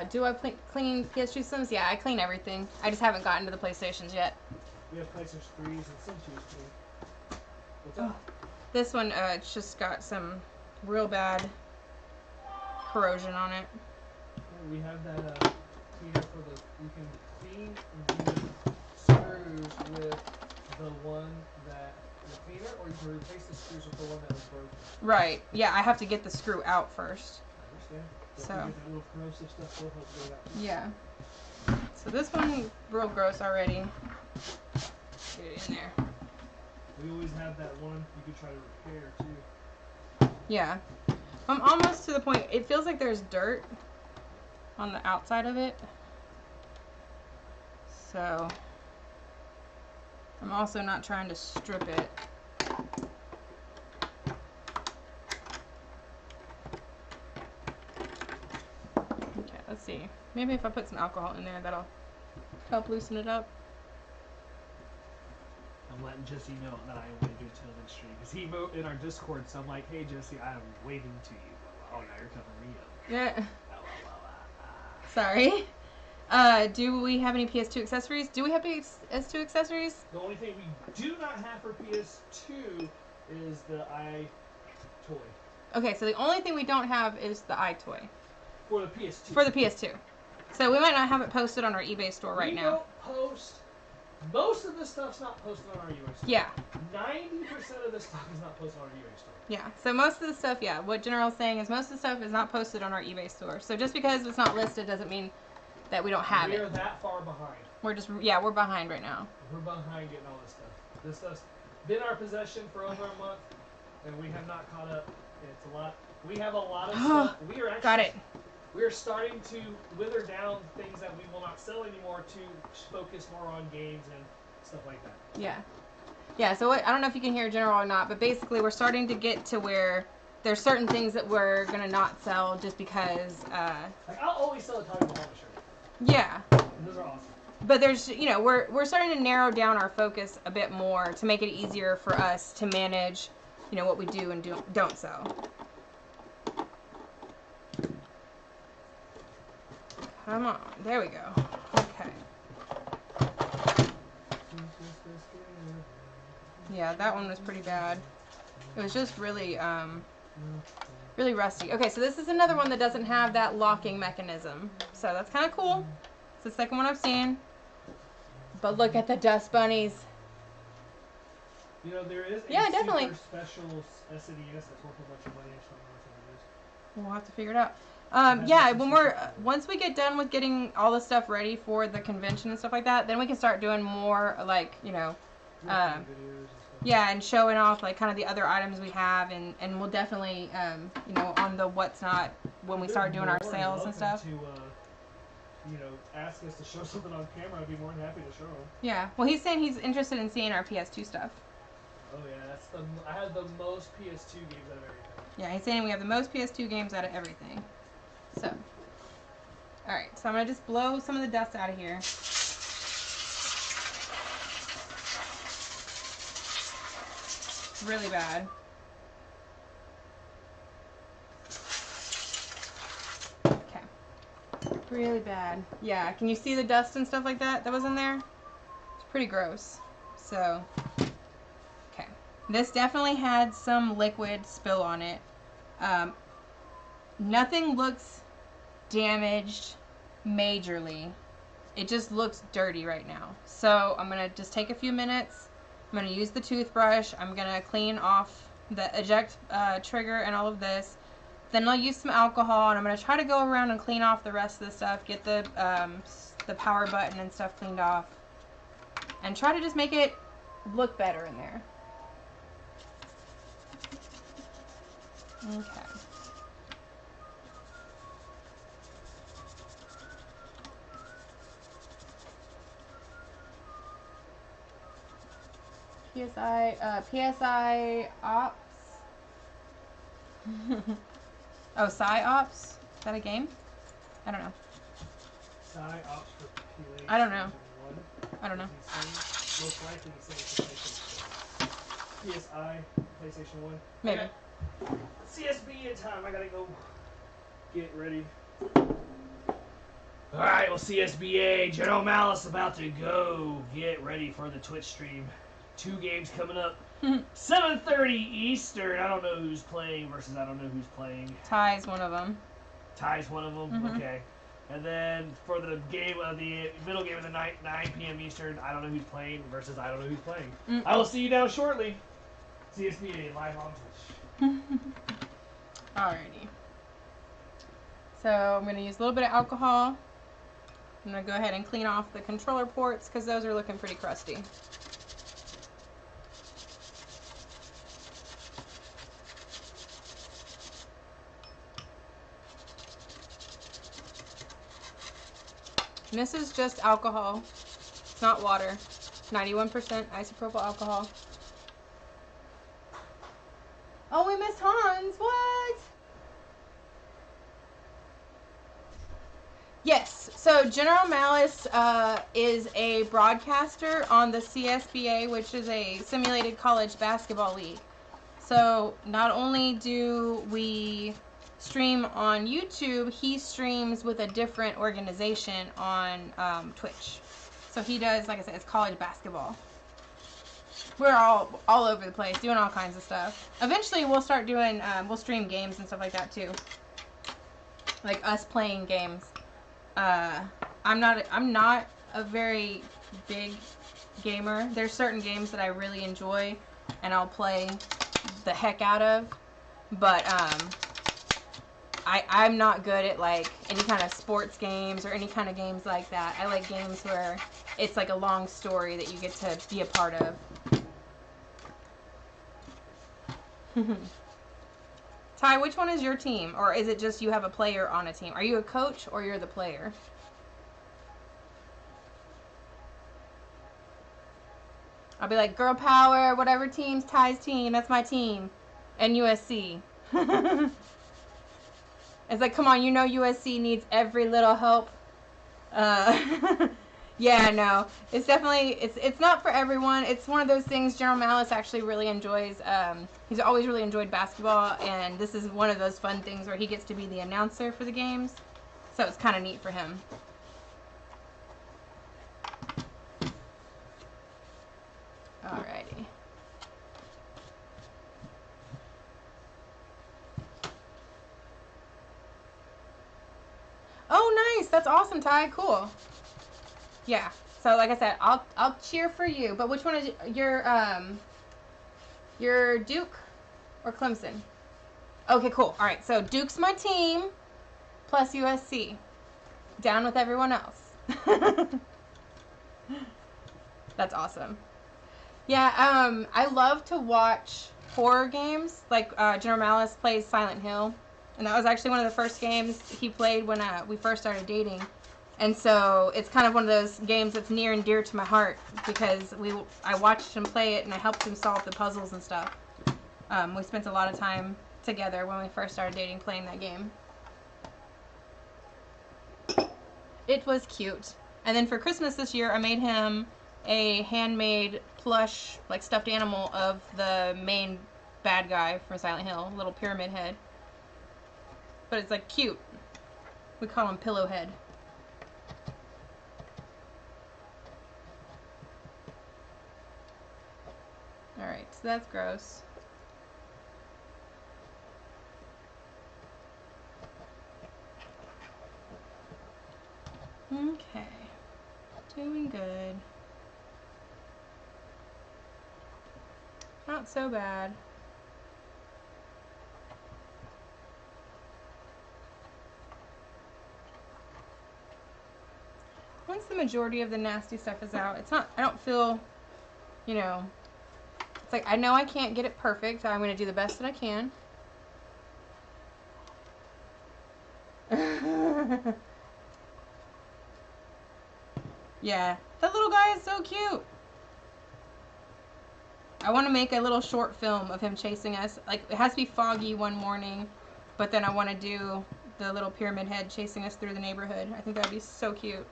Do I clean PS2 Sims? Yeah, I clean everything. I just haven't gotten to the PlayStations yet. We have PlayStation 3s and Sim 2s too. What's up? This one, it's just got some real bad corrosion on it. We have that cleaner for the. You can clean the screws with the one that the cleaner, or you can replace the screws with the one that was broken. Right. Yeah, I have to get the screw out first. I understand. So. Get that little corrosive stuff will help go out. Yeah. So this one, real gross already. Get it in there. We always have that one you could try to repair too. Yeah. I'm almost to the point. It feels like there's dirt on the outside of it. So I'm also not trying to strip it. Okay, let's see. Maybe if I put some alcohol in there, that'll help loosen it up. I'm letting Jesse know that I am going to do it till next stream. Because he wrote in our Discord, so I'm like, hey Jesse, I am waving to you. Oh, now you're covering me up. Yeah. Sorry. Do we have any PS2 accessories? Do we have PS2 accessories? The only thing we do not have for PS2 is the iToy. Okay, so the only thing we don't have is the iToy. For the PS2. For the PS2. So we might not have it posted on our eBay store right now. We don't post. Most of this stuff's not posted on our eBay store. Yeah. 90% of this stuff is not posted on our eBay store. Yeah. So most of the stuff, yeah, what General's saying is most of the stuff is not posted on our eBay store. So just because it's not listed doesn't mean that we don't have it. We are that far behind. We're just, yeah, we're behind right now. We're behind getting all this stuff. This stuff's been in our possession for over a month, and we have not caught up. It's a lot. We have a lot of stuff. We are actually, got it. We are starting to wither down things that we will not sell anymore to focus more on games and stuff like that. Yeah. Yeah, so I don't know if you can hear General or not, but basically we're starting to get to where there's certain things that we're going to not sell just because... like, I'll always sell a Tommy Bahama shirt. Yeah. Those are awesome. But there's, you know, we're starting to narrow down our focus a bit more to make it easier for us to manage, you know, what we do and don't sell. Come on. There we go. Okay. Yeah, that one was pretty bad. It was just really, really rusty. Okay, so this is another one that doesn't have that locking mechanism. So that's kind of cool. It's the second one I've seen. But look at the dust bunnies. You know, there is a definitely. super special SNES that's worth a bunch of money. I just don't know what it is. We'll have to figure it out. Yeah, when once we get done with getting all the stuff ready for the convention and stuff like that, then we can start doing more, like, you know, yeah, and showing off, like, kind of the other items we have, and we'll definitely, you know, on the what's not, when we start doing our sales and stuff. To, you know, ask us to show something on camera, I'd be more than happy to show them. Yeah, well, he's saying he's interested in seeing our PS2 stuff. Oh yeah, I have the most PS2 games out of everything. Yeah, he's saying we have the most PS2 games out of everything. So, alright, so I'm going to just blow some of the dust out of here. Really bad. Okay. Really bad. Yeah, can you see the dust and stuff like that was in there? It's pretty gross. So, okay. This definitely had some liquid spill on it. Nothing looks damaged majorly. It just looks dirty right now. So I'm going to just take a few minutes. I'm going to use the toothbrush. I'm going to clean off the eject trigger and all of this. Then I'll use some alcohol, and I'm going to try to go around and clean off the rest of the stuff. Get the power button and stuff cleaned off. and try to just make it look better in there. Okay. PSI Ops. Oh, Psy Ops? Is that a game? I don't know. Psy Ops for PlayStation I don't know. 1. I don't know. Most likely he's saying PlayStation 4. PSI, PlayStation 1. Maybe. CSB in time. I gotta go get ready. Alright, well, CSBA, General Malice about to go get ready for the Twitch stream. 2 games coming up. 7:30 Eastern. I don't know who's playing versus I don't know who's playing. Ty's one of them. Ty's one of them? Okay. And then for the game of the middle game of the night, 9 p.m. Eastern, I don't know who's playing versus I don't know who's playing. I will see you down shortly. CSBA live on Twitch. Alrighty. So I'm going to use a little bit of alcohol. I'm going to go ahead and clean off the controller ports because those are looking pretty crusty. And this is just alcohol. It's not water. 91% isopropyl alcohol. Oh, we missed Hans. What? Yes. So General Malice is a broadcaster on the CSBA, which is a simulated college basketball league. So not only do we stream on YouTube, he streams with a different organization on Twitch. So he does, like I said, it's college basketball. We're all over the place doing all kinds of stuff. Eventually we'll start doing, we'll stream games and stuff like that too. Like us playing games. I'm not a very big gamer. There's certain games that I really enjoy and I'll play the heck out of. But I'm not good at like any kind of sports games or any kind of games like that. I like games where it's like a long story that you get to be a part of. Ty, which one is your team? Or is it just you have a player on a team? Are you a coach or you're the player? I'll be like, girl power, whatever team's Ty's team, that's my team. And USC. It's like, come on, you know USC needs every little help. Yeah, no. It's definitely, it's not for everyone. It's one of those things General Malice actually really enjoys. He's always really enjoyed basketball, and this is one of those fun things where he gets to be the announcer for the games. So it's kind of neat for him. Alrighty. Oh, nice. That's awesome, Ty. Cool. Yeah. So, like I said, I'll cheer for you. But which one is your Duke or Clemson? Okay, cool. All right. So Duke's my team, plus USC. Down with everyone else. That's awesome. Yeah. I love to watch horror games. Like General Malice plays Silent Hill. And that was actually one of the first games he played when we first started dating. And so it's kind of one of those games that's near and dear to my heart because I watched him play it and I helped him solve the puzzles and stuff. We spent a lot of time together when we first started dating playing that game. It was cute. And then for Christmas this year, I made him a handmade plush, like stuffed animal of the main bad guy from Silent Hill, little pyramid head. But it's like cute. We call him Pillowhead. Alright, so that's gross. Okay. Doing good. Not so bad. Once the majority of the nasty stuff is out. It's not, I don't feel, you know, it's like I know I can't get it perfect. So I'm going to do the best that I can. Yeah, that little guy is so cute. I want to make a little short film of him chasing us. Like, it has to be foggy one morning, but then I want to do the little pyramid head chasing us through the neighborhood. I think that would be so cute.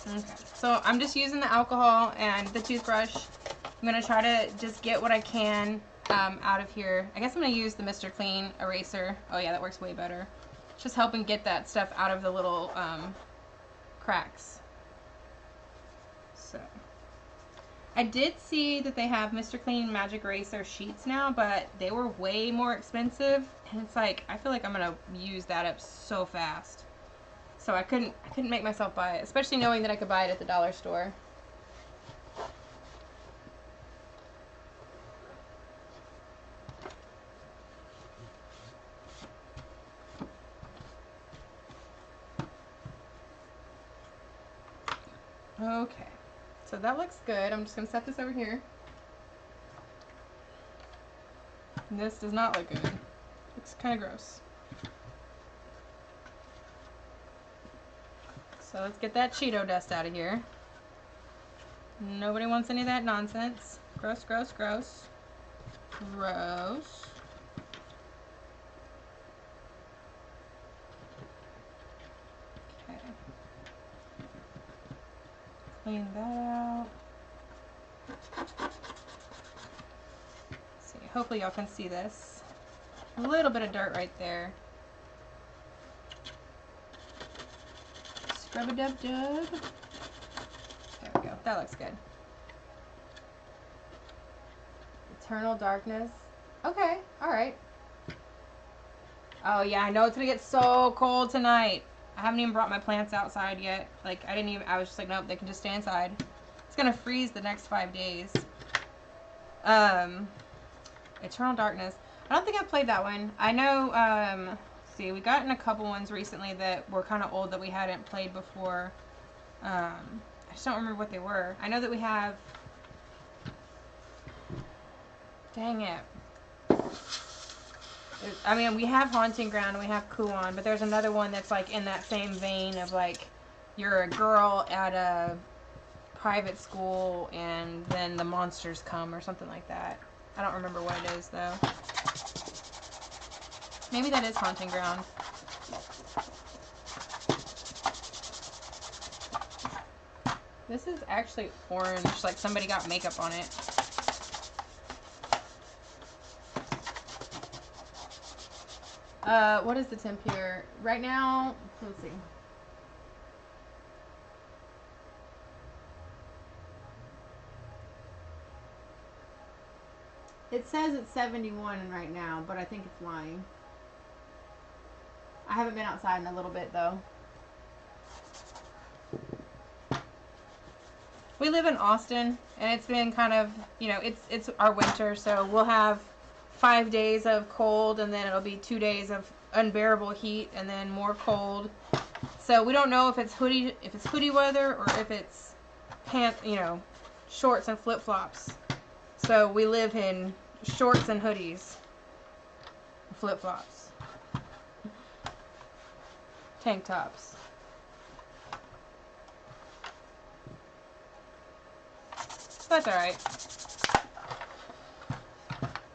Okay, so I'm just using the alcohol and the toothbrush. I'm going to try to just get what I can out of here. I guess I'm going to use the Mr. Clean eraser. Oh yeah, that works way better. Just helping get that stuff out of the little cracks. So, I did see that they have Mr. Clean Magic Eraser sheets now, but they were way more expensive. And it's like, I feel like I'm going to use that up so fast. So I couldn't make myself buy it, especially knowing that I could buy it at the dollar store. Okay, so that looks good. I'm just going to set this over here. This does not look good. Looks kind of gross. So let's get that Cheeto dust out of here. Nobody wants any of that nonsense. Gross, gross, gross. Gross. Okay. Clean that out. Let's see, hopefully y'all can see this. A little bit of dirt right there. Scrub-a-dub-dub. There we go. That looks good. Eternal darkness. Okay. Alright. Oh, yeah. I know it's going to get so cold tonight. I haven't even brought my plants outside yet. Like, I was just like, nope, they can just stay inside. It's going to freeze the next 5 days. Eternal darkness. I don't think I've played that one. I know, see, we got in a couple ones recently that were kind of old that we hadn't played before. I just don't remember what they were. I know that we have... Dang it. I mean, we have Haunting Ground and we have Kuon, but there's another one that's like in that same vein of like, you're a girl at a private school and then the monsters come or something like that. I don't remember what it is though. Maybe that is Haunting Ground. This is actually orange, like somebody got makeup on it. What is the temp here? Right now, let's see. It says it's 71 right now, but I think it's lying. I haven't been outside in a little bit though. We live in Austin and it's been kind of, you know, it's our winter, so we'll have 5 days of cold and then it'll be 2 days of unbearable heat and then more cold. So we don't know if it's hoodie weather or if it's shorts and flip-flops. So we live in shorts and hoodies, flip-flops, tank tops. That's alright.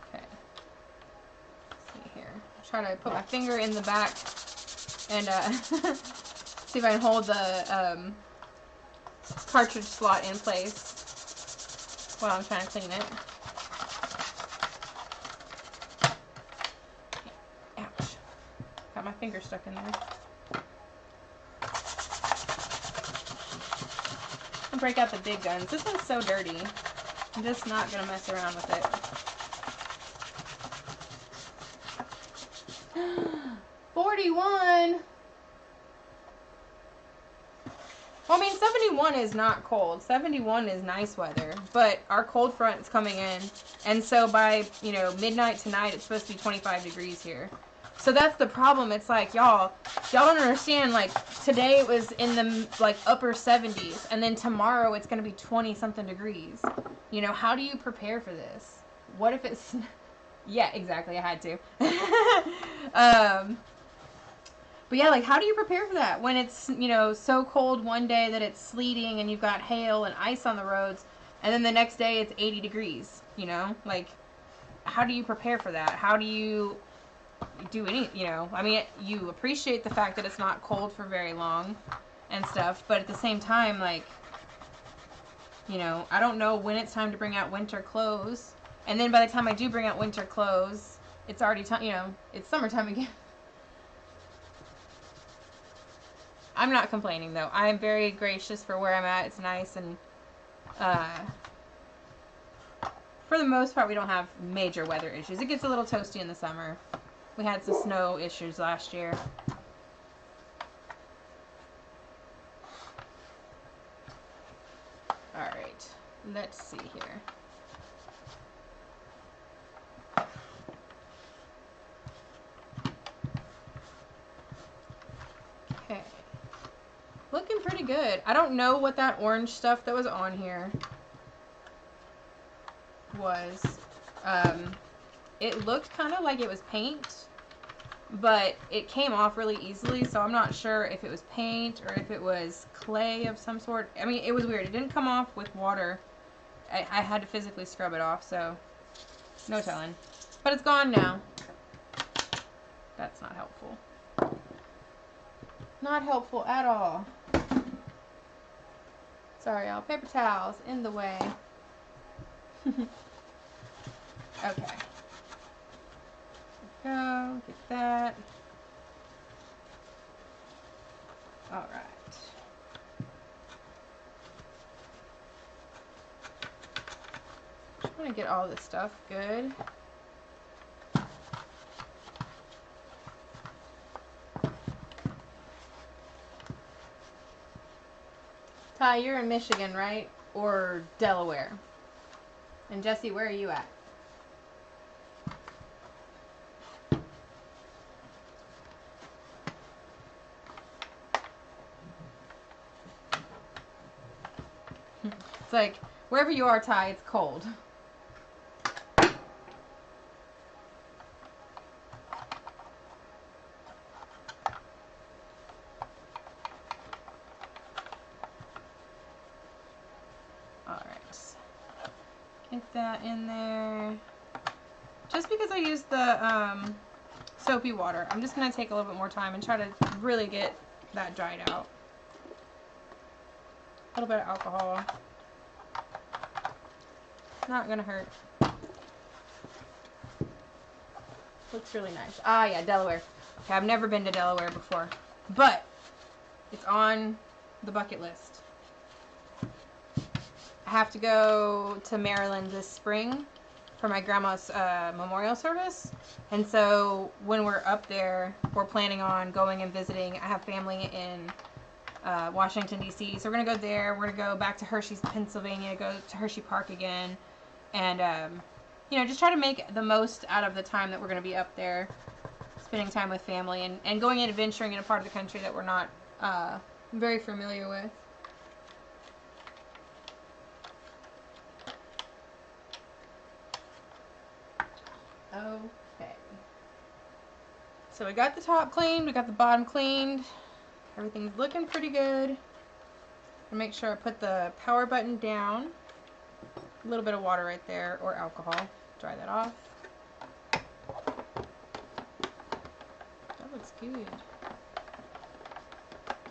Okay. Let's see here. I'll try to put my finger in the back and see if I can hold the cartridge slot in place while I'm trying to clean it. Ouch. Got my finger stuck in there. I'll break out the big guns. This one's so dirty. I'm just not going to mess around with it. 41! Well, I mean, 71 is not cold. 71 is nice weather, but our cold front is coming in, and so by, midnight tonight, it's supposed to be 25 degrees here. So that's the problem. It's like, y'all don't understand, like, today it was in the, like, upper 70s, and then tomorrow it's going to be 20-something degrees. You know, how do you prepare for this? What if it's... Yeah, exactly, I had to. But yeah, like, how do you prepare for that? When it's, you know, so cold one day that it's sleeting and you've got hail and ice on the roads, and then the next day it's 80 degrees, you know? Like, how do you prepare for that? How do you... do any, you know, I mean, you appreciate the fact that it's not cold for very long and stuff, but at the same time, like, you know, I don't know when it's time to bring out winter clothes, and then by the time I do bring out winter clothes, it's already time, you know, it's summertime again. I'm not complaining, though. I'm very gracious for where I'm at. It's nice, and, for the most part, we don't have major weather issues. It gets a little toasty in the summer. We had some snow issues last year. Alright, let's see here. Okay. Looking pretty good. I don't know what that orange stuff that was on here was. It looked kind of like it was paint, but it came off really easily, so I'm not sure if it was paint or if it was clay of some sort. I mean, it was weird. It didn't come off with water. I had to physically scrub it off, so no telling. But it's gone now. That's not helpful. Not helpful at all. Sorry, y'all. Paper towels in the way. Okay. Go, get that. All right. Just want to get all this stuff good. Ty, you're in Michigan, right? Or Delaware? And Jesse, where are you at? It's like, wherever you are, Ty, it's cold. Alright. Get that in there. Just because I used the soapy water, I'm just going to take a little bit more time and try to really get that dried out. A little bit of alcohol. Not gonna hurt. Looks really nice. Ah, yeah, Delaware. Okay, I've never been to Delaware before, but it's on the bucket list. I have to go to Maryland this spring for my grandma's memorial service, and so when we're up there, we're planning on going and visiting. I have family in Washington, D.C., so we're gonna go there. We're gonna go back to Hershey, Pennsylvania, go to Hershey Park again. And, you know, just try to make the most out of the time that we're going to be up there, spending time with family, and going and adventuring in a part of the country that we're not very familiar with. Okay. So we got the top cleaned, we got the bottom cleaned. Everything's looking pretty good. And make sure I put the power button down. A little bit of water right there, or alcohol. Dry that off. That looks good.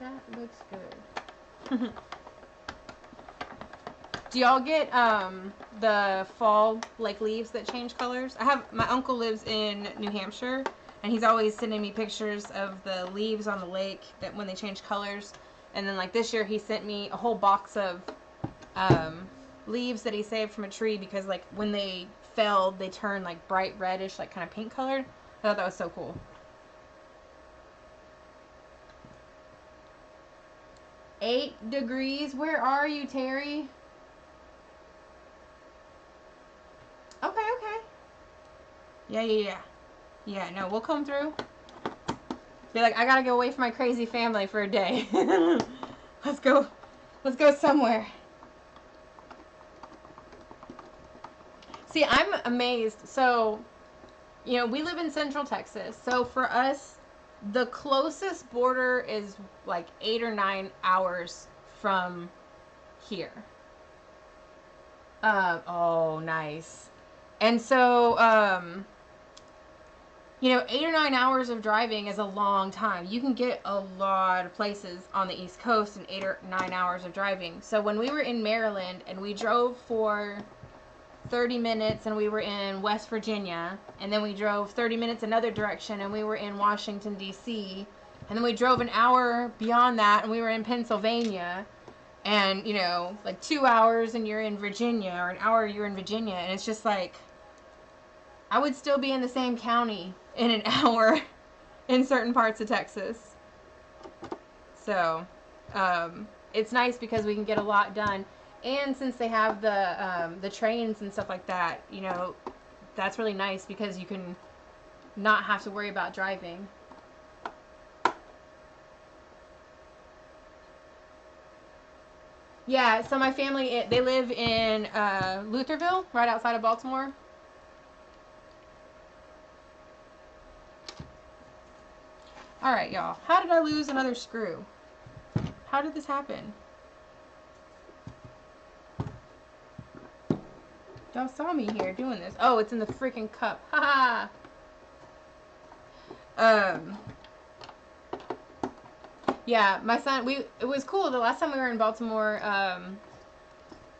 That looks good. Do y'all get the fall like leaves that change colors? My uncle lives in New Hampshire, and he's always sending me pictures of the leaves on the lake that when they change colors. And then like this year he sent me a whole box of leaves that he saved from a tree because like when they fell they turned like bright reddish, like kind of pink colored. I thought that was so cool. 8 degrees. Where are you, Terry? Okay. Yeah, no, we'll come through. Be like, I gotta go away from my crazy family for a day. Let's go somewhere. See, I'm amazed. So, you know, we live in Central Texas. So for us, the closest border is like 8 or 9 hours from here. Oh, nice. And so, you know, 8 or 9 hours of driving is a long time. You can get a lot of places on the East Coast in 8 or 9 hours of driving. So when we were in Maryland and we drove for 30 minutes and we were in West Virginia, and then we drove 30 minutes another direction and we were in Washington, D.C., and then we drove an hour beyond that and we were in Pennsylvania, and, you know, like 2 hours and you're in Virginia, or an hour you're in Virginia, and it's just like, I would still be in the same county in an hour in certain parts of Texas. So, it's nice because we can get a lot done. And since they have the trains and stuff like that, you know, that's really nice because you can not have to worry about driving. Yeah, so my family, they live in Lutherville, right outside of Baltimore. All right, y'all. How did I lose another screw? How did this happen? Y'all saw me here doing this. Oh, it's in the freaking cup. Ha ha. Yeah, my son, it was cool the last time we were in Baltimore,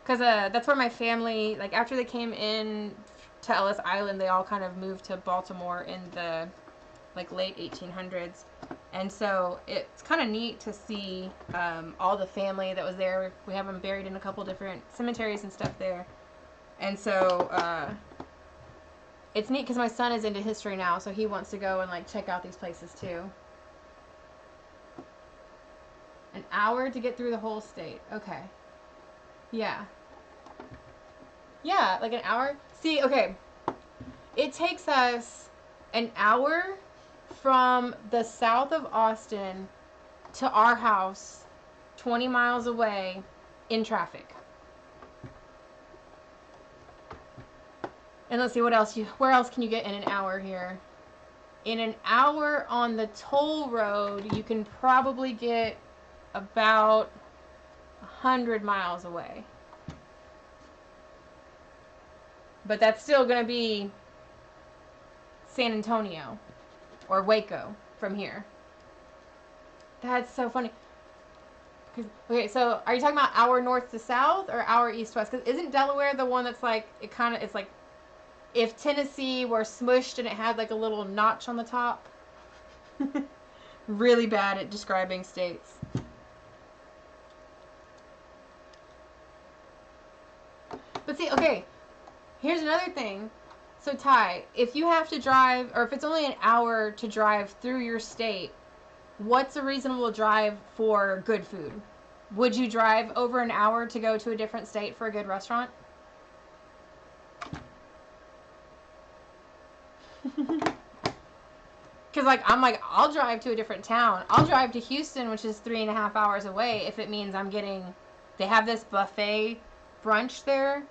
because that's where my family, like, after they came in to Ellis Island, they all kind of moved to Baltimore in the, like, late 1800s. And so it's kind of neat to see all the family that was there. We have them buried in a couple different cemeteries and stuff there. And so it's neat because my son is into history now, so he wants to go and, like, check out these places too. An hour to get through the whole state. Okay. Yeah. Yeah, like an hour. See, okay. It takes us an hour from the south of Austin to our house, 20 miles away, in traffic. And let's see, where else can you get in an hour here? In an hour on the toll road, you can probably get about 100 miles away. But that's still going to be San Antonio or Waco from here. That's so funny. Okay, so are you talking about hour north to south or hour east to west? Because isn't Delaware the one that's like, it's like if Tennessee were smushed and it had like a little notch on the top? Really bad at describing states. But see, okay, here's another thing. So Ty, if you have to drive, or if it's only an hour to drive through your state, what's a reasonable drive for good food? Would you drive over an hour to go to a different state for a good restaurant? Because, like, I'll drive to a different town. I'll drive to Houston, which is 3.5 hours away, if it means I'm getting... They have this buffet brunch there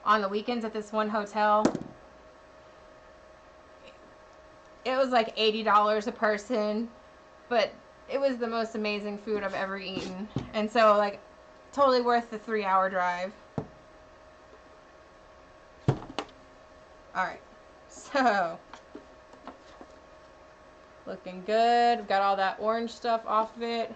on the weekends at this one hotel. It was like $80 a person, but it was the most amazing food I've ever eaten. And so, like, totally worth the 3-hour drive. Alright, so... Looking good. We've got all that orange stuff off of it.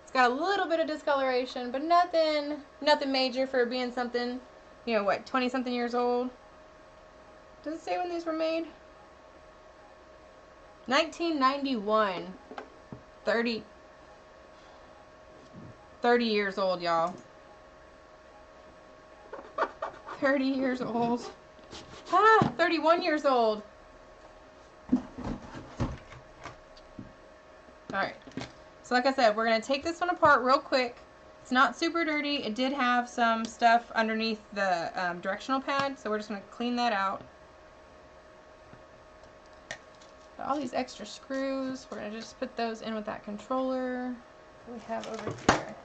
It's got a little bit of discoloration, but nothing major for being something, you know, what, 20-something years old? Does it say when these were made? 1991. 30 years old, y'all. 30 years old. 31 years old. Alright, so like I said, we're going to take this one apart real quick. It's not super dirty. It did have some stuff underneath the directional pad, so we're just going to clean that out. Got all these extra screws. We're going to just put those in with that controller we have over here.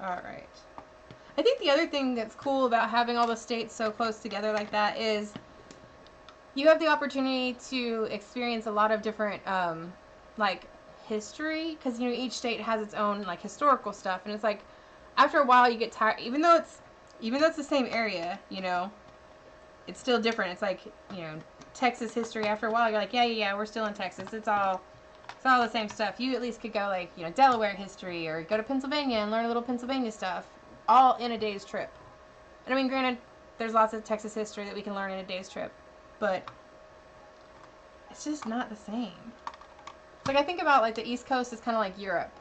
Alright. I think the other thing that's cool about having all the states so close together like that is you have the opportunity to experience a lot of different, like, history, because, you know, each state has its own, like, historical stuff, and it's like, after a while you get tired, even though it's the same area, you know, it's still different. It's like, you know, Texas history, after a while you're like, yeah, we're still in Texas, it's all the same stuff. You at least could go, like, you know, Delaware history, or go to Pennsylvania and learn a little Pennsylvania stuff, all in a day's trip. And I mean, granted, there's lots of Texas history that we can learn in a day's trip, but it's just not the same. It's like, I think about, like, the East Coast is kind of like Europe.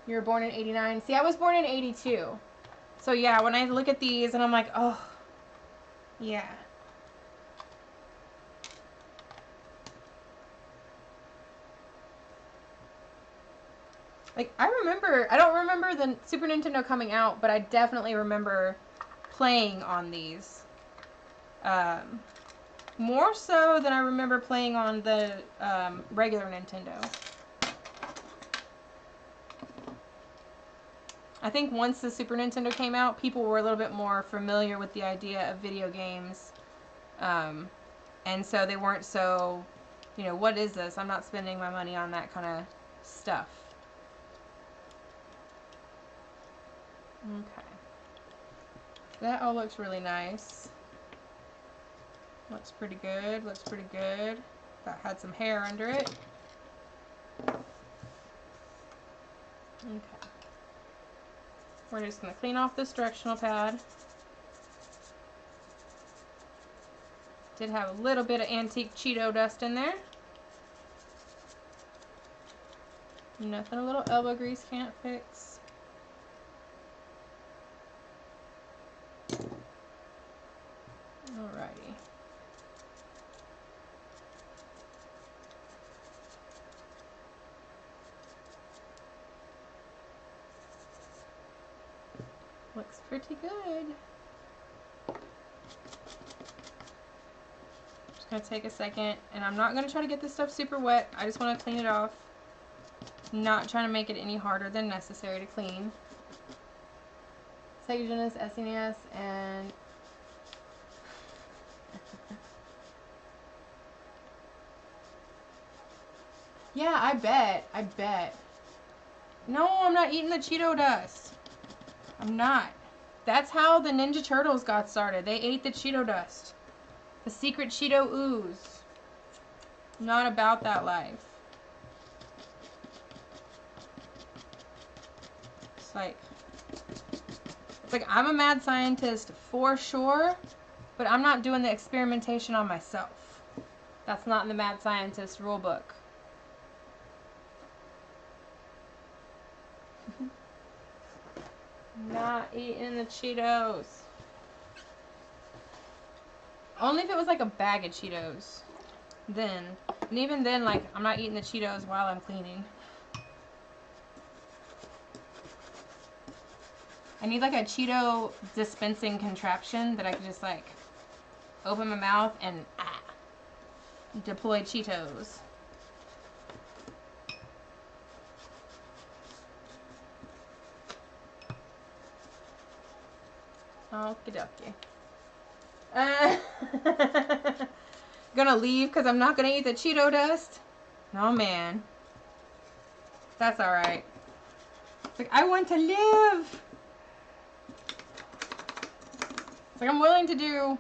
You were born in 89. See, I was born in 82. So, yeah, when I look at these and I'm like, oh, yeah. Like, I don't remember the Super Nintendo coming out, but I definitely remember playing on these. More so than I remember playing on the regular Nintendo. I think once the Super Nintendo came out, people were a little bit more familiar with the idea of video games. And so they weren't so, you know, what is this? I'm not spending my money on that kind of stuff. Okay. That all looks really nice. Looks pretty good. Looks pretty good. That had some hair under it. Okay. We're just going to clean off this directional pad. Did have a little bit of antique Cheeto dust in there. Nothing a little elbow grease can't fix. Alrighty. Looks pretty good. Just gonna take a second, and I'm not gonna try to get this stuff super wet. I just want to clean it off. Not trying to make it any harder than necessary to clean. Sega Genesis, SNES, and yeah, I bet. No, I'm not eating the Cheeto dust. I'm not. That's how the Ninja Turtles got started. They ate the Cheeto dust. The secret Cheeto ooze. Not about that life. It's like I'm a mad scientist for sure, but I'm not doing the experimentation on myself. That's not in the mad scientist rule book. Not eating the Cheetos. Only if it was like a bag of Cheetos. Then. And even then, like, I'm not eating the Cheetos while I'm cleaning. I need like a Cheeto dispensing contraption that I could just like open my mouth and deploy Cheetos. Okie dokie. Gonna leave because I'm not gonna eat the Cheeto dust? No, man. That's alright. It's like, I want to live! It's like, I'm willing to do,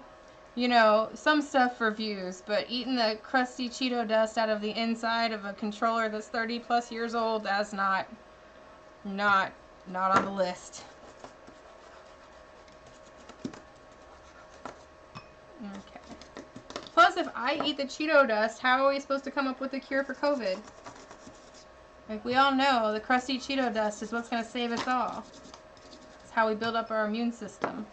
you know, some stuff for views, but eating the crusty Cheeto dust out of the inside of a controller that's 30 plus years old, that's not on the list. Okay. Plus, if I eat the Cheeto dust, how are we supposed to come up with a cure for COVID? Like, we all know the crusty Cheeto dust is what's going to save us all. It's how we build up our immune system.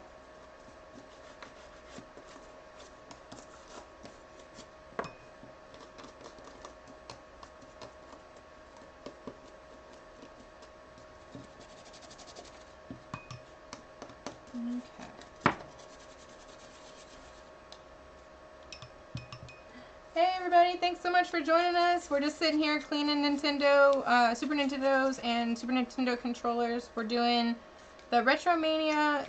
Hey everybody, thanks so much for joining us. We're just sitting here cleaning Nintendo, Super Nintendos and Super Nintendo controllers. We're doing the Retro Mania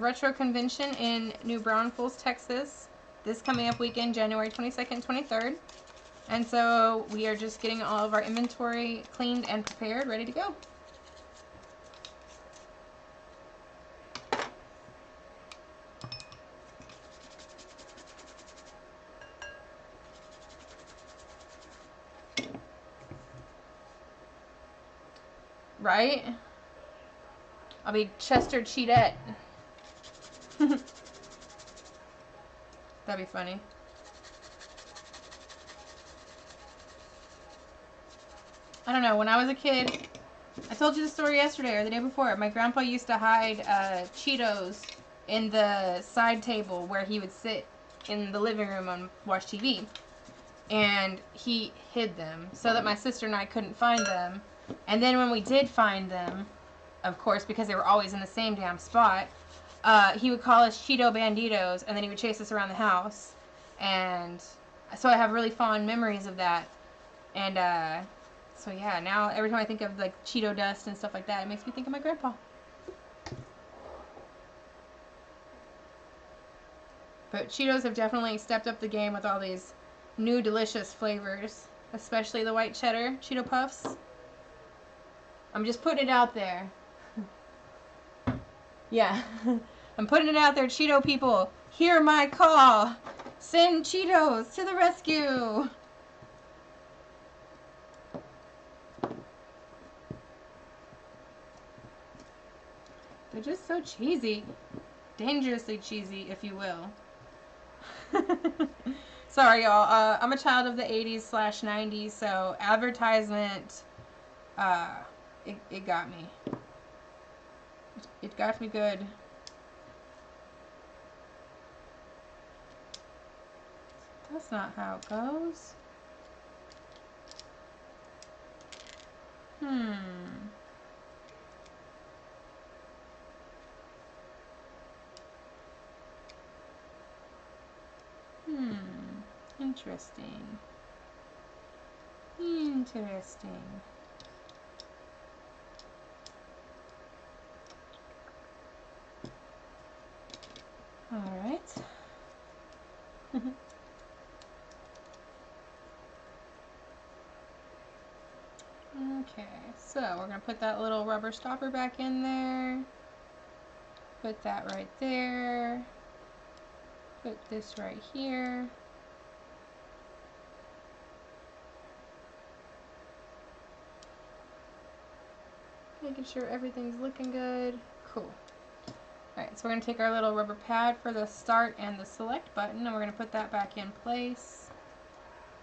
Retro Convention in New Braunfels, Texas. This coming up weekend, January 22nd, 23rd. And so we are just getting all of our inventory cleaned and prepared, ready to go. Right? I'll be Chester Cheetette. That'd be funny. I don't know, when I was a kid, I told you the story yesterday or the day before, my grandpa used to hide Cheetos in the side table where he would sit in the living room and watch TV. And he hid them so that my sister and I couldn't find them. And then when we did find them, of course, because they were always in the same damn spot, he would call us Cheeto Banditos, and then he would chase us around the house. And so I have really fond memories of that. And so yeah, now every time I think of like Cheeto dust and stuff like that, it makes me think of my grandpa. But Cheetos have definitely stepped up the game with all these new delicious flavors, especially the white cheddar Cheeto Puffs. I'm just putting it out there. Yeah, I'm putting it out there, Cheeto people. Hear my call. Send Cheetos to the rescue. They're just so cheesy. Dangerously cheesy, if you will. Sorry, y'all. I'm a child of the 80s/90s, so advertisement, it got me. It got me good. That's not how it goes. Interesting. Interesting. All right. Okay, so we're going to put that little rubber stopper back in there. Put that right there. Put this right here. Making sure everything's looking good. Cool. Alright, so we're going to take our little rubber pad for the start and the select button, and we're going to put that back in place.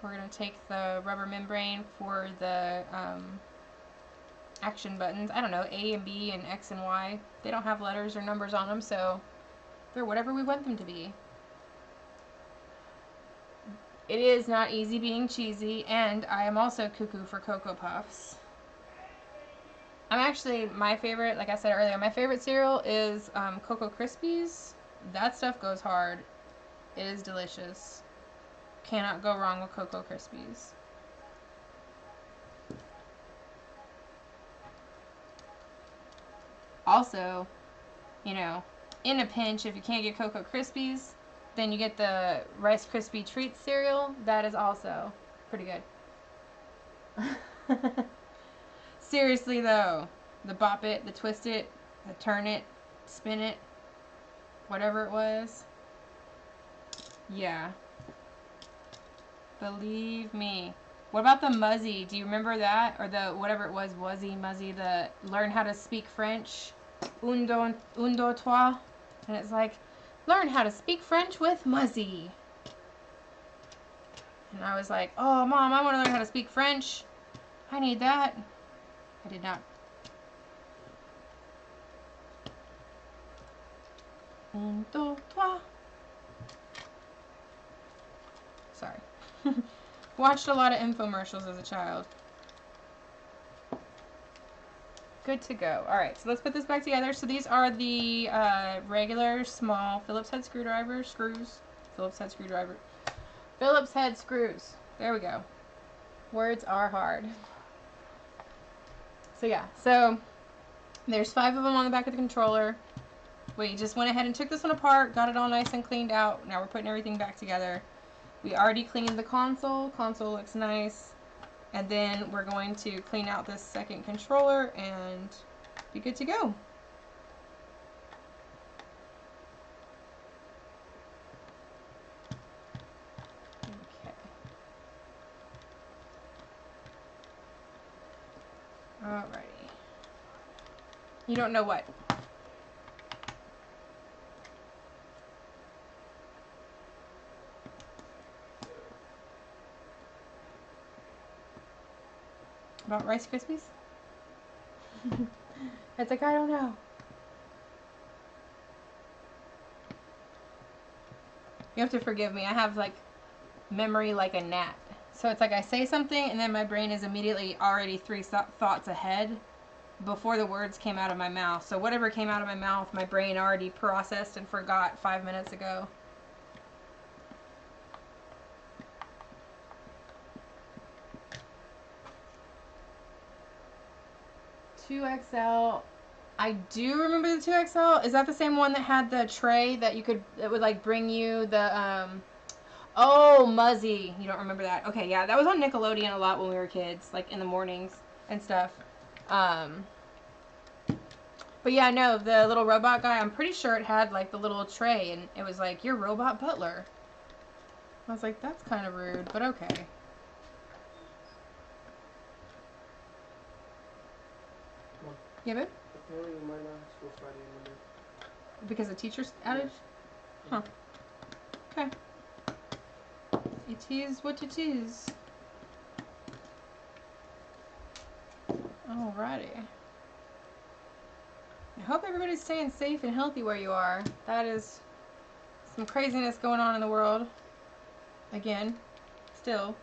We're going to take the rubber membrane for the action buttons. I don't know, A and B and X and Y. They don't have letters or numbers on them, so they're whatever we want them to be. It is not easy being cheesy, and I am also cuckoo for Cocoa Puffs. I'm actually, my favorite, like I said earlier, my favorite cereal is Cocoa Krispies. That stuff goes hard. It is delicious. Cannot go wrong with Cocoa Krispies. Also, you know, in a pinch, if you can't get Cocoa Krispies, then you get the Rice Krispie Treats cereal. That is also pretty good. Seriously though, the bop it, the twist it, the turn it, spin it, whatever it was. Yeah. Believe me. What about the Muzzy? Do you remember that? Or the, whatever it was, Wuzzy, Muzzy, the learn how to speak French. Un, deux, trois. And it's like, learn how to speak French with Muzzy. And I was like, oh, Mom, I want to learn how to speak French. I need that. I did not. Un, deux, trois. Sorry. Watched a lot of infomercials as a child. Good to go. Alright, so let's put this back together. So these are the regular, small Phillips head screws. Phillips head screwdriver. Phillips head screws. There we go. Words are hard. So yeah, so there's 5 of them on the back of the controller. We just went ahead and took this one apart, got it all nice and cleaned out. Now we're putting everything back together. We already cleaned the console. Console looks nice. And then we're going to clean out this second controller and be good to go. Okay. Alrighty. You don't know what? About Rice Krispies? It's like, I don't know. You have to forgive me. I have like memory like a gnat. So it's like I say something and then my brain is immediately already 3 thoughts ahead before the words came out of my mouth. So whatever came out of my mouth, my brain already processed and forgot 5 minutes ago. XL. I do remember the 2XL. Is that the same one that had the tray that you could, it would like bring you the, oh, Muzzy. You don't remember that? Okay, yeah, that was on Nickelodeon a lot when we were kids, like in the mornings and stuff. But yeah, no, the little robot guy, I'm pretty sure it had like the little tray and it was like, your robot butler. I was like, that's kind of rude, but okay. Yeah, babe? Apparently we might not school Friday Monday. Because of teacher's outage? Huh. Okay. It is what it is. Alrighty. I hope everybody's staying safe and healthy where you are. That is some craziness going on in the world. Again. Still.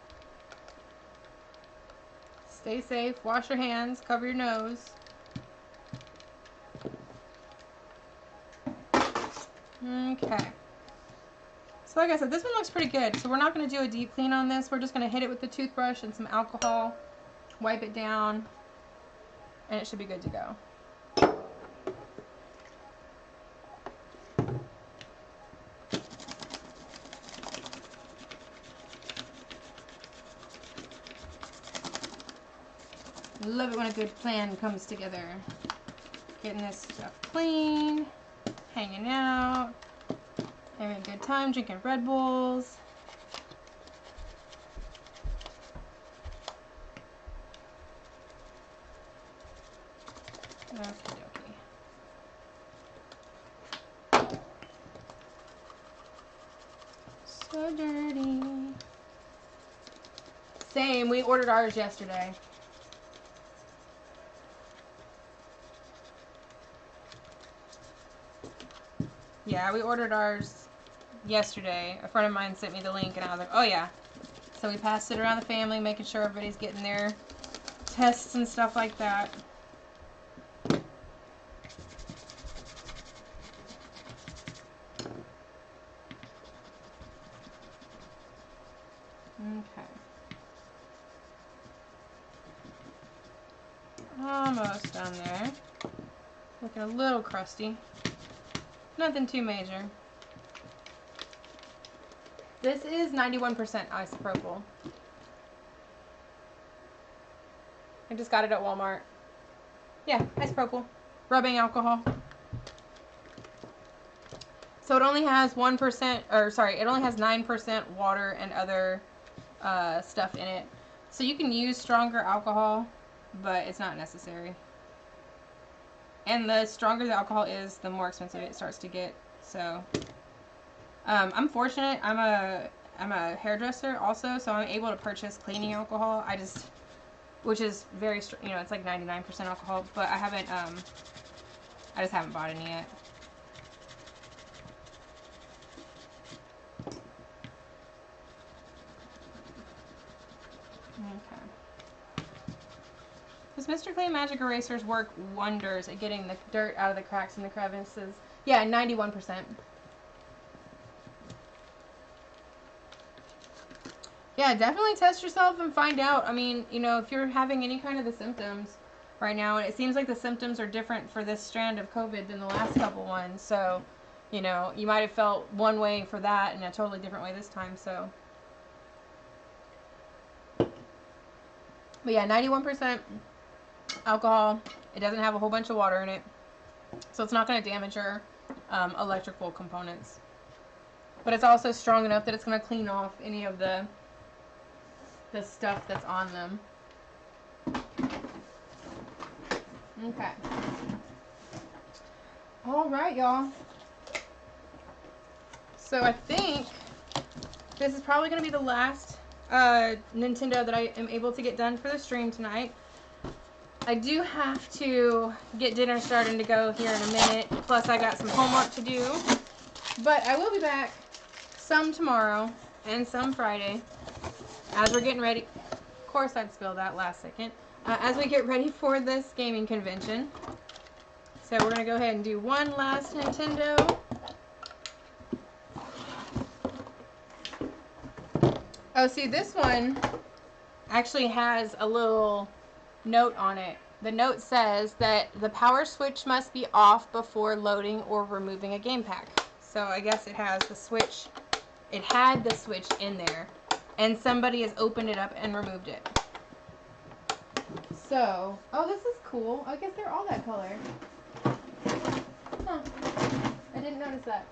Stay safe. Wash your hands. Cover your nose. Okay. So like I said, this one looks pretty good. So we're not going to do a deep clean on this. We're just going to hit it with the toothbrush and some alcohol. Wipe it down. And it should be good to go. Love it when a good plan comes together. Getting this stuff clean. Hanging out, having a good time, drinking Red Bulls. Okie dokie. So dirty. Same, we ordered ours yesterday. Yeah, we ordered ours yesterday. A friend of mine sent me the link and I was like, oh yeah. So we passed it around the family, making sure everybody's getting their tests and stuff like that. Okay. Almost done there. Looking a little crusty. Nothing too major. This is 91% isopropyl. I just got it at Walmart. Yeah, isopropyl. Rubbing alcohol. So it only has 1%, or sorry, it only has 9% water and other stuff in it. So you can use stronger alcohol, but it's not necessary. And the stronger the alcohol is, the more expensive it starts to get. So, I'm fortunate. I'm a hairdresser also, so I'm able to purchase cleaning alcohol. Which is very, you know, it's like 99% alcohol. But I just haven't bought any yet. Okay. Does Mr. Clean Magic Erasers work wonders at getting the dirt out of the cracks and the crevices? Yeah, 91%. Yeah, definitely test yourself and find out. I mean, you know, if you're having any kind of the symptoms right now, and it seems like the symptoms are different for this strand of COVID than the last couple ones. So, you know, you might have felt one way for that and a totally different way this time. So, but yeah, 91% alcohol. It doesn't have a whole bunch of water in it, so it's not going to damage your electrical components. But it's also strong enough that it's going to clean off any of the stuff that's on them. Okay. All right, y'all. So I think this is probably going to be the last Nintendo that I am able to get done for the stream tonight. I do have to get dinner starting to go here in a minute. Plus, I got some homework to do. But I will be back some tomorrow and some Friday as we're getting ready. Of course, I'd spill that last second. As we get ready for this gaming convention. So we're going to go ahead and do one last Nintendo. Oh, see, this one actually has a little note on it. The note says that the power switch must be off before loading or removing a game pack. So I guess it has the switch. It had the switch in there, and somebody has opened it up and removed it. So, oh, this is cool. I guess they're all that color. Huh. I didn't notice that.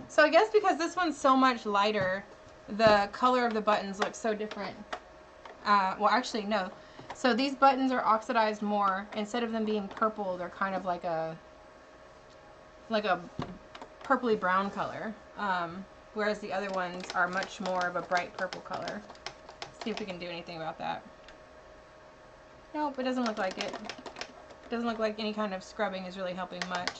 So I guess because this one's so much lighter, the color of the buttons looks so different. Well, actually, no. So these buttons are oxidized more. Instead of them being purple, they're kind of like a purpley brown color. Whereas the other ones are much more of a bright purple color. Let's see if we can do anything about that. Nope, it doesn't look like it. It doesn't look like any kind of scrubbing is really helping much.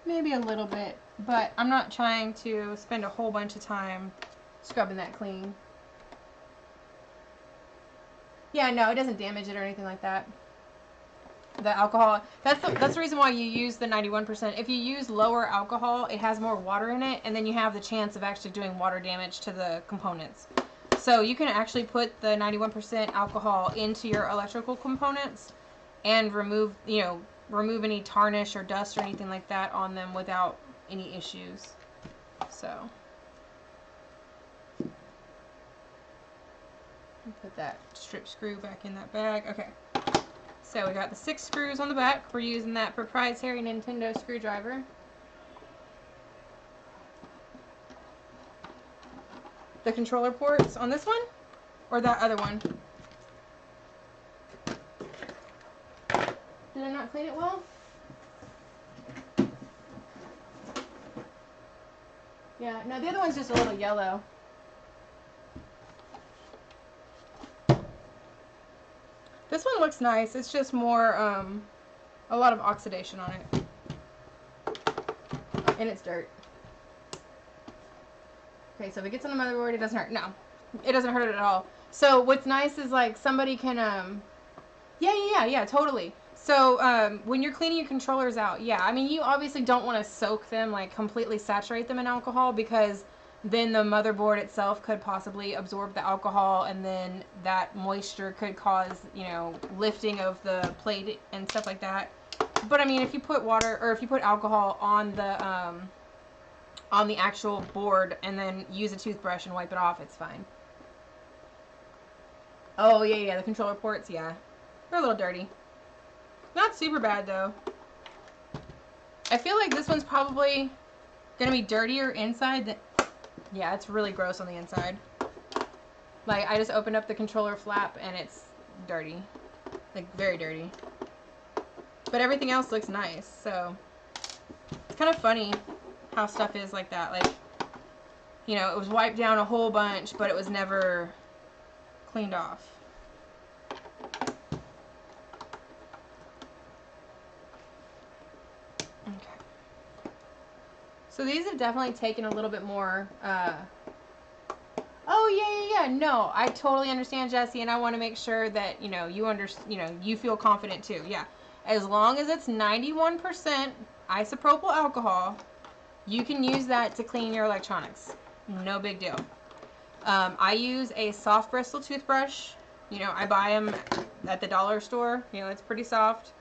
Maybe a little bit, but I'm not trying to spend a whole bunch of time scrubbing that clean. Yeah, no, it doesn't damage it or anything like that. The alcohol, that's the reason why you use the 91%. If you use lower alcohol, it has more water in it, and then you have the chance of actually doing water damage to the components. So you can actually put the 91% alcohol into your electrical components and remove any tarnish or dust or anything like that on them without any issues. So put that strip screw back in that bag. Okay. So we got the 6 screws on the back. We're using that proprietary Nintendo screwdriver. The controller ports on this one or that other one? Did I not clean it well? Yeah, no, the other one's just a little yellow. This one looks nice. It's just more, a lot of oxidation on it. And it's dirt. Okay, so if it gets on the motherboard, it doesn't hurt. No, it doesn't hurt it at all. So what's nice is like somebody can, yeah, totally. So when you're cleaning your controllers out, yeah, I mean, you obviously don't want to soak them, like completely saturate them in alcohol, because then the motherboard itself could possibly absorb the alcohol, and then that moisture could cause, you know, lifting of the plate and stuff like that. But I mean, if you put water, or if you put alcohol on the actual board and then use a toothbrush and wipe it off, it's fine. Oh, yeah, the controller ports, yeah. They're a little dirty. Not super bad, though. I feel like this one's probably going to be dirtier inside than... Yeah, it's really gross on the inside. Like, I just opened up the controller flap and it's dirty. Like, very dirty. But everything else looks nice, so... It's kind of funny how stuff is like that. Like, you know, it was wiped down a whole bunch, but it was never cleaned off. Okay. So these have definitely taken a little bit more, oh, yeah, no, I totally understand, Jesse, and I want to make sure that, you know, you feel confident too. Yeah. As long as it's 91% isopropyl alcohol, You can use that to clean your electronics. No big deal. I use a soft bristle toothbrush. You know, I buy them at the dollar store. You know, it's pretty soft.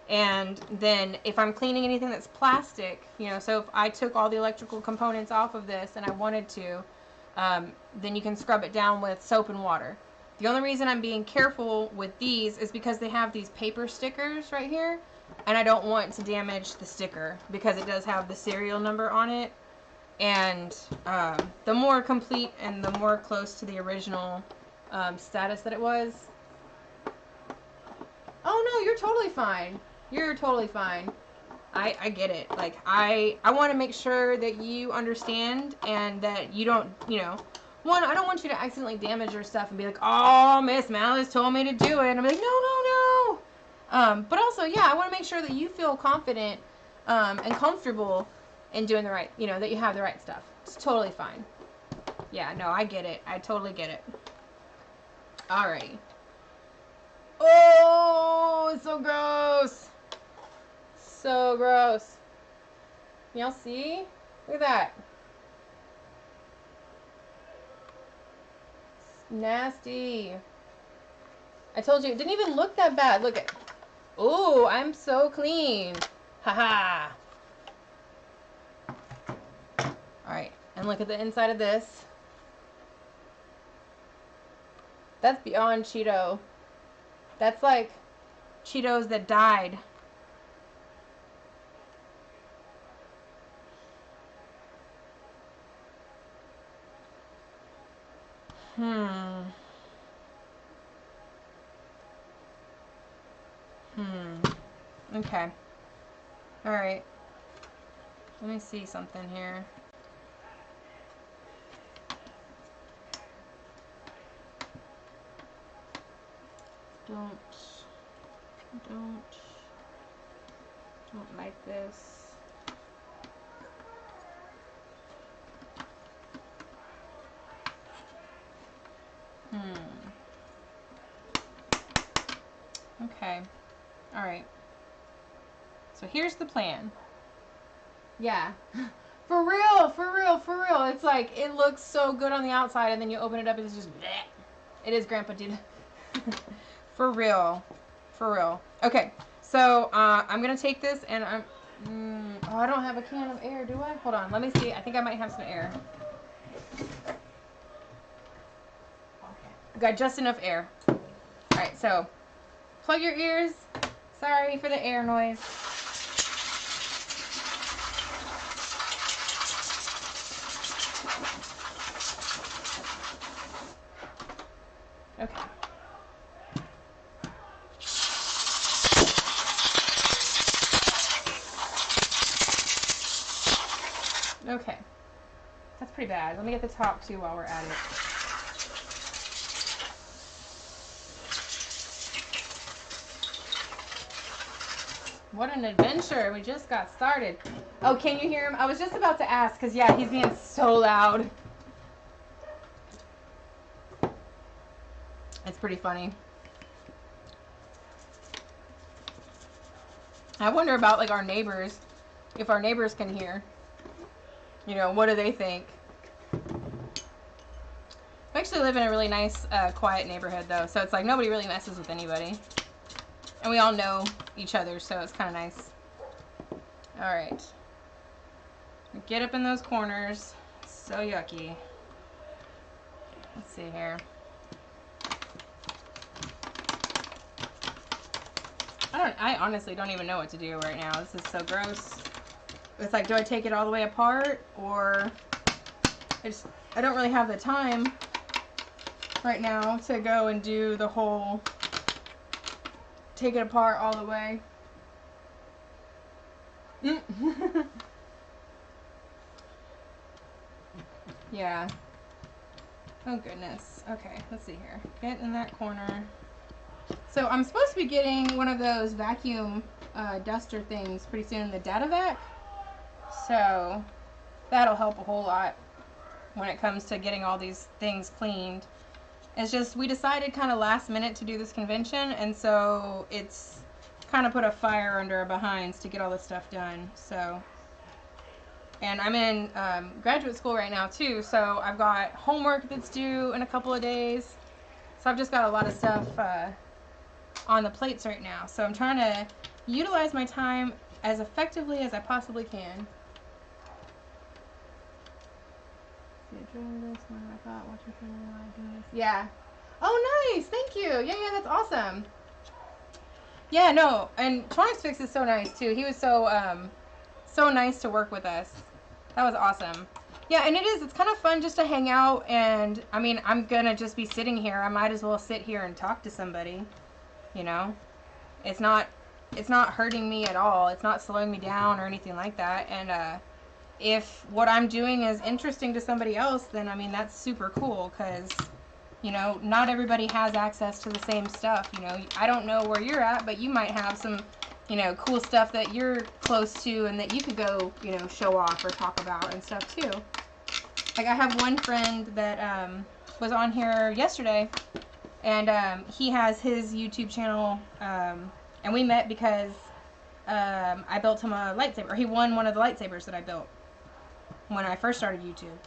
And then if I'm cleaning anything that's plastic, you know, so if I took all the electrical components off of this and I wanted to, then you can scrub it down with soap and water. The only reason I'm being careful with these is because they have these paper stickers right here, and I don't want to damage the sticker because it does have the serial number on it. And the more complete and the more close to the original status that it was. Oh no, you're totally fine. You're totally fine. I get it. Like, I want to make sure that you understand and that you don't, you know, one, I don't want you to accidentally damage your stuff and be like, oh, MsMalice told me to do it. And I'm like, no. But also, yeah, I want to make sure that you feel confident and comfortable in doing the right, you know, that you have the right stuff. It's totally fine. Yeah, no, I get it. I totally get it. Alrighty. Oh, it's so gross. So gross. Y'all see? Look at that. It's nasty. I told you, it didn't even look that bad. Look at. Oh, I'm so clean. Haha. Alright, and look at the inside of this. That's beyond Cheeto. That's like Cheetos that died. Okay. Alright. Let me see something here. Don't like this. Okay. Alright. So here's the plan. Yeah. For real. It's like, it looks so good on the outside, and then you open it up and it's just bleh. It is Grandpa dude. For real. Okay. So, I'm gonna take this and oh, I don't have a can of air, do I? Hold on, let me see. I think I might have some air. Okay. Got just enough air. Alright, so, plug your ears. Sorry for the air noise. Okay. Okay. That's pretty bad. Let me get the top too while we're at it. What an adventure. We just got started. Oh, can you hear him? I was just about to ask because, yeah, he's being so loud. It's pretty funny. I wonder about, like, our neighbors. If our neighbors can hear. You know, what do they think? I actually live in a really nice, quiet neighborhood, though. So it's like nobody really messes with anybody. And we all know each other, so it's kind of nice. Alright. Get up in those corners. So yucky. Let's see here. I honestly don't even know what to do right now. This is so gross. It's like, do I take it all the way apart? Or I don't really have the time right now to go and do the whole take it apart all the way. Yeah. Oh goodness. Okay, let's see here. Get in that corner. So I'm supposed to be getting one of those vacuum duster things pretty soon, the data vac. So that'll help a whole lot when it comes to getting all these things cleaned. It's just we decided kind of last minute to do this convention, and so it's kind of put a fire under our behinds to get all this stuff done. So And I'm in graduate school right now too, so I've got homework that's due in a couple of days. So I've just got a lot of stuff on the plates right now. So I'm trying to utilize my time as effectively as I possibly can. Yeah. Oh, nice. Thank you. Yeah, that's awesome. Yeah, no, and Tronics Fix is so nice too. He was so nice to work with us. That was awesome. Yeah, and it's kind of fun just to hang out, and I mean, I'm gonna just be sitting here. I might as well sit here and talk to somebody, you know? It's not hurting me at all. It's not slowing me down or anything like that. And if what I'm doing is interesting to somebody else, then I mean, that's super cool, because you know, not everybody has access to the same stuff. You know, I don't know where you're at, but you might have some, you know, cool stuff that you're close to and that you could go, you know, show off or talk about and stuff too. Like I have one friend that was on here yesterday, and he has his YouTube channel, and we met because I built him a lightsaber. He won one of the lightsabers that I built when I first started YouTube.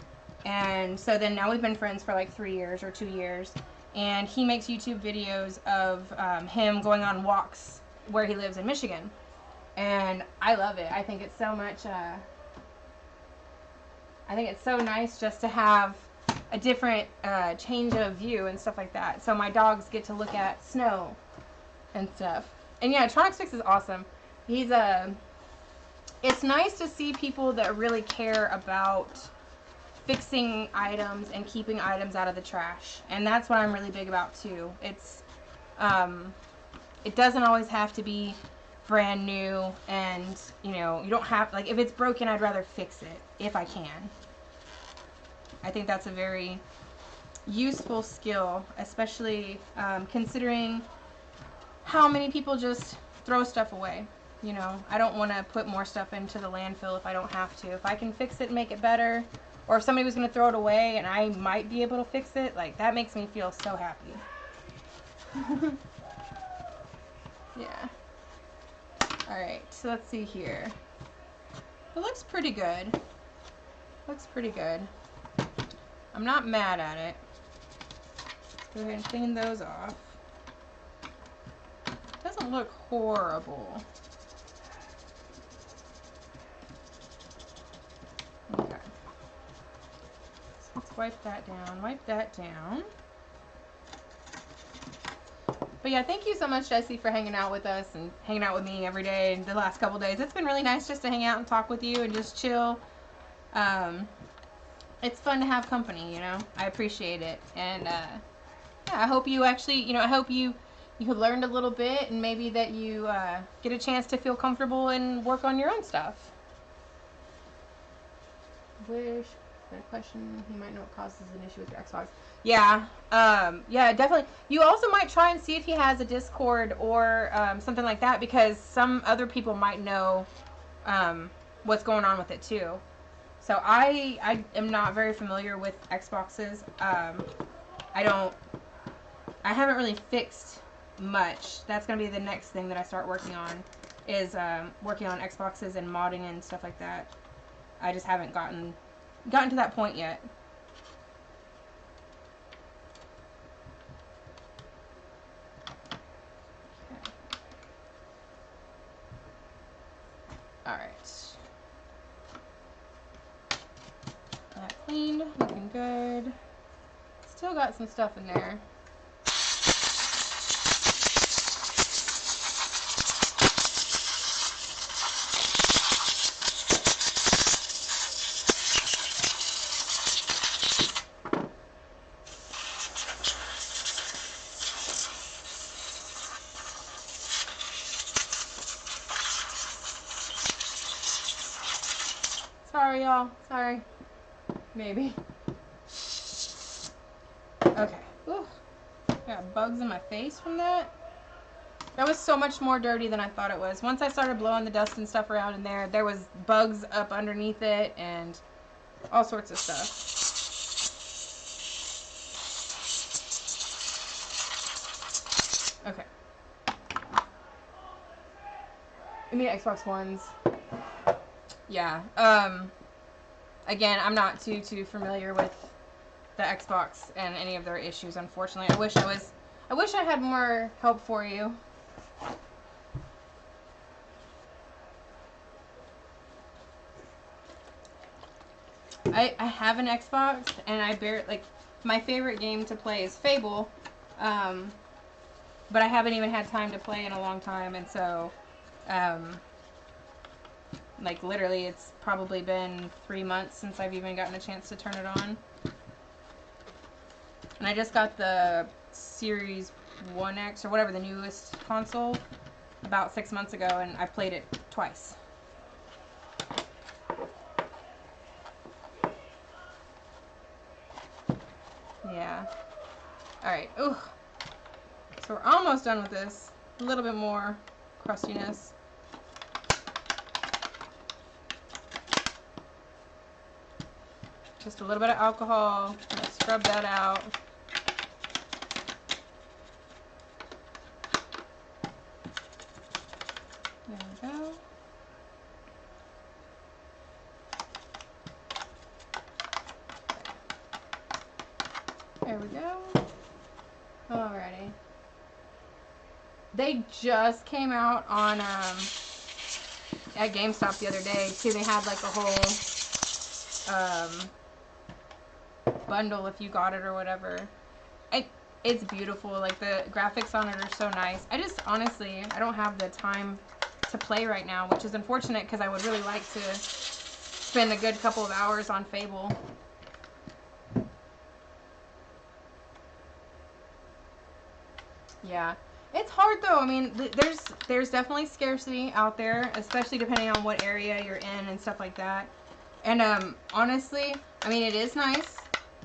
And so then now we've been friends for like 3 years or 2 years, and he makes YouTube videos of him going on walks where he lives in Michigan, and I love it. I think it's so much I think it's so nice just to have a different change of view and stuff like that, so my dogs get to look at snow and stuff. And yeah, Tronics Fix is awesome. He's it's nice to see people that really care about fixing items and keeping items out of the trash, and that's what I'm really big about too. It's it doesn't always have to be brand new, and you know, you don't have, like, if it's broken, I'd rather fix it if I can. I think that's a very useful skill, especially considering how many people just throw stuff away. You know, I don't want to put more stuff into the landfill if I don't have to. If I can fix it and make it better, or if somebody was going to throw it away and I might be able to fix it, like, that makes me feel so happy. Yeah. Alright, so let's see here. It looks pretty good. Looks pretty good. I'm not mad at it. Let's go ahead and clean those off. It doesn't look horrible. Okay. So let's wipe that down. Wipe that down. But yeah, thank you so much, Jessie, for hanging out with us and hanging out with me every day the last couple days. It's been really nice just to hang out and talk with you and just chill. It's fun to have company, you know. I appreciate it. And yeah, I hope you actually, you know, I hope you learned a little bit, and maybe that you get a chance to feel comfortable and work on your own stuff. Wish, good question. You might know what causes an issue with your Xbox. Yeah, yeah, definitely. You also might try and see if he has a Discord or something like that, because some other people might know what's going on with it too. So I am not very familiar with Xboxes. I haven't really fixed much. That's gonna be the next thing that I start working on, is working on Xboxes and modding and stuff like that. I just haven't gotten to that point yet. Okay. Alright. That cleaned, looking good. Still got some stuff in there. Sorry, y'all. Sorry. Maybe. Okay. Ooh. Got bugs in my face from that. That was so much more dirty than I thought it was. Once I started blowing the dust and stuff around in there, there was bugs up underneath it and all sorts of stuff. Okay. I mean, Xbox Ones. Yeah. again, I'm not too familiar with the Xbox and any of their issues, unfortunately. I wish I had more help for you. I have an Xbox, and I my favorite game to play is Fable, but I haven't even had time to play in a long time, and so, like, literally, it's probably been 3 months since I've even gotten a chance to turn it on. And I just got the Series 1X, or whatever, the newest console, about 6 months ago, and I played it twice. Yeah. Alright. Ooh. So we're almost done with this. A little bit more crustiness. Just a little bit of alcohol. Let's scrub that out. There we go. There we go. Alrighty. They just came out on at GameStop the other day too. They had like a whole bundle if you got it or whatever. It's beautiful. Like, the graphics on it are so nice. I just honestly, I don't have the time to play right now, which is unfortunate because I would really like to spend a good couple of hours on Fable. Yeah, it's hard though. I mean, there's definitely scarcity out there, especially depending on what area you're in and stuff like that. And honestly, I mean, it is nice,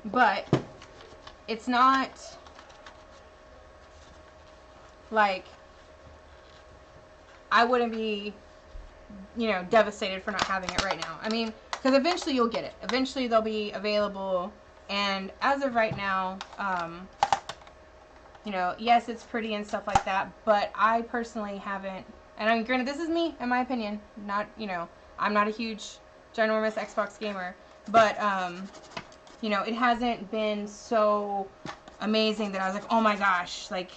but it's not like, I wouldn't be, you know, devastated for not having it right now. I mean, because eventually you'll get it. Eventually they'll be available, and as of right now, you know, yes, it's pretty and stuff like that, but I personally haven't, and I mean, granted, this is me, in my opinion, not, you know, I'm not a huge, ginormous Xbox gamer, but, you know, it hasn't been so amazing that I was like, oh my gosh, like,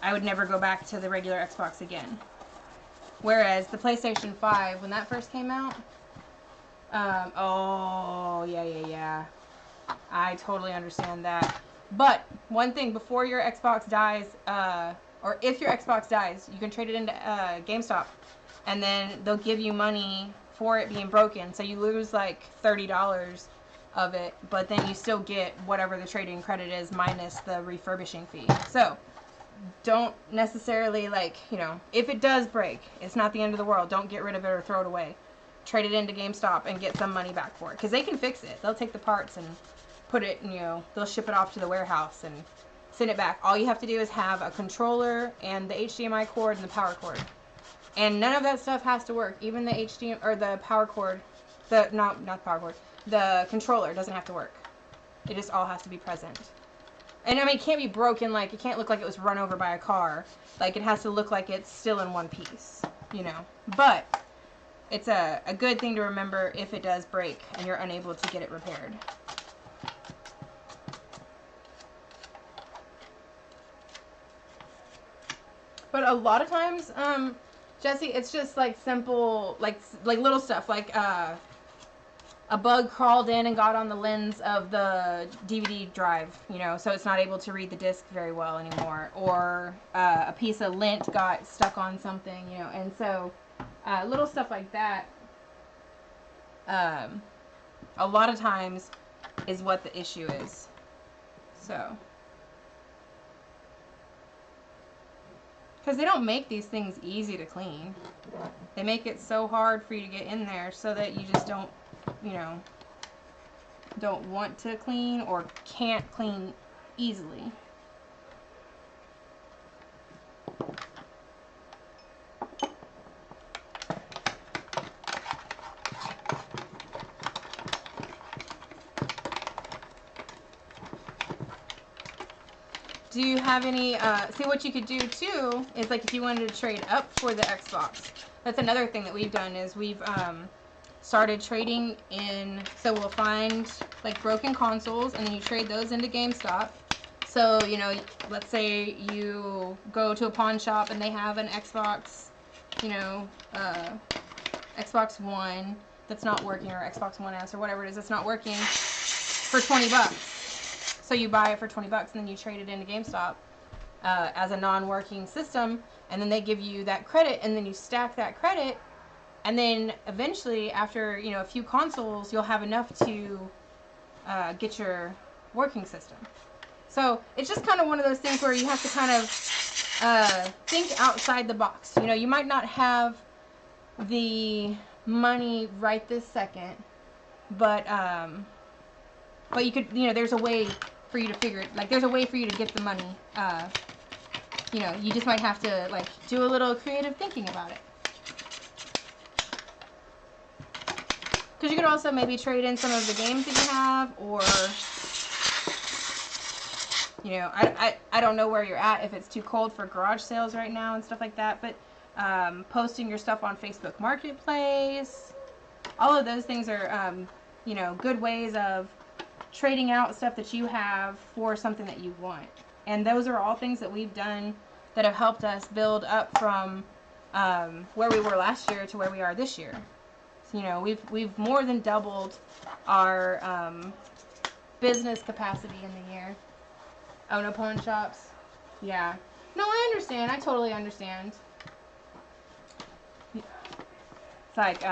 I would never go back to the regular Xbox again. Whereas the PlayStation 5, when that first came out, oh, yeah. I totally understand that. But one thing, before your Xbox dies, or if your Xbox dies, you can trade it into GameStop, and then they'll give you money for it being broken. So you lose like $30 of it, but then you still get whatever the trading credit is minus the refurbishing fee. So don't necessarily, like, you know, if it does break, it's not the end of the world. Don't get rid of it or throw it away. Trade it into GameStop and get some money back for it, because they can fix it. They'll take the parts and put it, you know, they'll ship it off to the warehouse and send it back. All you have to do is have a controller and the HDMI cord and the power cord. And none of that stuff has to work. Even the HDMI, or the power cord, not the power cord, the controller doesn't have to work. It just all has to be present. And I mean, it can't be broken, like, it can't look like it was run over by a car. Like, it has to look like it's still in one piece, you know. But it's a good thing to remember if it does break and you're unable to get it repaired. But a lot of times, Jesse, it's just like simple, like little stuff, like a bug crawled in and got on the lens of the DVD drive, you know, so it's not able to read the disc very well anymore, or a piece of lint got stuck on something, you know, and so little stuff like that, a lot of times is what the issue is. So, because they don't make these things easy to clean. They make it so hard for you to get in there so that you just don't, you know, don't want to clean or can't clean easily. Do you have any, see what you could do too, is like if you wanted to trade up for the Xbox. That's another thing that we've done, is we've started trading in, so we'll find like broken consoles and then you trade those into GameStop. So, you know, let's say you go to a pawn shop and they have an Xbox, you know, Xbox One that's not working, or Xbox One S or whatever it is that's not working, for 20 bucks. So you buy it for 20 bucks and then you trade it into GameStop as a non-working system, and then they give you that credit, and then you stack that credit, and then eventually after, you know, a few consoles, you'll have enough to get your working system. So it's just kind of one of those things where you have to kind of think outside the box. You know, you might not have the money right this second, but you could, you know, there's a way for you to figure it. Like, there's a way for you to get the money. You know, you just might have to, like, do a little creative thinking about it. Because you could also maybe trade in some of the games that you have, or, you know, I don't know where you're at, if it's too cold for garage sales right now and stuff like that, but posting your stuff on Facebook Marketplace, all of those things are, you know, good ways of trading out stuff that you have for something that you want. And those are all things that we've done that have helped us build up from where we were last year to where we are this year. So, you know, we've more than doubled our business capacity in the year. Oh, no pawn shops? Yeah. No, I understand. I totally understand. It's like,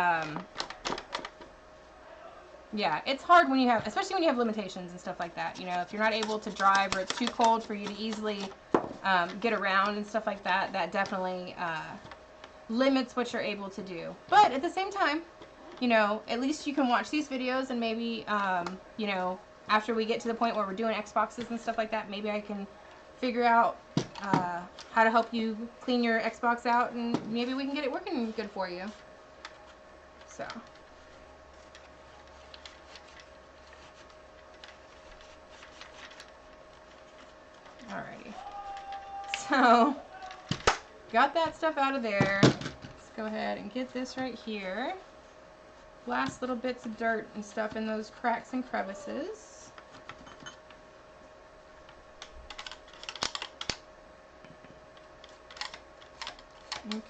yeah, it's hard when you have, especially when you have limitations and stuff like that. You know, if you're not able to drive, or it's too cold for you to easily get around and stuff like that, that definitely limits what you're able to do. But at the same time, you know, at least you can watch these videos, and maybe, you know, after we get to the point where we're doing Xboxes and stuff like that, maybe I can figure out how to help you clean your Xbox out, and maybe we can get it working good for you. So. Alrighty. So, got that stuff out of there. Let's go ahead and get this right here. Last little bits of dirt and stuff in those cracks and crevices. Okay.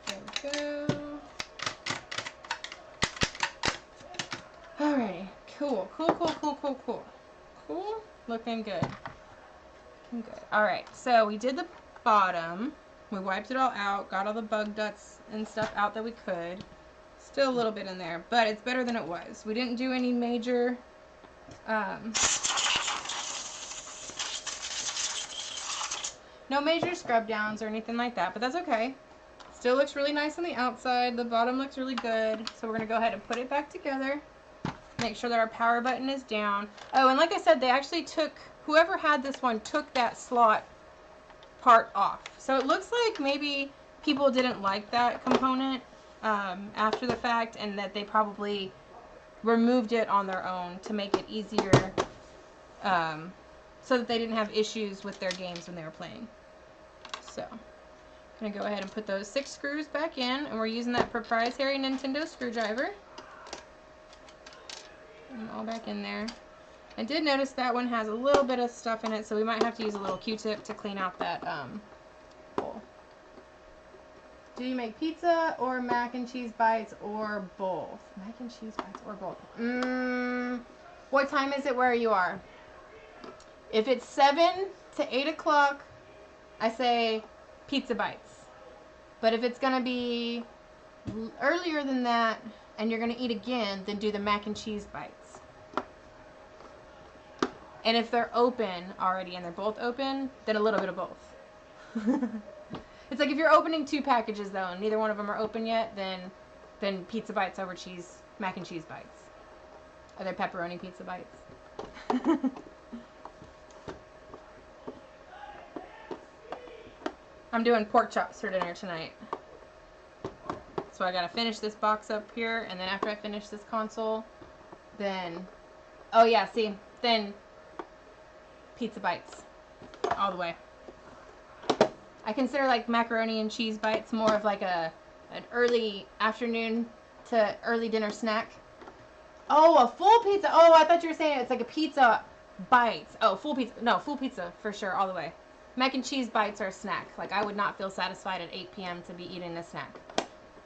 There we go. Alrighty. Cool. Cool. Looking good. Alright, so we did the bottom. We wiped it all out, got all the bug guts and stuff out that we could. Still a little bit in there, but it's better than it was. We didn't do any major no major scrub downs or anything like that, but that's okay. Still looks really nice on the outside. The bottom looks really good. So we're going to go ahead and put it back together. Make sure that our power button is down. Oh, and like I said, they actually took, whoever had this one took that slot part off. So it looks like maybe people didn't like that component after the fact, and that they probably removed it on their own to make it easier, so that they didn't have issues with their games when they were playing. So I'm going to go ahead and put those 6 screws back in, and we're using that proprietary Nintendo screwdriver. And all back in there. I did notice that one has a little bit of stuff in it, so we might have to use a little Q-tip to clean out that hole. Do you make pizza or mac and cheese bites or both? Mac and cheese bites or both? What time is it where you are? If it's 7 to 8 o'clock, I say pizza bites. But if it's going to be earlier than that and you're going to eat again, then do the mac and cheese bites. And if they're open already and they're both open, then a little bit of both. It's like if you're opening 2 packages though and neither one of them are open yet, then pizza bites over mac and cheese bites. Are there pepperoni pizza bites? I'm doing pork chops for dinner tonight. So I gotta finish this box up here, and then after I finish this console, then, oh yeah, see, then pizza bites all the way. I consider like macaroni and cheese bites more of like a an early afternoon to early dinner snack. Oh, a full pizza. Oh, I thought you were saying it's like a pizza bites. Oh, full pizza. No, full pizza for sure, all the way. Mac and cheese bites are a snack. Like, I would not feel satisfied at 8 p.m. to be eating a snack.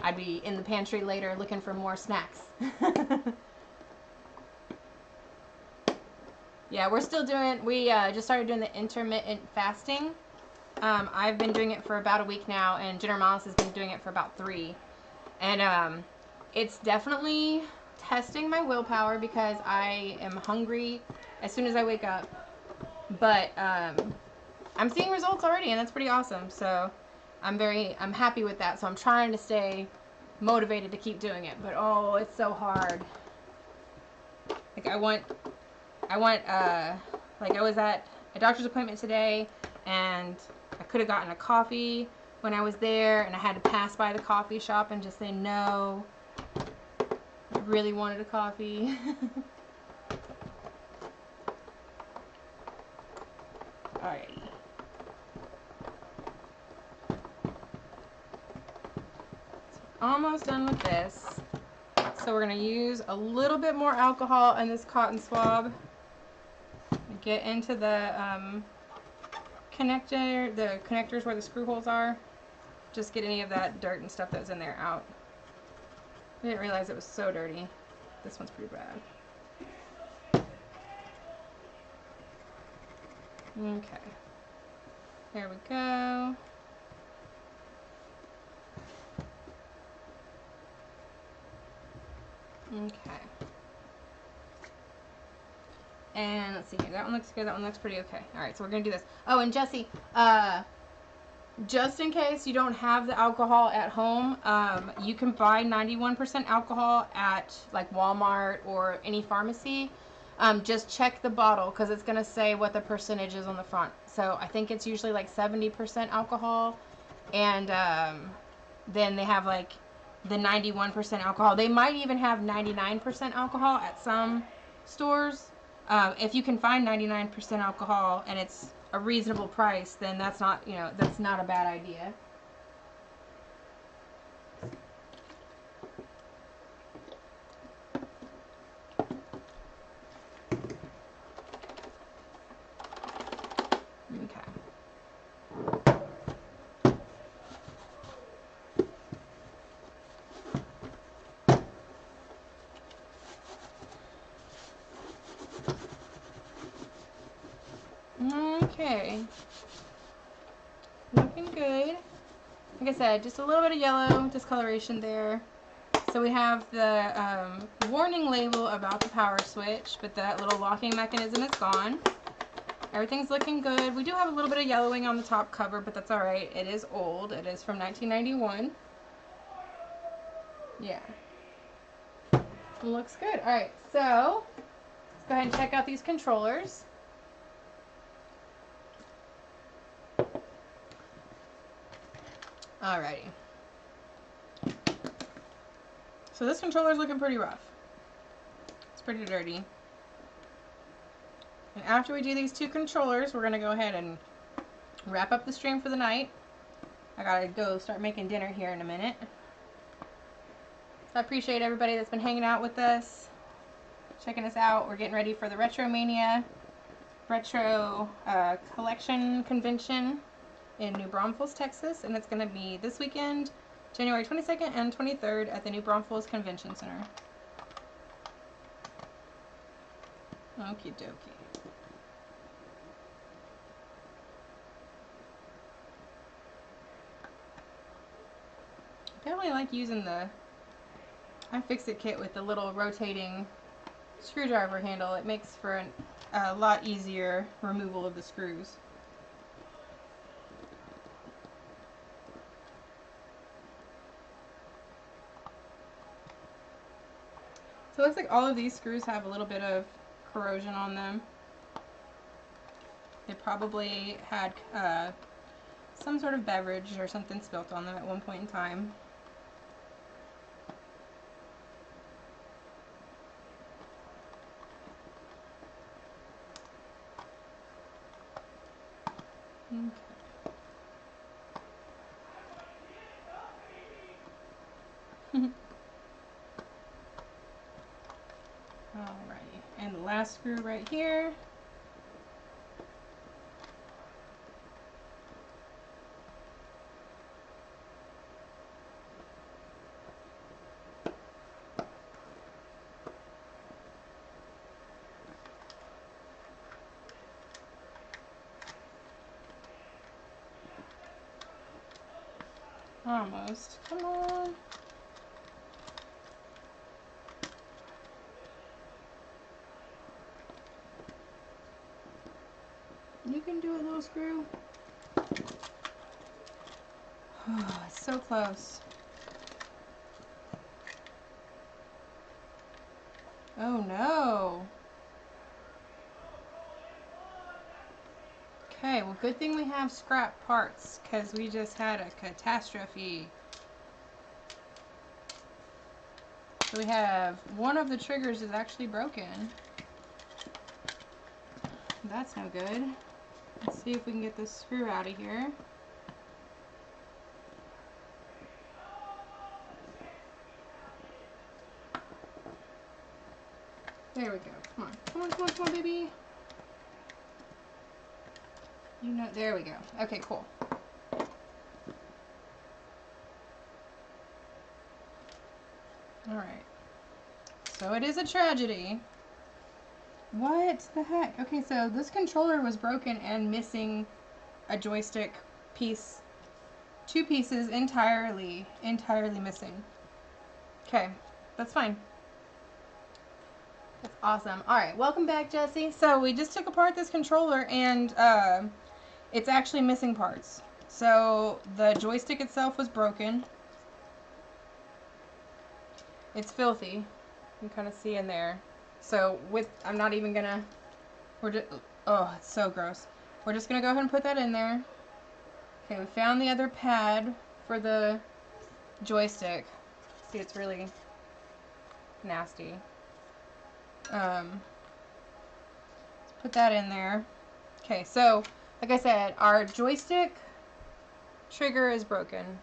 I'd be in the pantry later looking for more snacks. Yeah, we're still doing, we just started doing the intermittent fasting. I've been doing it for about a week now, and MsMalice has been doing it for about 3. And it's definitely testing my willpower because I am hungry as soon as I wake up. But I'm seeing results already, and that's pretty awesome. So I'm happy with that. So I'm trying to stay motivated to keep doing it. But oh, it's so hard. Like I was at a doctor's appointment today, and I could have gotten a coffee when I was there, and I had to pass by the coffee shop and just say no. I really wanted a coffee. Alrighty. Almost done with this. So we're going to use a little bit more alcohol in this cotton swab. Get into the connectors where the screw holes are. Just get any of that dirt and stuff that was in there out. I didn't realize it was so dirty. This one's pretty bad. Okay. There we go. Okay. And let's see here. That one looks good. That one looks pretty okay. Alright, so we're going to do this. Oh, and Jesse, just in case you don't have the alcohol at home, you can buy 91% alcohol at like Walmart or any pharmacy. Just check the bottle because it's going to say what the percentage is on the front. So I think it's usually like 70% alcohol. And then they have like the 91% alcohol. They might even have 99% alcohol at some stores. If you can find 99% alcohol and it's a reasonable price, then that's not, that's not a bad idea. Okay, looking good. Like I said, just a little bit of yellow discoloration there. So we have the warning label about the power switch, but that little locking mechanism is gone. Everything's looking good. We do have a little bit of yellowing on the top cover, but that's alright. It is old. It is from 1991. Yeah. Looks good. Alright, so let's go ahead and check out these controllers. Alrighty. So this controller's looking pretty rough. It's pretty dirty. And after we do these 2 controllers, we're going to go ahead and wrap up the stream for the night. I gotta go start making dinner here in a minute. So I appreciate everybody that's been hanging out with us, checking us out. We're getting ready for the Retro Mania Retro Collection Convention in New Braunfels, Texas, and it's going to be this weekend, January 22nd and 23rd at the New Braunfels Convention Center. Okie dokie. I definitely like using the iFixit kit with the little rotating screwdriver handle. It makes for a lot easier removal of the screws. So it looks like all of these screws have a little bit of corrosion on them. They probably had some sort of beverage or something spilt on them at one point in time. Okay. Alrighty, and the last screw right here. Almost. Come on. You can do it, little screw. Oh, it's so close. Oh no. Okay, well, good thing we have scrap parts, because we just had a catastrophe. So we have one of the triggers is actually broken. That's no good. Let's see if we can get this screw out of here. There we go. Come on. Come on, come on, come on, baby. You know, there we go. Okay, cool. Alright. So it is a tragedy. What the heck? Okay, so this controller was broken and missing a joystick piece. 2 pieces entirely missing. Okay, that's fine. That's awesome. Alright, welcome back, Jesse. So we just took apart this controller and it's actually missing parts. So the joystick itself was broken. It's filthy. You can kind of see in there. So I'm not even gonna, oh, it's so gross. We're just gonna go ahead and put that in there. Okay, we found the other pad for the joystick. See, it's really nasty. Let's put that in there. Okay, so, like I said, our joystick trigger is broken.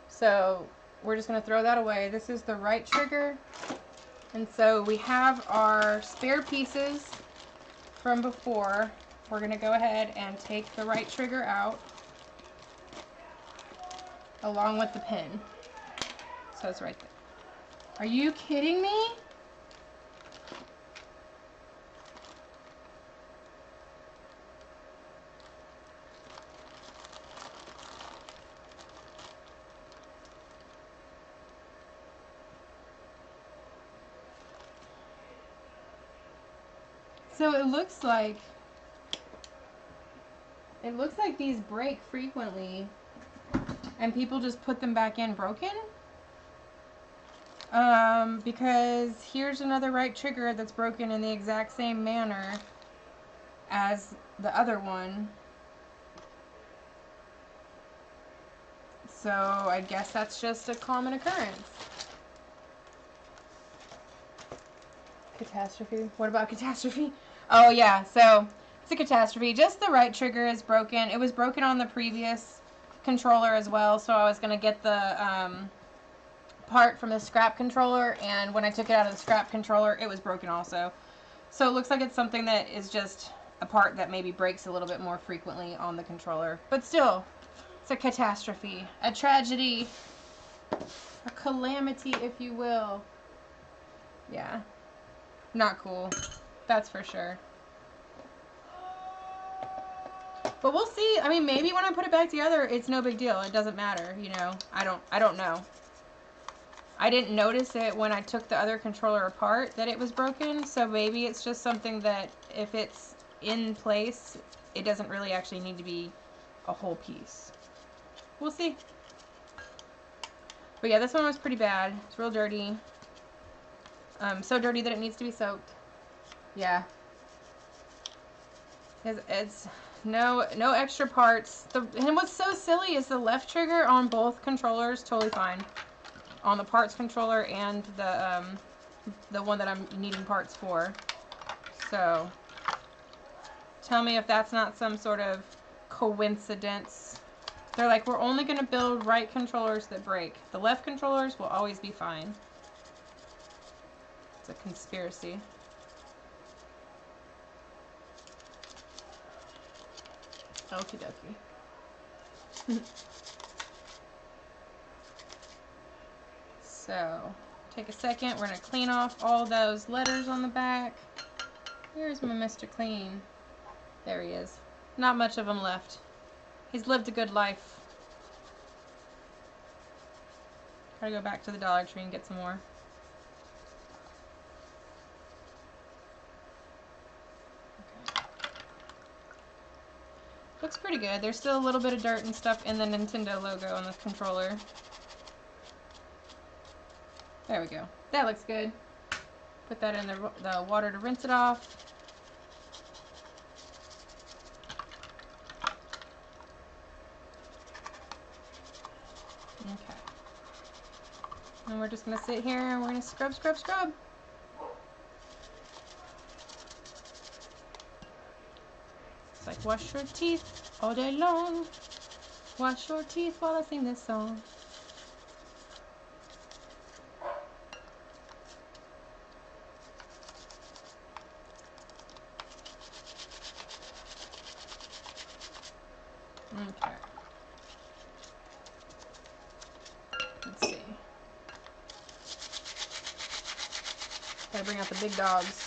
So, we're just gonna throw that away. This is the right trigger. And so we have our spare pieces from before. We're going to go ahead and take the right trigger out along with the pin. So it's right there. Are you kidding me? So it looks like these break frequently and people just put them back in broken. Because here's another right trigger that's broken in the exact same manner as the other one. So I guess that's just a common occurrence. Catastrophe? What about catastrophe? Oh yeah, so it's a catastrophe. Just the right trigger is broken. It was broken on the previous controller as well, so I was going to get the part from the scrap controller, and when I took it out of the scrap controller, it was broken also. So it looks like it's something that is just a part that maybe breaks a little bit more frequently on the controller. But still, it's a catastrophe, a tragedy, a calamity, if you will. Yeah. Not cool. That's for sure. But we'll see. I mean, maybe when I put it back together, it's no big deal. It doesn't matter, you know. I don't know. I didn't notice it when I took the other controller apart that it was broken, so maybe it's just something that if it's in place, it doesn't really actually need to be a whole piece. We'll see. But yeah, this one was pretty bad. It's real dirty. So dirty that it needs to be soaked. Yeah. It's no extra parts. And what's so silly is the left trigger on both controllers, totally fine. On the parts controller and the one that I'm needing parts for. So, tell me if that's not some sort of coincidence. They're like, we're only going to build right controllers that break. The left controllers will always be fine. It's a conspiracy. Okie dokie. So, take a second. We're going to clean off all those letters on the back. Here's my Mr. Clean. There he is. Not much of him left. He's lived a good life. Gotta go back to the Dollar Tree and get some more. Okay. Looks pretty good. There's still a little bit of dirt and stuff in the Nintendo logo on the controller. There we go. That looks good. Put that in the water to rinse it off. Okay. And we're just going to sit here and we're going to scrub, scrub, scrub. It's like wash your teeth all day long. Wash your teeth while I sing this song. Okay. Let's see. Gotta bring out the big dogs.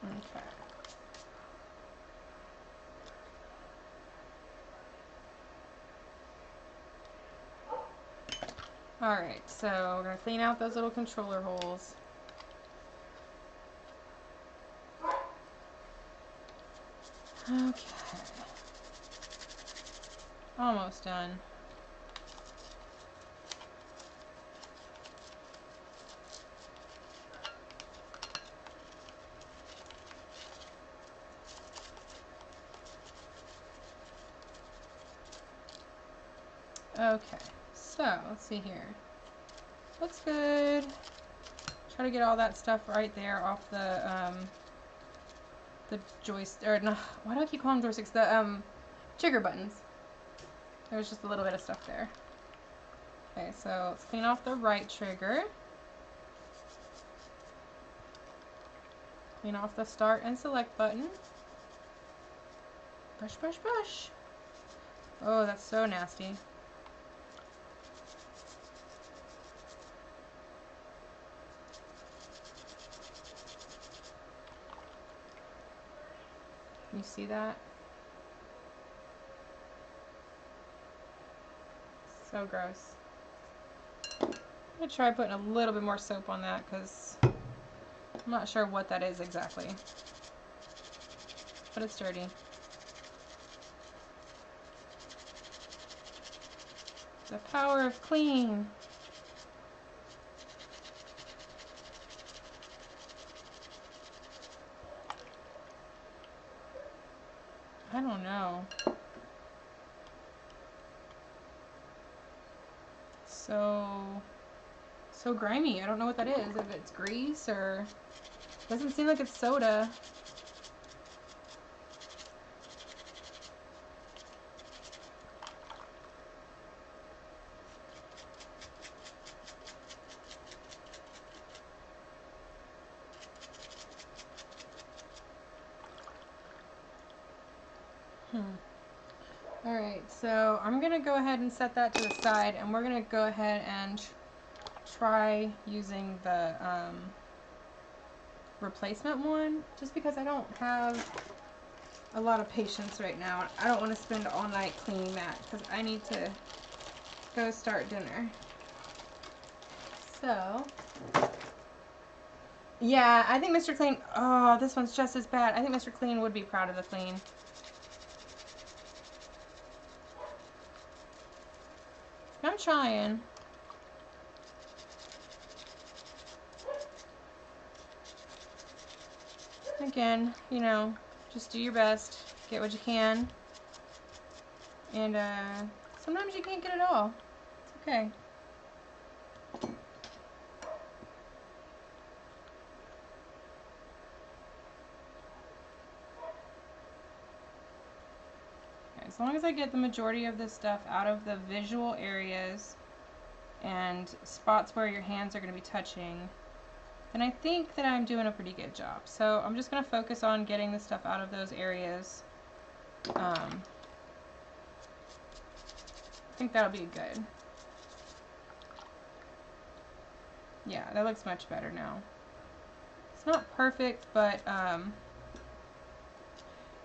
Okay. Alright, so we're going to clean out those little controller holes. Okay. Almost done. Okay, so let's see here. Looks good. Try to get all that stuff right there off the joystick, or no, why do I keep calling them joysticks? The trigger buttons. There's just a little bit of stuff there. Okay, so let's clean off the right trigger. Clean off the start and select button. Brush, brush, brush. Oh, that's so nasty. You see that? So gross. I'm gonna try putting a little bit more soap on that because I'm not sure what that is exactly. But it's dirty. The power of clean. I don't know. So grimy. I don't know what that is. If it's grease or doesn't seem like it's soda. Alright, so I'm going to go ahead and set that to the side, and we're going to go ahead and try using the replacement one, just because I don't have a lot of patience right now. I don't want to spend all night cleaning that, because I need to go start dinner. So, yeah, I think Mr. Clean, oh, this one's just as bad. I think Mr. Clean would be proud of the clean. I'm trying. Again, you know, just do your best. Get what you can. And, sometimes you can't get it all. It's okay. as long as I get the majority of this stuff out of the visual areas and spots where your hands are going to be touching, then I think that I'm doing a pretty good job. So I'm just going to focus on getting the stuff out of those areas. I think that'll be good. Yeah, that looks much better now. It's not perfect, but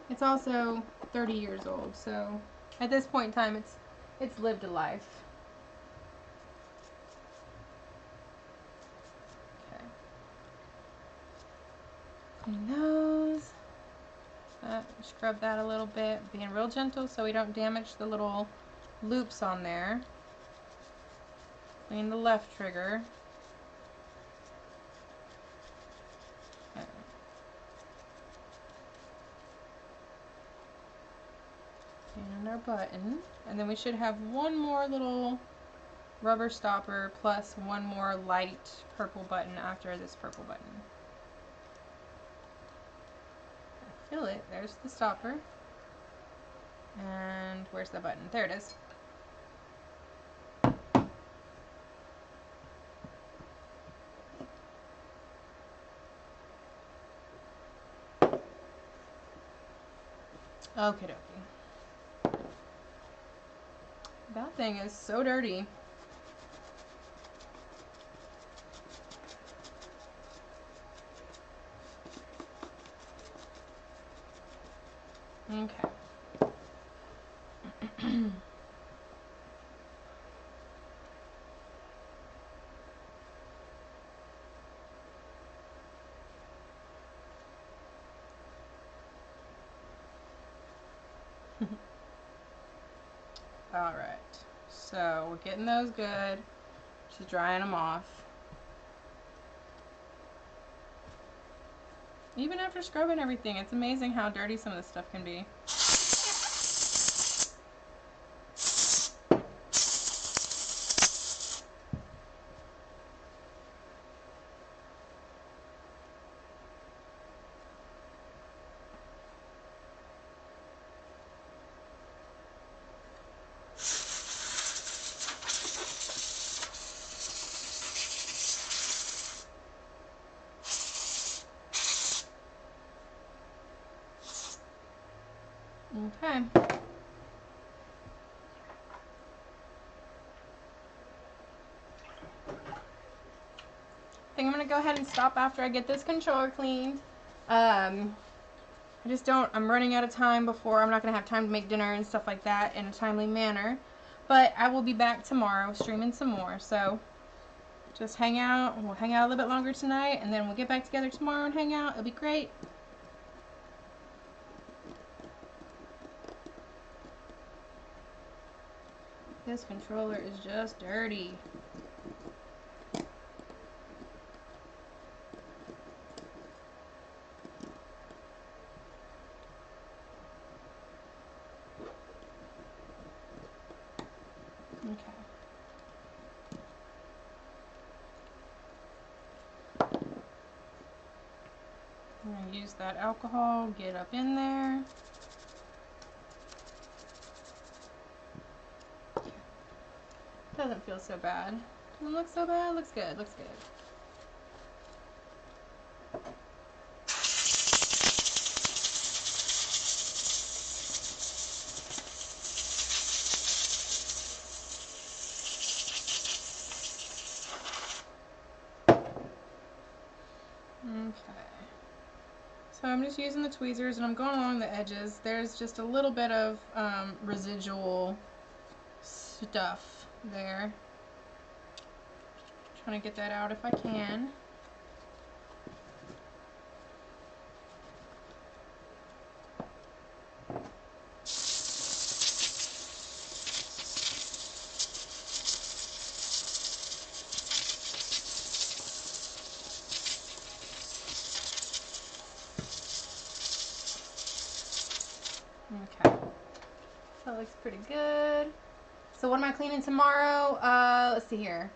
it's also 30 years old, so at this point in time, it's lived a life. Okay. Clean those. Scrub that a little bit, being real gentle so we don't damage the little loops on there. Clean the left trigger. Okay. And our button. And then we should have one more little rubber stopper plus one more light purple button after this purple button. Fill it. There's the stopper. And where's the button? There it is. Okie dokie. That thing is so dirty. Okay. All right. So we're getting those good. She's drying them off. Even after scrubbing everything, it's amazing how dirty some of this stuff can be. Okay. I think I'm going to go ahead and stop after I get this controller cleaned. I'm running out of time before I'm not going to have time to make dinner and stuff like that in a timely manner. But I will be back tomorrow streaming some more. So just hang out. We'll hang out a little bit longer tonight and then we'll get back together tomorrow and hang out. It'll be great. This controller is just dirty. Okay. I'm going to use that alcohol, get up in there. Doesn't feel so bad. Doesn't look so bad. Looks good. Looks good. Okay. So I'm just using the tweezers and I'm going along the edges. There's just a little bit of residual stuff there. Trying to get that out if I can. Okay. That looks pretty good. So what am I cleaning tomorrow? Let's see here.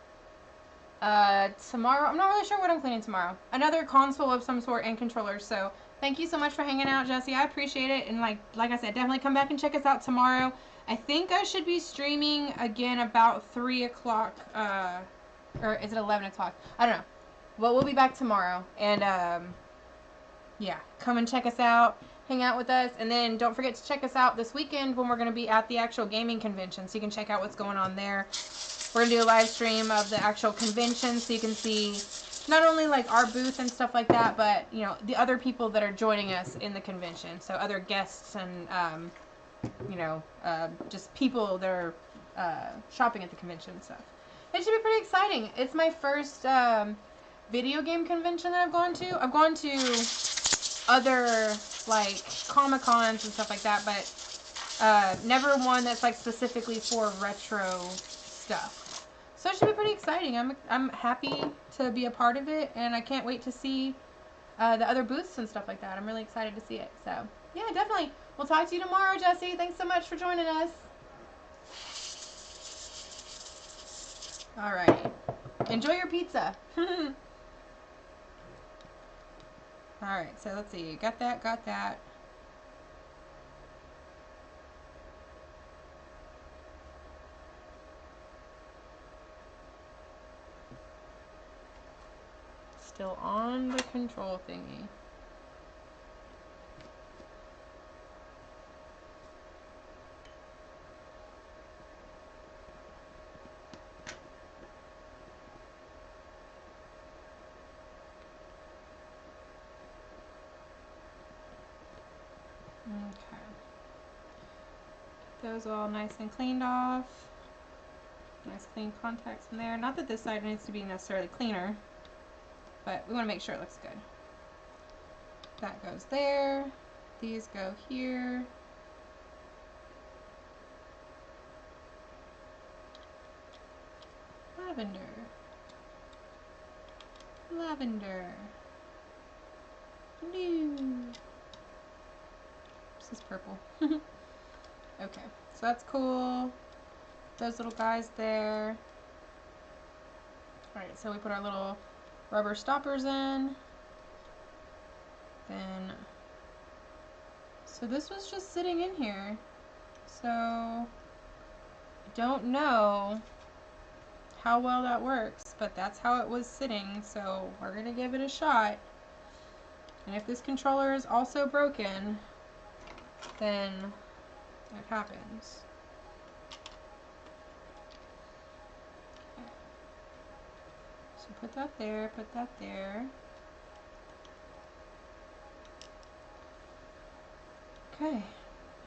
Tomorrow, I'm not really sure what I'm cleaning tomorrow. Another console of some sort and controllers. So thank you so much for hanging out, Jesse. I appreciate it. And like I said, definitely come back and check us out tomorrow. I think I should be streaming again about 3 o'clock. Or is it 11 o'clock? I don't know. But we'll be back tomorrow. And yeah, come and check us out. Hang out with us. And then don't forget to check us out this weekend when we're going to be at the actual gaming convention. So you can check out what's going on there. We're going to do a live stream of the actual convention so you can see not only like our booth and stuff like that, but you know, the other people that are joining us in the convention. So other guests and, you know, just people that are shopping at the convention and stuff. It should be pretty exciting. It's my first video game convention that I've gone to. I've gone to other like Comic-Cons and stuff like that, but never one that's like specifically for retro stuff. So it should be pretty exciting. I'm happy to be a part of it, and I can't wait to see the other booths and stuff like that. I'm really excited to see it. So yeah, definitely. We'll talk to you tomorrow, Jesse. Thanks so much for joining us. Alrighty. Enjoy your pizza. Alright, so let's see. Got that. Still on the control thingy. Okay. Get those all nice and cleaned off. Nice clean contacts in there. Not that this side needs to be necessarily cleaner, but we want to make sure it looks good. That goes there. These go here. Lavender. Lavender. Blue. This is purple. Okay, so that's cool. Those little guys there. Alright, so we put our little rubber stoppers in. Then, so this was just sitting in here. So, I don't know how well that works, but that's how it was sitting, so we're going to give it a shot. And if this controller is also broken, then it happens. Okay. So put that there, put that there. Okay,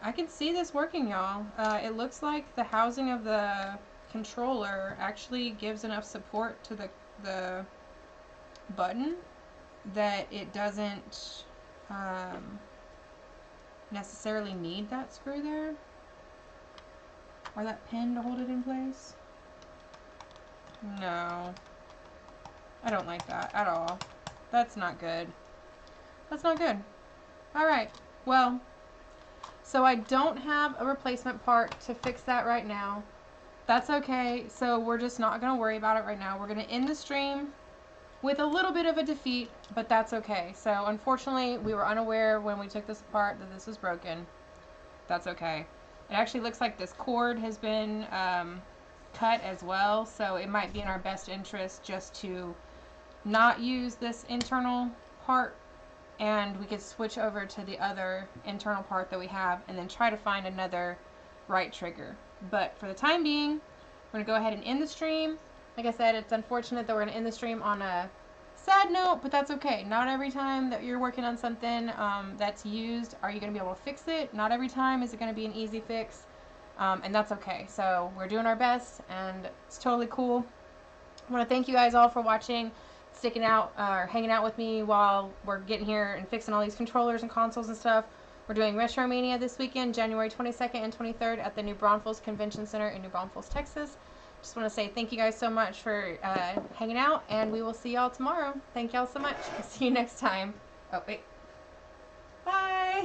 I can see this working, y'all. It looks like the housing of the controller actually gives enough support to the button that it doesn't necessarily need that screw there or that pin to hold it in place. No, I don't like that at all. That's not good. That's not good. Alright, well, so I don't have a replacement part to fix that right now. That's okay, so we're just not going to worry about it right now. We're going to end the stream with a little bit of a defeat, but that's okay. So unfortunately, we were unaware when we took this apart that this was broken. That's okay. It actually looks like this cord has been cut as well, so it might be in our best interest just to not use this internal part, and we could switch over to the other internal part that we have and then try to find another right trigger. But for the time being, we're going to go ahead and end the stream. Like I said, it's unfortunate that we're going to end the stream on a sad note, but that's okay. Not every time that you're working on something that's used are you going to be able to fix it. Not every time is it going to be an easy fix, and that's okay. So we're doing our best, and it's totally cool. I want to thank you guys all for watching, sticking out, or hanging out with me while we're getting here and fixing all these controllers and consoles and stuff. We're doing Retro Mania this weekend, January 22nd and 23rd at the New Braunfels Convention Center in New Braunfels, Texas. Just want to say thank you guys so much for hanging out, and we will see y'all tomorrow. Thank y'all so much. See you next time. Oh, wait. Bye.